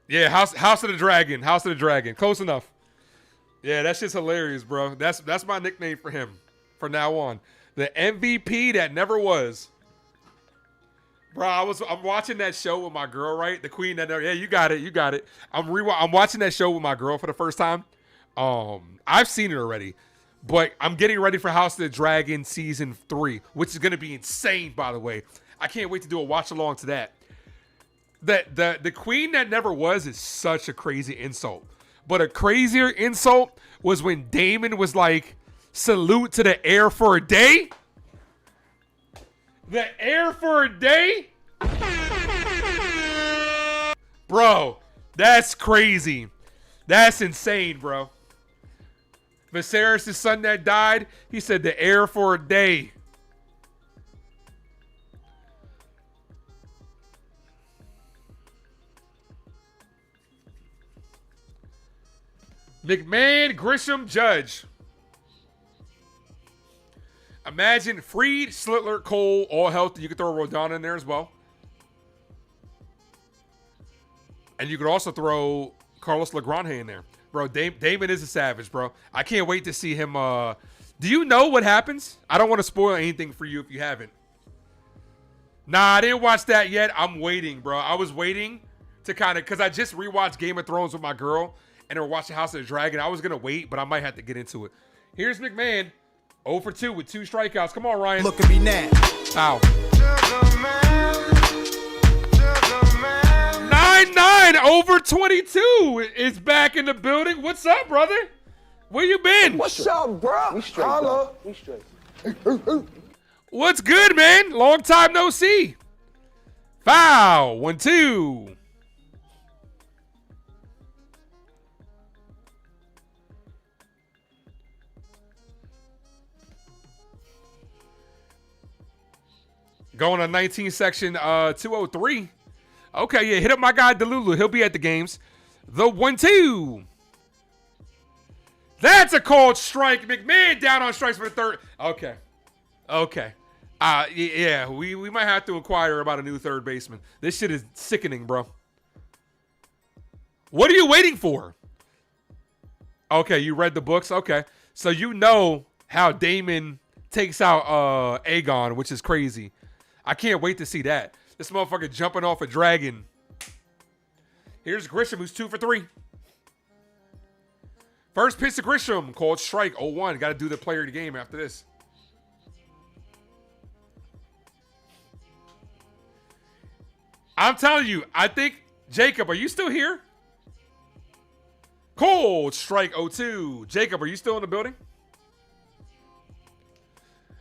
Yeah, House of the Dragon. House of the Dragon. Close enough. Yeah, that shit's hilarious, bro. That's my nickname for him from now on. The MVP that never was. Bro, I'm watching that show with my girl, right? The queen that never. Yeah, you got it. I'm watching that show with my girl for the first time. I've seen it already, but I'm getting ready for House of the Dragon season 3, which is gonna be insane, by the way. I can't wait to do a watch along to that. The queen that never was is such a crazy insult. But a crazier insult was when Damon was like, salute to the air for a day. The air for a day? Bro, that's crazy. That's insane, bro. Viserys' son that died, he said the air for a day. McMahon, Grisham, Judge. Imagine Fried, Slitler, Cole, all healthy. You could throw Rodon in there as well. And you could also throw Carlos Lagrange in there. Bro, Damon is a savage, bro. I can't wait to see him. Do you know what happens? I don't want to spoil anything for you if you haven't. Nah, I didn't watch that yet. I'm waiting, bro. I was waiting to kind of, because I just rewatched Game of Thrones with my girl. And we're watching House of the Dragon. I was going to wait, but I might have to get into it. Here's McMahon. 0 for 2 with 2 strikeouts. Come on, Ryan. Look at me now. Foul. 9-9 over 22 is back in the building. What's up, brother? Where you been? What's up, bro? We straight, bro. We straight. What's good, man? Long time no see. Foul. 1-2. Going to 19 section 203. Okay, yeah, hit up my guy Delulu. He'll be at the games. The 1-2. That's a called strike. McMahon down on strikes for the third. Okay. Yeah, we might have to inquire about a new third baseman. This shit is sickening, bro. What are you waiting for? Okay, you read the books? Okay. So you know how Damon takes out Aegon, which is crazy. I can't wait to see that. This motherfucker jumping off a dragon. Here's Grisham, who's 2 for 3. First pitch to Grisham, called strike, 0-1. Got to do the player of the game after this. I'm telling you, I think, Jacob, are you still here? Cold strike 0-2. Jacob, are you still in the building?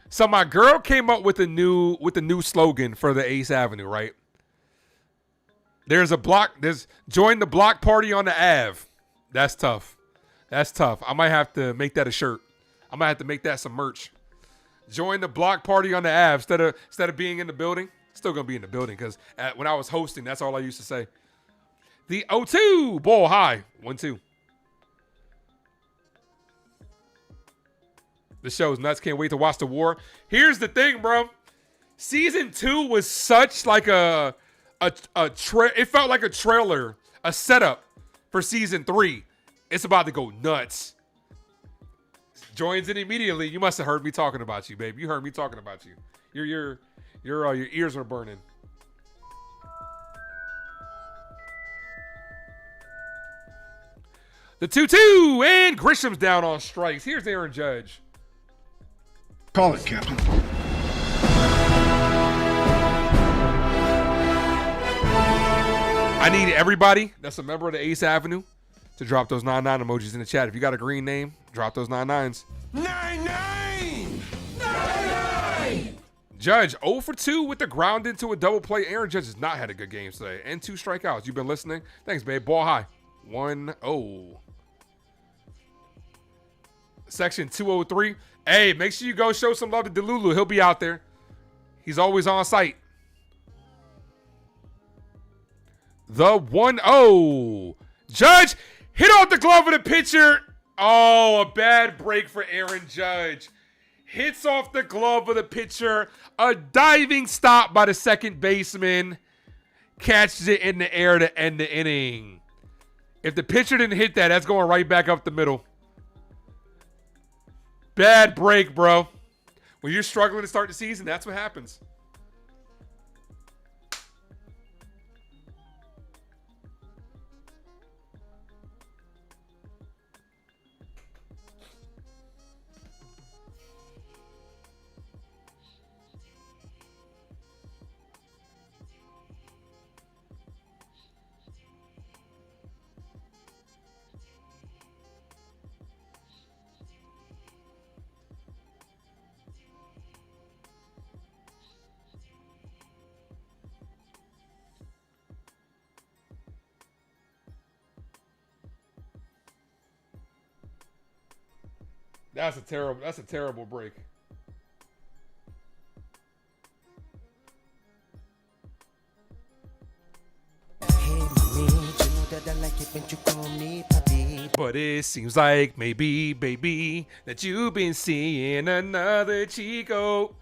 So my girl came up with a new slogan for the Ace Avenue, right? There's join the block party on the Ave. That's tough. I might have to make that a shirt. I might have to make that some merch. Join the block party on the Ave instead of being in the building. Still gonna be in the building because when I was hosting, that's all I used to say. The 0-2 ball high 1-2. The show's nuts. Can't wait to watch the war. Here's the thing, bro. Season 2 was such like it felt like a trailer, a setup for season 3. It's about to go nuts. Joins in immediately. You must have heard me talking about you, babe. You heard me talking about you. Your ears are burning. The 2-2 and Grisham's down on strikes. Here's Aaron Judge. Call it, Captain. I need everybody that's a member of the Ace Avenue to drop those 99 emojis in the chat. If you got a green name, drop those 99s. 99! Judge 0 for 2 with the ground into a double play. Aaron Judge has not had a good game today. And 2 strikeouts. You've been listening? Thanks, babe. Ball high. 1-0. Section 203. Hey, make sure you go show some love to Delulu. He'll be out there. He's always on site. The 1-0. Judge hit off the glove of the pitcher. Oh, a bad break for Aaron Judge. Hits off the glove of the pitcher. A diving stop by the second baseman. Catches it in the air to end the inning. If the pitcher didn't hit that, that's going right back up the middle. Bad break, bro. When you're struggling to start the season, that's what happens. That's a terrible break. But it seems like maybe, baby, that you've been seeing another Chico.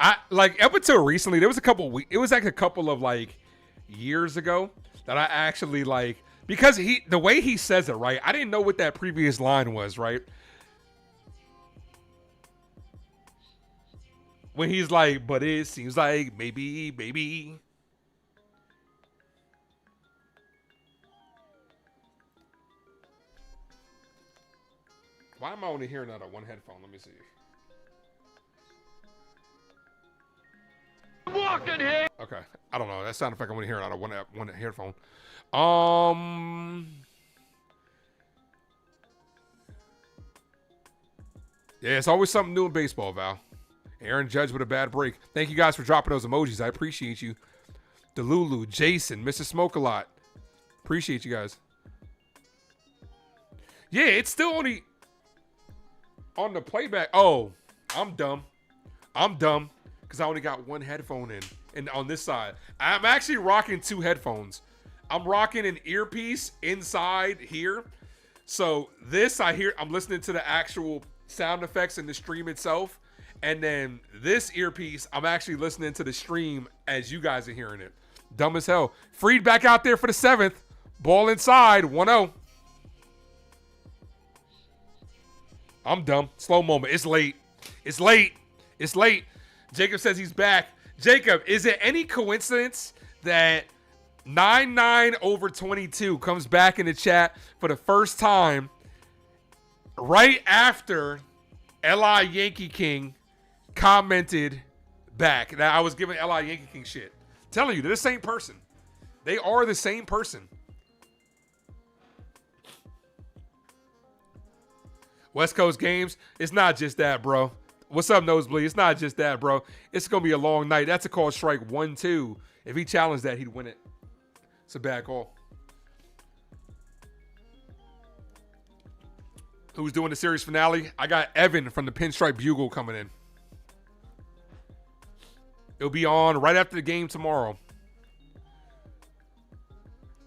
Up until recently, there was a couple of years ago that I actually because the way he says it, right? I didn't know what that previous line was, right? When he's like, but it seems like maybe, baby. Why am I only hearing that on one headphone? Let me see. Walking here. Okay, I don't know. That sound effect I'm only hearing out of one headphone. Yeah, it's always something new in baseball, Val. Aaron Judge with a bad break. Thank you guys for dropping those emojis. I appreciate you. Delulu, Jason, Mr. Smoke a Lot. Appreciate you guys. Yeah, it's still only on the playback. Oh, I'm dumb. Because because I only got one headphone in. And on this side, I'm actually rocking 2 headphones. I'm rocking an earpiece inside here. So this I'm listening to the actual sound effects in the stream itself. And then this earpiece, I'm actually listening to the stream as you guys are hearing it. Dumb as hell. Freed back out there for the 7th. Ball inside, 1-0. I'm dumb. Slow moment. It's late. It's late. It's late. Jacob says he's back. Jacob, is it any coincidence that 99/22 comes back in the chat for the first time right after L.I. Yankee King commented back? Now, I was giving L.I. Yankee King shit. Telling you, they're the same person. They are the same person. West Coast games, it's not just that, bro. What's up, Nosebleed? It's not just that, bro. It's going to be a long night. That's a call strike 1-2. If he challenged that, he'd win it. It's a bad call. Who's doing the series finale? I got Evan from the Pinstripe Bugle coming in. It'll be on right after the game tomorrow.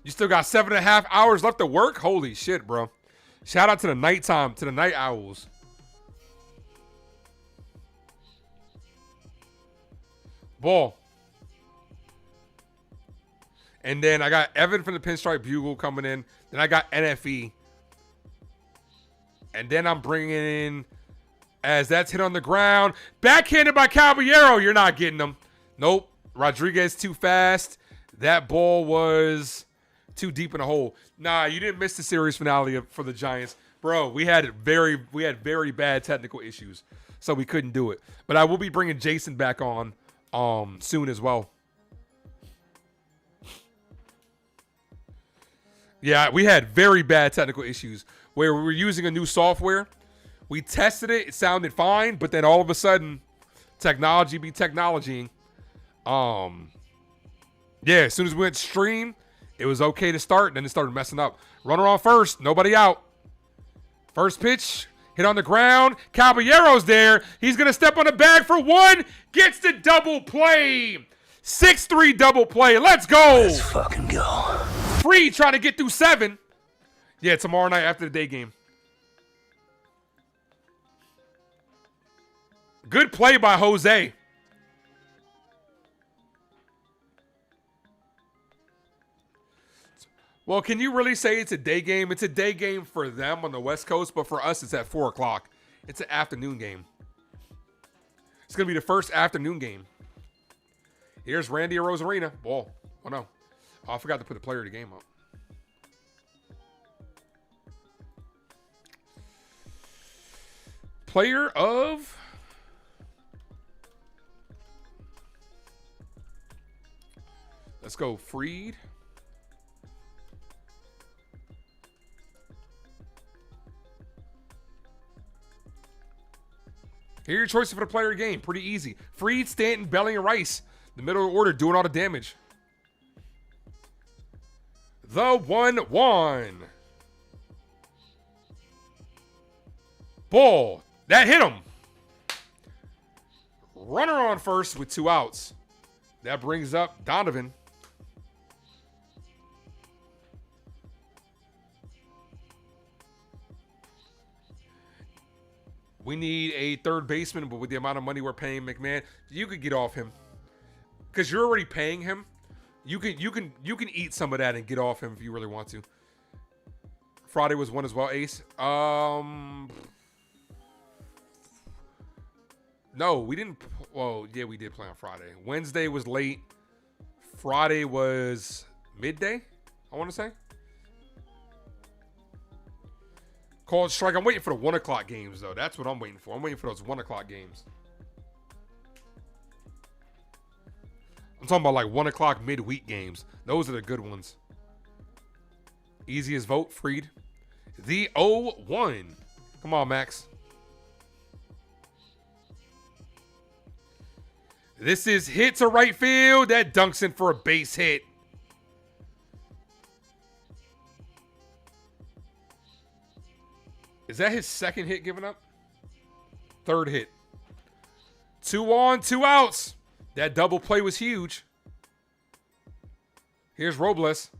You still got 7.5 hours left to work? Holy shit, bro. Shout out to the nighttime, to the night owls. Ball. And then I got Evan from the Pinstripe Bugle coming in. Then I got NFE. And then I'm bringing in, as that's hit on the ground, backhanded by Caballero. You're not getting them. Nope. Rodriguez too fast. That ball was too deep in the hole. Nah, you didn't miss the series finale for the Giants. Bro, we had very bad technical issues, so we couldn't do it. But I will be bringing Jason back on soon as well. Yeah, we had very bad technical issues where we were using a new software. We tested it. It sounded fine, but then all of a sudden, technology be technologying. Yeah, as soon as we went stream, it was okay to start, and then it started messing up. Runner on first, nobody out. First pitch, hit on the ground. Caballero's there. He's going to step on the bag for 1. Gets the double play. 6-3 double play. Let's go. Let's fucking go. Free trying to get through 7. Yeah, tomorrow night after the day game. Good play by Jose. Well, can you really say it's a day game? It's a day game for them on the West Coast, but for us, it's at 4 o'clock. It's an afternoon game. It's going to be the first afternoon game. Here's Randy Arozarena. Ball. Oh, no. Oh, I forgot to put the player of the game up. Player of... Let's go Freed. Here are your choices for the player of the game. Pretty easy. Freed, Stanton, Belling, and Rice. The middle of the order doing all the damage. The 1-1. Ball. That hit him. Runner on first with 2 outs. That brings up Donovan. We need a third baseman, but with the amount of money we're paying McMahon, you could get off him because you're already paying him. You can eat some of that and get off him if you really want to. Friday was 1 as well, Ace. No, we didn't. Well, yeah, we did play on Friday. Wednesday was late. Friday was midday, I want to say. Called strike. I'm waiting for the 1 o'clock games, though. That's what I'm waiting for. I'm waiting for those 1 o'clock games. I'm talking about like 1 o'clock midweek games. Those are the good ones. Easiest vote, Freed. The 0-1. Come on, Max. This is hit to right field. That dunks in for a base hit. Is that his second hit given up? Third hit. 2 on, 2 outs. That double play was huge. Here's Robles.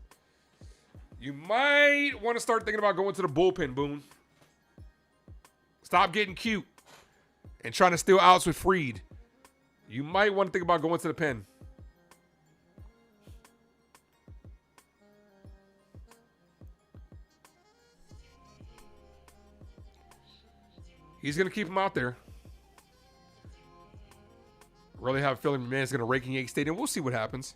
You might want to start thinking about going to the bullpen, Boone. Stop getting cute and trying to steal outs with Fried. You might want to think about going to the pen. He's going to keep him out there. Really have a feeling man's going to rake in Yankee Stadium. We'll see what happens.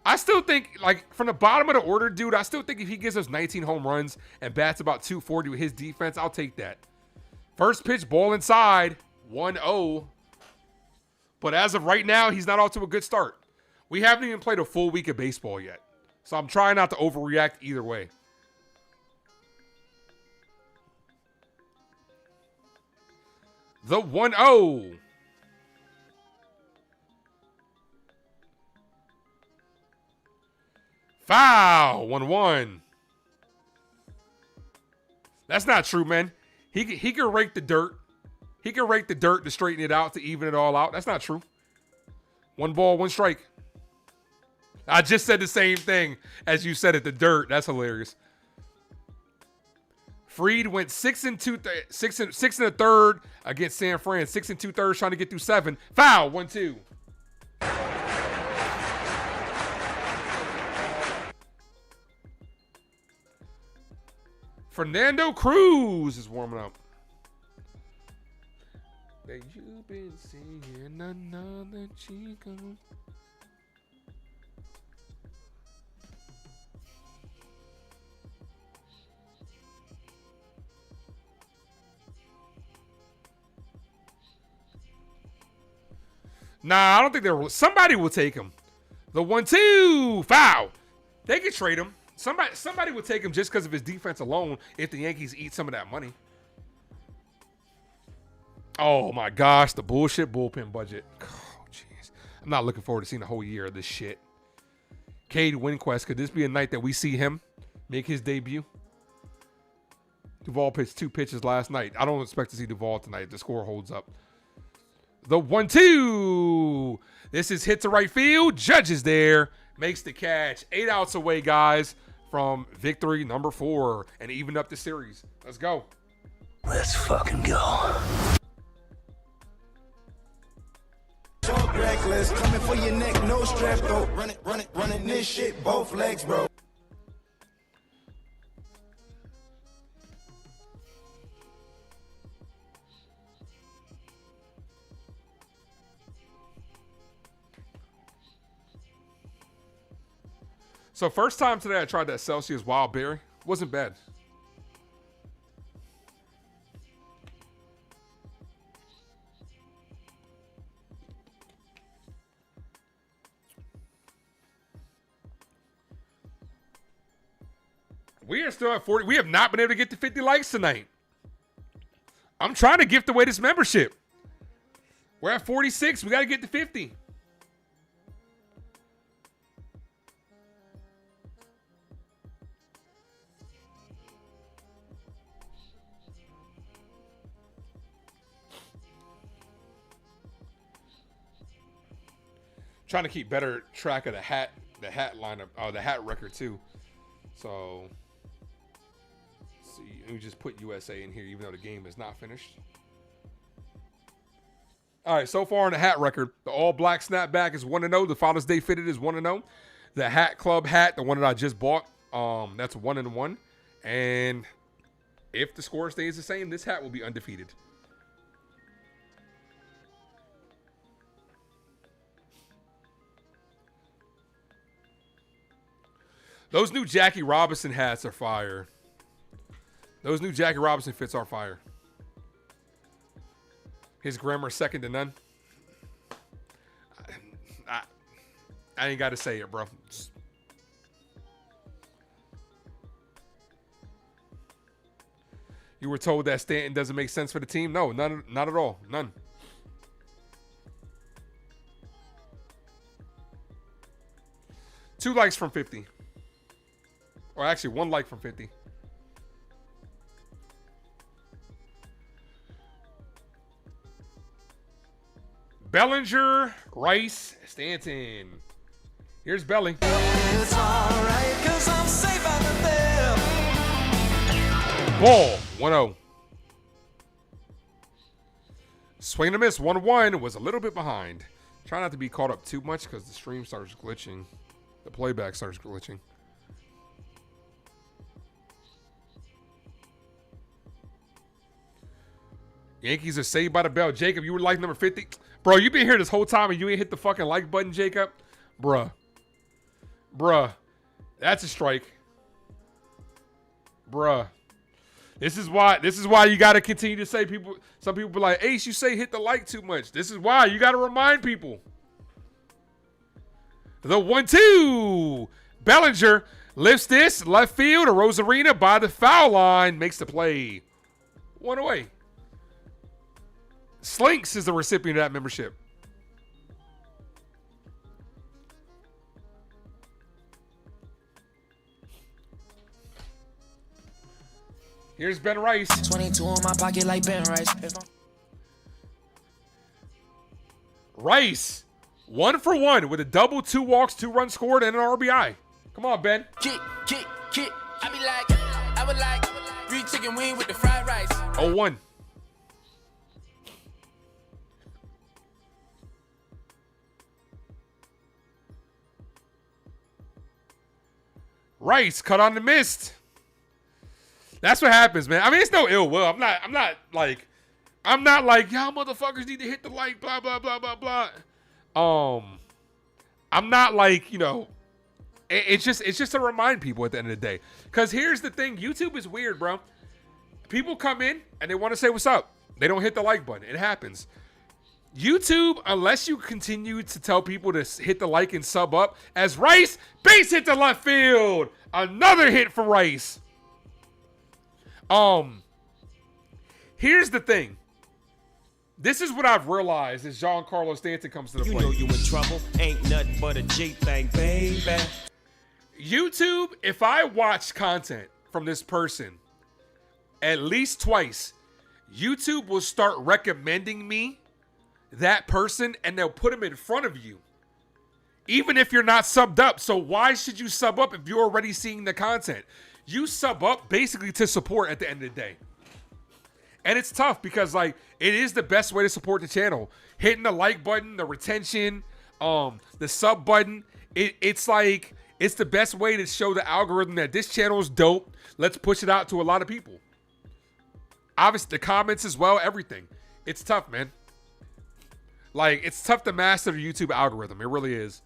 I still think, like, from the bottom of the order, dude, I still think if he gives us 19 home runs and bats about 240 with his defense, I'll take that. First pitch, ball inside, 1-0. But as of right now, he's not off to a good start. We haven't even played a full week of baseball yet. So I'm trying not to overreact either way. The 1-0. Foul. 1-1. That's not true, man. He can rake the dirt. He can rake the dirt to straighten it out, to even it all out. That's not true. 1 ball, 1 strike. I just said the same thing as you said it, the dirt. That's hilarious. Fried went 6 1/3 against San Fran. 6 2/3 trying to get through 7. Foul. 1-2. Fernando Cruz is warming up. That you've been seeing another Chico. Nah, I don't think there. Somebody will take him. The 1-2 foul. They could trade him. Somebody would take him just because of his defense alone if the Yankees eat some of that money. Oh, my gosh. The bullshit bullpen budget. Oh, jeez. I'm not looking forward to seeing the whole year of this shit. Cade Winquist. Could this be a night that we see him make his debut? Duvall pitched 2 pitches last night. I don't expect to see Duvall tonight. The score holds up. The 1-2. This is hit to right field. Judge is there. Makes the catch. 8 outs away, guys, from victory number 4 and even up the series. Let's go. Let's fucking go. Reckless, coming for your neck, no strap, though. Running this shit, both legs, bro. So first time today I tried that Celsius Wild Berry. Wasn't bad. We are still at 40. We have not been able to get to 50 likes tonight. I'm trying to gift away this membership. We're at 46. We got to get to 50. Trying to keep better track of the hat lineup, the hat record too. So, let's see, let me just put USA in here, even though the game is not finished. All right, so far on the hat record, the all black snapback is 1-0. The Father's Day fitted is 1-0. The Hat Club hat, the one that I just bought, that's 1-1. And if the score stays the same, this hat will be undefeated. Those new Jackie Robinson hats are fire. Those new Jackie Robinson fits are fire. His grammar second to none. I ain't got to say it, bro. You were told that Stanton doesn't make sense for the team? No, not at all. None. Two likes from 50. Or actually, 1 like from 50. Bellinger, Rice, Stanton. Here's Belly. It's alright, 'cause I'm safe out of there. Ball, 1-0. Swing and a miss, 1-1. Was a little bit behind. Try not to be caught up too much because the stream starts glitching. The playback starts glitching. Yankees are saved by the bell. Jacob, you were like number 50. Bro, you been here this whole time and you ain't hit the fucking like button, Jacob? Bruh. That's a strike. Bruh. This is why you gotta continue to say people. Some people be like, Ace, you say hit the like too much. This is why you gotta remind people. The 1-2. Bellinger lifts this left field. Rosarina by the foul line makes the play. 1 away. Slinks is the recipient of that membership. Here's Ben Rice. 22 in my pocket like Ben Rice. Rice, 1 for 1 with a double, 2 walks, 2 runs scored, and an RBI. Come on, Ben. Kick. I would like 3 chicken wing with the fried rice. 0-1. Rice cut on the mist. That's what happens, man. I mean, it's no ill will. I'm not like, y'all motherfuckers need to hit the like, blah, blah, blah, blah, blah. I'm not like, you know, it's just to remind people at the end of the day. Because here's the thing. YouTube is weird, bro. People come in and they want to say what's up. They don't hit the like button. It happens. YouTube, unless you continue to tell people to hit the like and sub up, as Rice, base hit to left field. Another hit for Rice. Here's the thing. This is what I've realized as Giancarlo Stanton comes to the plate. You know you in trouble. Ain't nothing but a G thing, baby. YouTube, if I watch content from this person at least twice, YouTube will start recommending me that person and they'll put him in front of you. Even if you're not subbed up. So why should you sub up if you're already seeing the content? You sub up basically to support at the end of the day. And it's tough because, like, it is the best way to support the channel. Hitting the like button, the retention, the sub button. It's like, it's the best way to show the algorithm that this channel is dope. Let's push it out to a lot of people. Obviously, the comments as well, everything. It's tough, man. Like, it's tough to master the YouTube algorithm. It really is.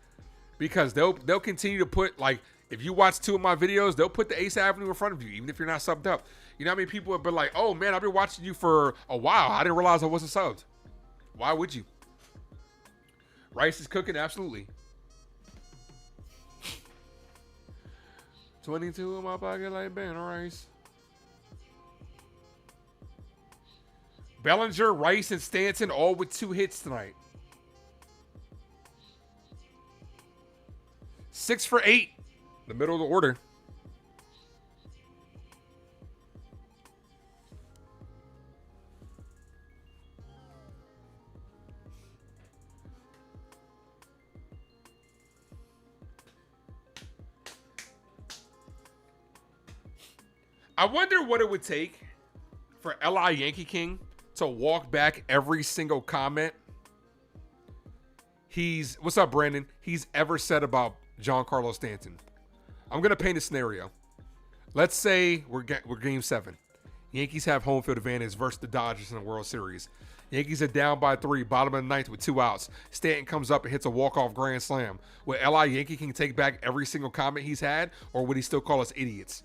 Because they'll continue to put, like, if you watch 2 of my videos, they'll put the Ace Avenue in front of you, even if you're not subbed up. You know how many people have been like, oh, man, I've been watching you for a while. I didn't realize I wasn't subbed. Why would you? Rice is cooking, absolutely. 22 in my pocket like Ben Rice. Bellinger, Rice, and Stanton all with 2 hits tonight. 6 for 8. The middle of the order. I wonder what it would take for L.I. Yankee King to walk back every single comment what's up, Brandon? He's ever said about Giancarlo Stanton. I'm going to paint a scenario. Let's say we're game 7. Yankees have home field advantage versus the Dodgers in the World Series. Yankees are down by 3, bottom of the 9th with 2 outs. Stanton comes up and hits a walk-off grand slam. Would L.I. Yankee King take back every single comment he's had, or would he still call us idiots?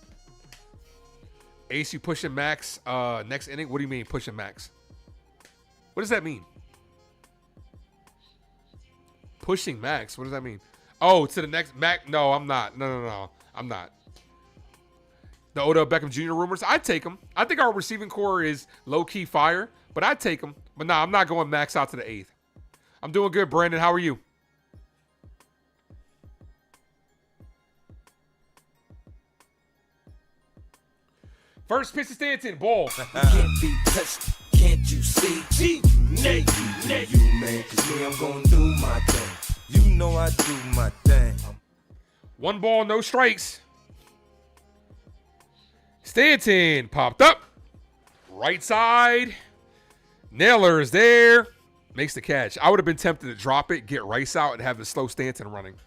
Ace, you pushing Max next inning? What do you mean pushing Max? What does that mean? Pushing Max? What does that mean? Oh, to the next Max? No, I'm not. No. I'm not. The Odell Beckham Jr. rumors, I'd take them. I think our receiving core is low-key fire, but I'd take them. But no, I'm not going Max out to the 8th. I'm doing good, Brandon. How are you? First pitch to Stanton. Ball. Can't be touched, can't you see? G-Nate, you man, 'cause me, I'm gonna do my thing. You know I do my thing. 1 ball, no strikes. Stanton popped up. Right side. Naylor is there. Makes the catch. I would have been tempted to drop it, get Rice out, and have the slow Stanton running.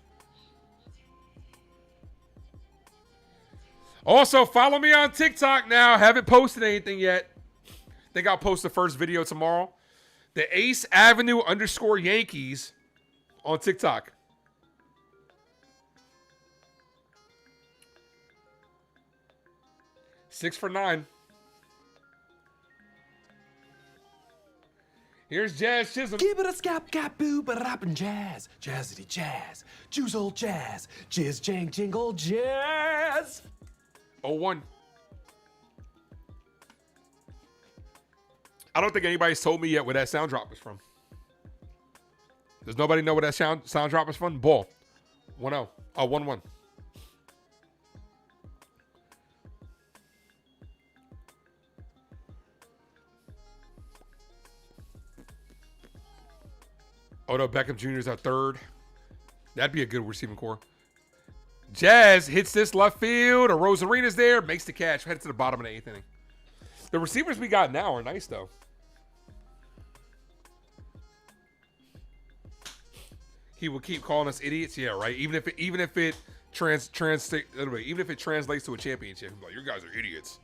Also, follow me on TikTok now. Haven't posted anything yet. Think I'll post the first video tomorrow. The Ace Avenue _ Yankees on TikTok. Six for 9. Here's Jazz Chisholm. Give it a scap, cap, boo, but rapping jazz. Jazzity jazz. Juice old jazz. Jizz, jang, jingle, jazz. 0-1. I don't think anybody's told me yet where that sound drop is from. Does nobody know where that sound drop is from? Ball. 1-0. Oh, 1-1. Odell Beckham Jr. is our third. That'd be a good receiving core. Jazz hits this left field. A Rosarena's there. Makes the catch. Heads to the bottom of the 8th inning. The receivers we got now are nice, though. He will keep calling us idiots. Yeah, right. Even if it translates to a championship, he's like, you guys are idiots.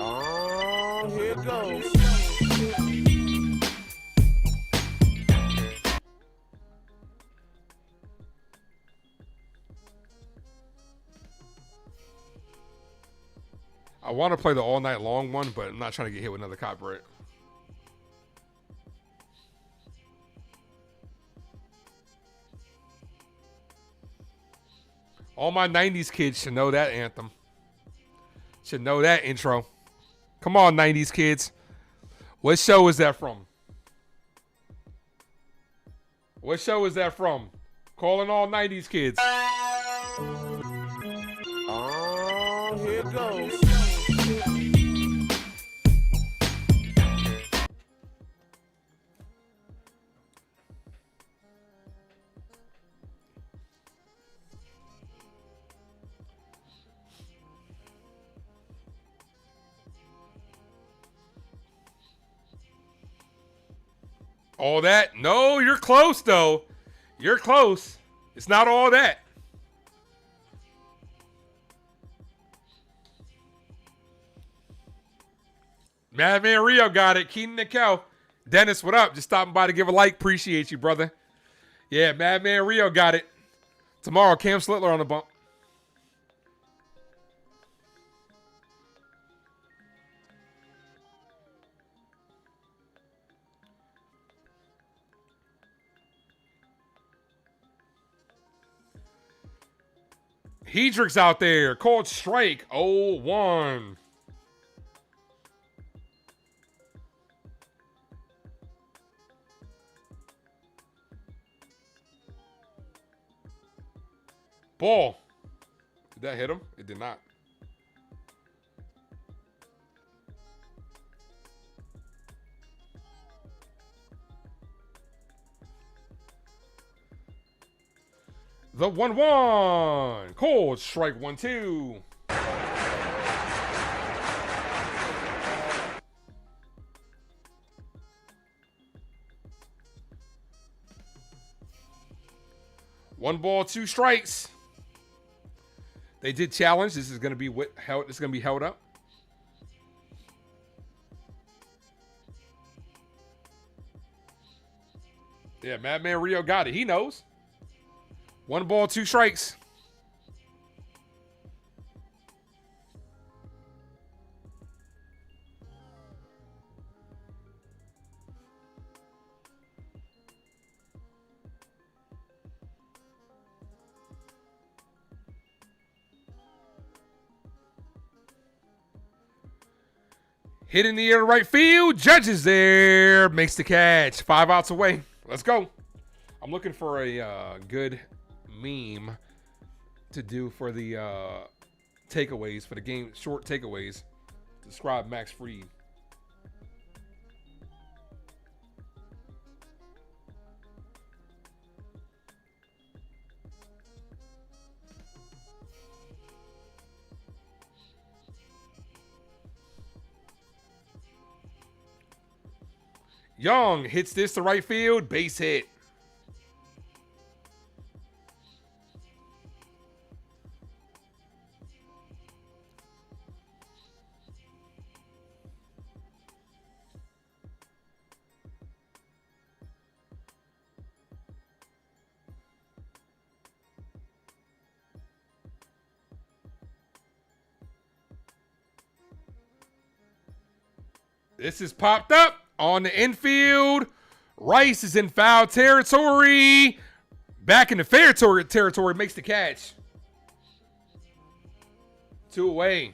Oh, here it goes. I want to play the all night long one, but I'm not trying to get hit with another copyright. All my 90s kids should know that anthem. Should know that intro. Come on, 90s kids. What show is that from? What show is that from? Calling all 90s kids. Oh, here it goes. All that? No, you're close, though. You're close. It's not all that. Madman Rio got it. Keenan Nickel. Dennis, what up? Just stopping by to give a like. Appreciate you, brother. Yeah, Madman Rio got it. Tomorrow, Cam Slitler on the bump. Hedrick's out there. Called strike. 0-1. Ball. Did that hit him? It did not. The 1-1. Cold strike 1-2. One ball, 2 strikes. They did challenge. This is going to be held. This is going to be held up. Yeah, Madman Rio got it. He knows. 1 ball, 2 strikes. Hit in the air to right field. Judges there. Makes the catch. 5 outs away. Let's go. I'm looking for a good meme to do for the takeaways, for the game, short takeaways. Describe Max Fried. Young hits this to right field. Base hit. This is popped up on the infield. Rice is in foul territory. Back in the fair territory, makes the catch. 2 away.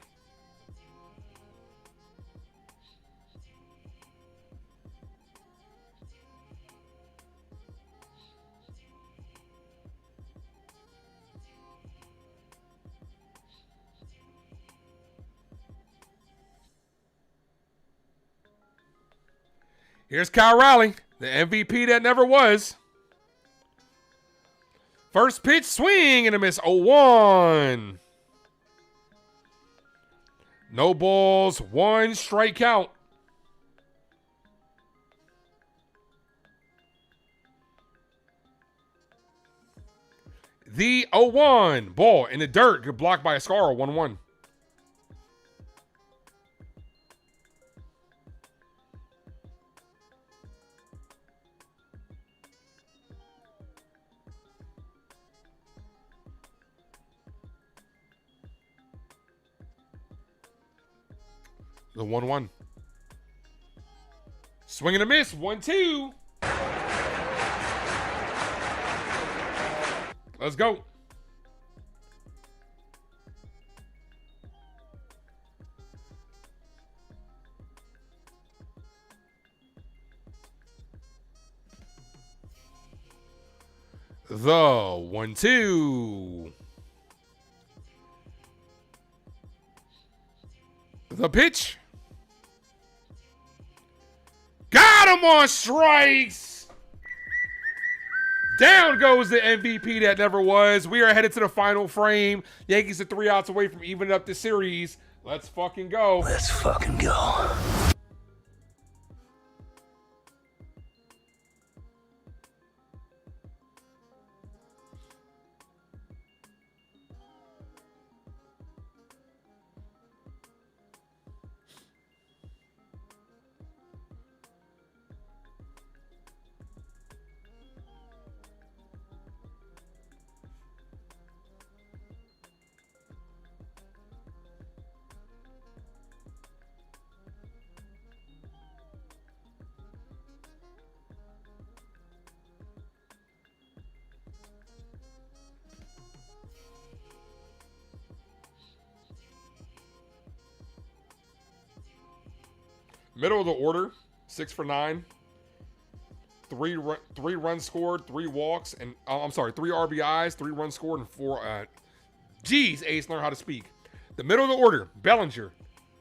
Here's Kyle Raleigh, the MVP that never was. First pitch, swing and a miss. 0-1. No balls, 1 strike count. The 0-1. Ball in the dirt. Good block by Ascaro. 1-1. The 1-1. Swing and a miss. 1-2. Let's go. The 1-2. The pitch. Got him on strikes. Down goes the MVP that never was. We are headed to the final frame. Yankees are 3 outs away from evening up the series. Let's fucking go. Let's fucking go. Middle of the order, 6 for 9. 3 runs scored, 3 walks, and 3 RBIs, 3 runs scored, and 4. Ace, learn how to speak. The middle of the order, Bellinger,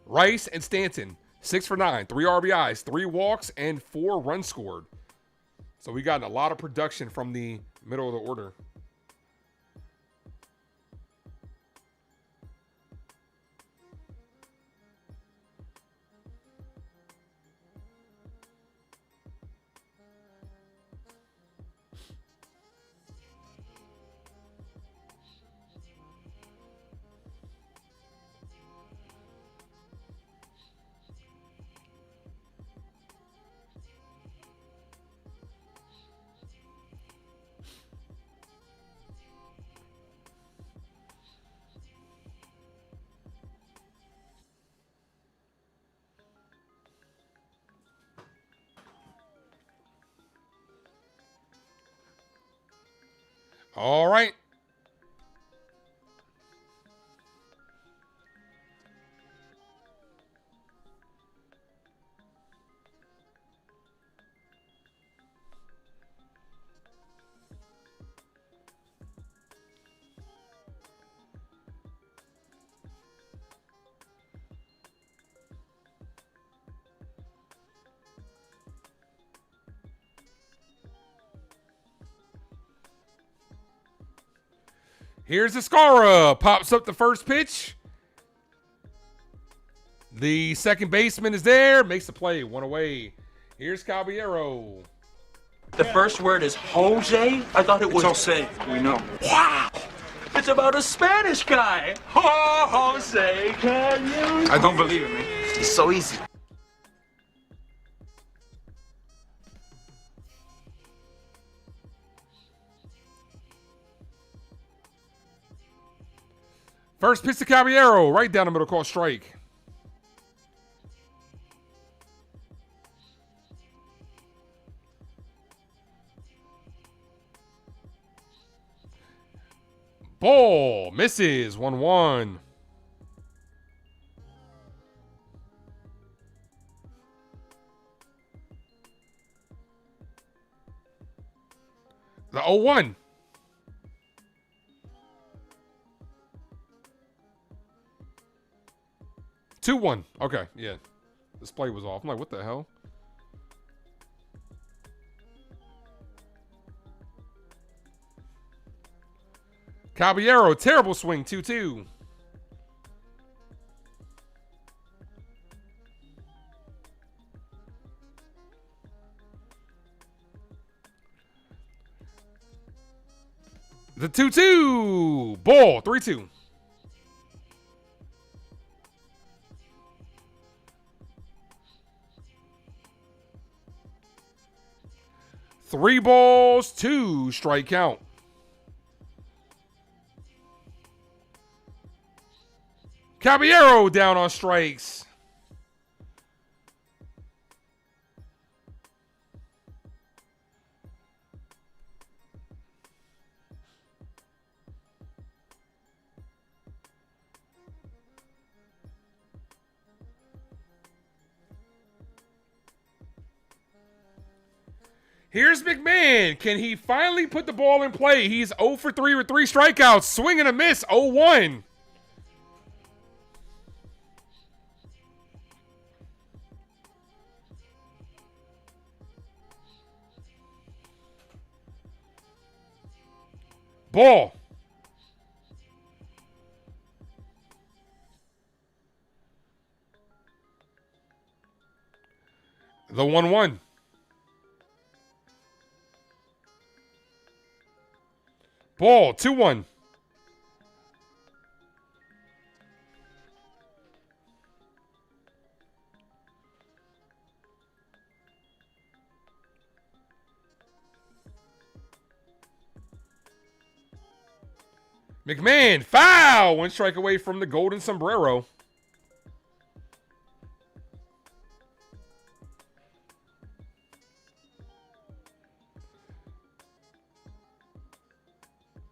Rice, and Stanton, 6 for 9, 3 RBIs, 3 walks, and 4 runs scored. So we got a lot of production from the middle of the order. All right. Here's Escara. Pops up the first pitch. The second baseman is there. Makes the play. One away. Here's Caballero. The first word is Jose? I thought it was Jose. We know. Wow! It's about a Spanish guy. Jose, can you? I don't believe it, man. It's so easy. First pitch to Caballero. Right down the middle, called strike. Ball misses. 1-1. The 0-1. Two one. Okay, yeah. This play was off. I'm like, what the hell? Caballero, terrible swing. 2-2. The 2-2. Ball. 3-2. Three balls, 2 strike count. Caballero down on strikes. Here's McMahon. Can he finally put the ball in play? He's 0 for 3 with 3 strikeouts. Swing and a miss. 0-1. Ball. The 1-1. Ball, 2-1. McMahon, foul! 1 strike away from the golden sombrero.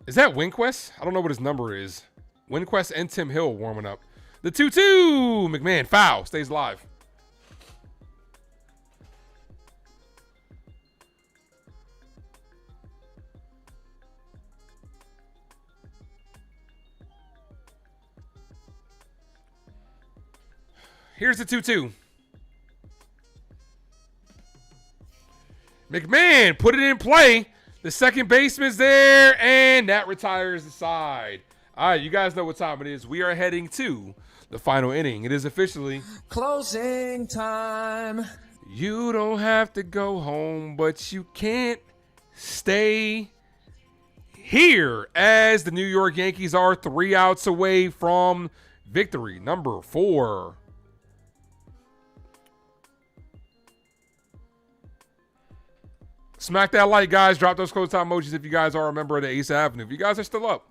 Is that Winquest? I don't know what his number is. Winquest and Tim Hill warming up. The 2-2. McMahon, foul. Stays live. Here's the 2-2. McMahon put it in play. The second baseman's there, and that retires the side. All right, you guys know what time it is. We are heading to the final inning. It is officially closing time. You don't have to go home, but you can't stay here as the New York Yankees are 3 outs away from victory number 4. Smack that like, guys. Drop those close time emojis if you guys are a member of the Ace Avenue. If you guys are still up.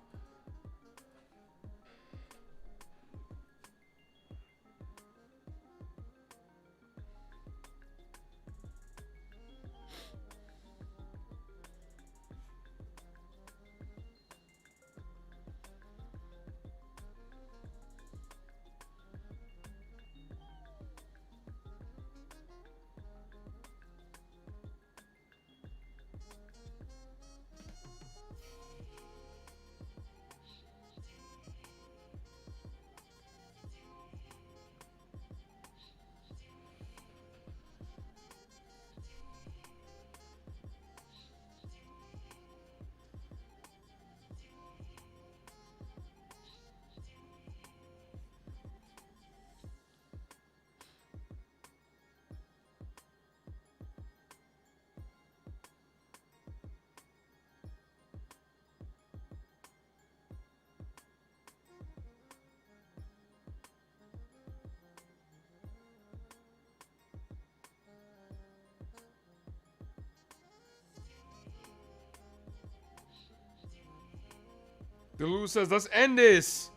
Delulu says, let's end this.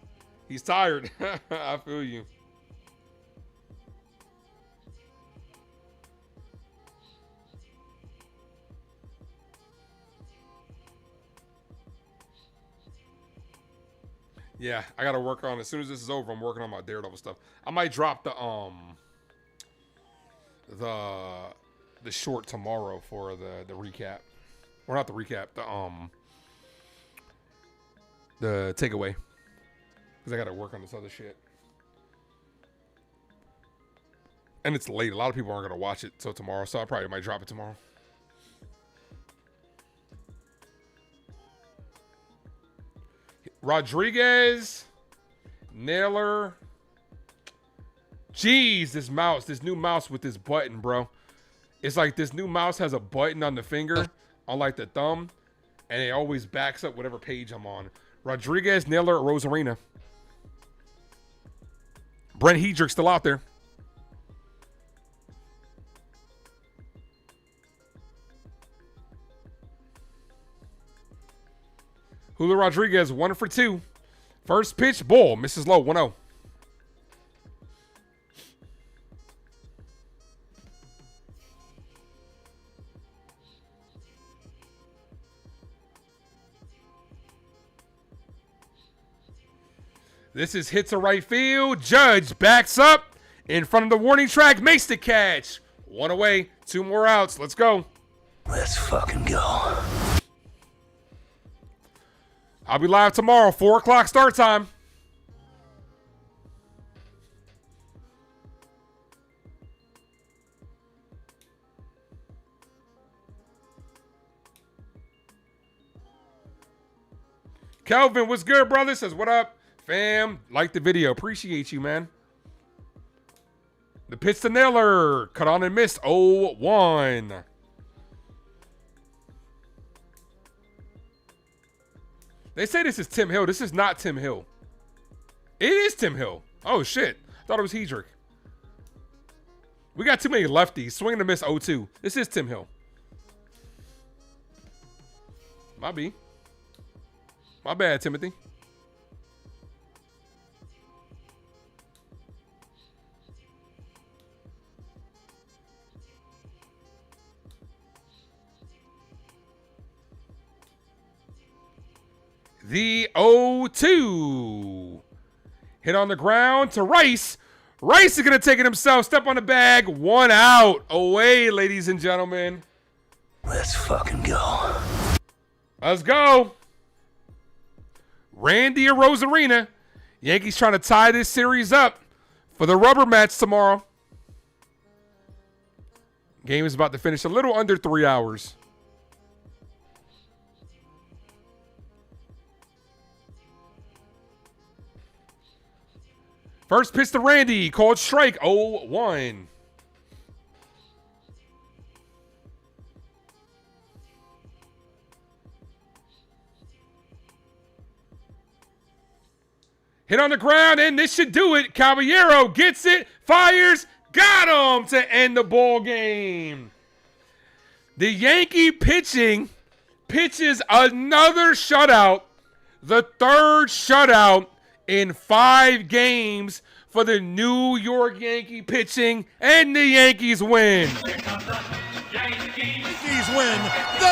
He's tired. I feel you. Yeah, I gotta work on it. As soon as this is over, I'm working on my Daredevil stuff. I might drop the short tomorrow for the recap. Or not the recap, the takeaway. Because I gotta work on this other shit. And it's late. A lot of people aren't gonna watch it till tomorrow, so I probably might drop it tomorrow. Rodriguez, Naylor. Jeez, this new mouse with this button, bro. It's like this new mouse has a button on the finger, on like the thumb, and it always backs up whatever page I'm on. Rodriguez, Naylor, Rosarina. Brent Hedrick still out there. Julio Rodriguez, 1 for 2. First pitch, ball, misses low, 1-0. This is hit to right field. Judge backs up in front of the warning track, makes the catch. 1 away, 2 more outs. Let's go. Let's fucking go. I'll be live tomorrow, 4 o'clock start time. Kelvin, what's good, brother? Says, what up, fam? Like the video. Appreciate you, man. The pitch to Naylor. Cut on and missed. 0-1. They say this is Tim Hill. This is not Tim Hill. It is Tim Hill. Oh, shit. Thought it was Hedrick. We got too many lefties. Swing and a miss 0-2. This is Tim Hill. Might be. My bad, Timothy. The 0-2. Hit on the ground to Rice. Rice is going to take it himself. Step on the bag. 1 out. Away, ladies and gentlemen. Let's fucking go. Let's go. Randy or Rosarina. Yankees trying to tie this series up for the rubber match tomorrow. Game is about to finish a little under 3 hours. First pitch to Randy, called strike, 0-1. Hit on the ground, and this should do it. Caballero gets it, fires, got him to end the ball game. The Yankee pitching pitches another shutout, the 3rd shutout in 5 games for the New York Yankee pitching, and the Yankees win. Yankees win. The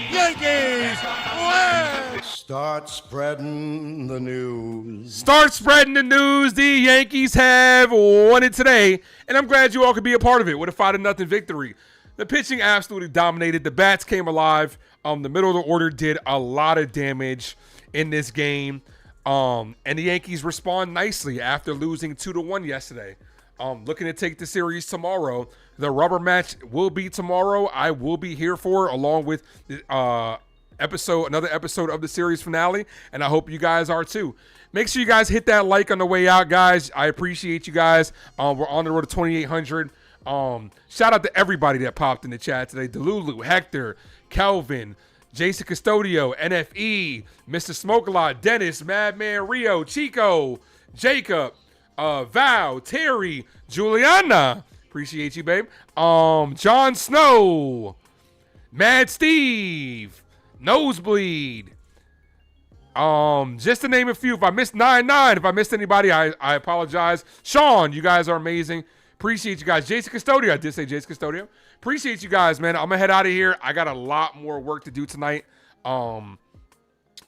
Yankees win. Start spreading the news. Start spreading the news. The Yankees have won it today, and I'm glad you all could be a part of it with a 5-0 victory. The pitching absolutely dominated. The bats came alive. The middle of the order did a lot of damage in this game. And the Yankees respond nicely after losing 2-1 yesterday. Looking to take the series tomorrow. The rubber match will be tomorrow. I will be here for it, along with another episode of the series finale, and I hope you guys are too. Make sure you guys hit that like on the way out, guys. I appreciate you guys. We're on the road to 2,800. Shout out to everybody that popped in the chat today. Delulu, Hector, Kelvin, Jason Custodio, NFE, Mr. Smoke-A-Lot, Dennis, Madman Rio, Chico, Jacob, Val, Terry, Juliana. Appreciate you, babe. John Snow, Mad Steve, Nosebleed, Just to name a few. If I missed 9-9, if I missed anybody, I apologize. Sean, you guys are amazing. Appreciate you guys. Jason Custodio. I did say Jason Custodio. Appreciate you guys, man. I'm gonna head out of here. I got a lot more work to do tonight.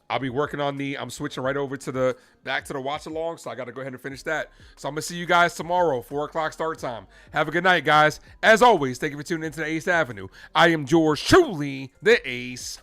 I'll be working on I'm switching right over to back to the watch along, so I got to go ahead and finish that. So I'm going to see you guys tomorrow, 4 o'clock start time. Have a good night, guys. As always, thank you for tuning into the Ace Avenue. I am yours truly, the Ace.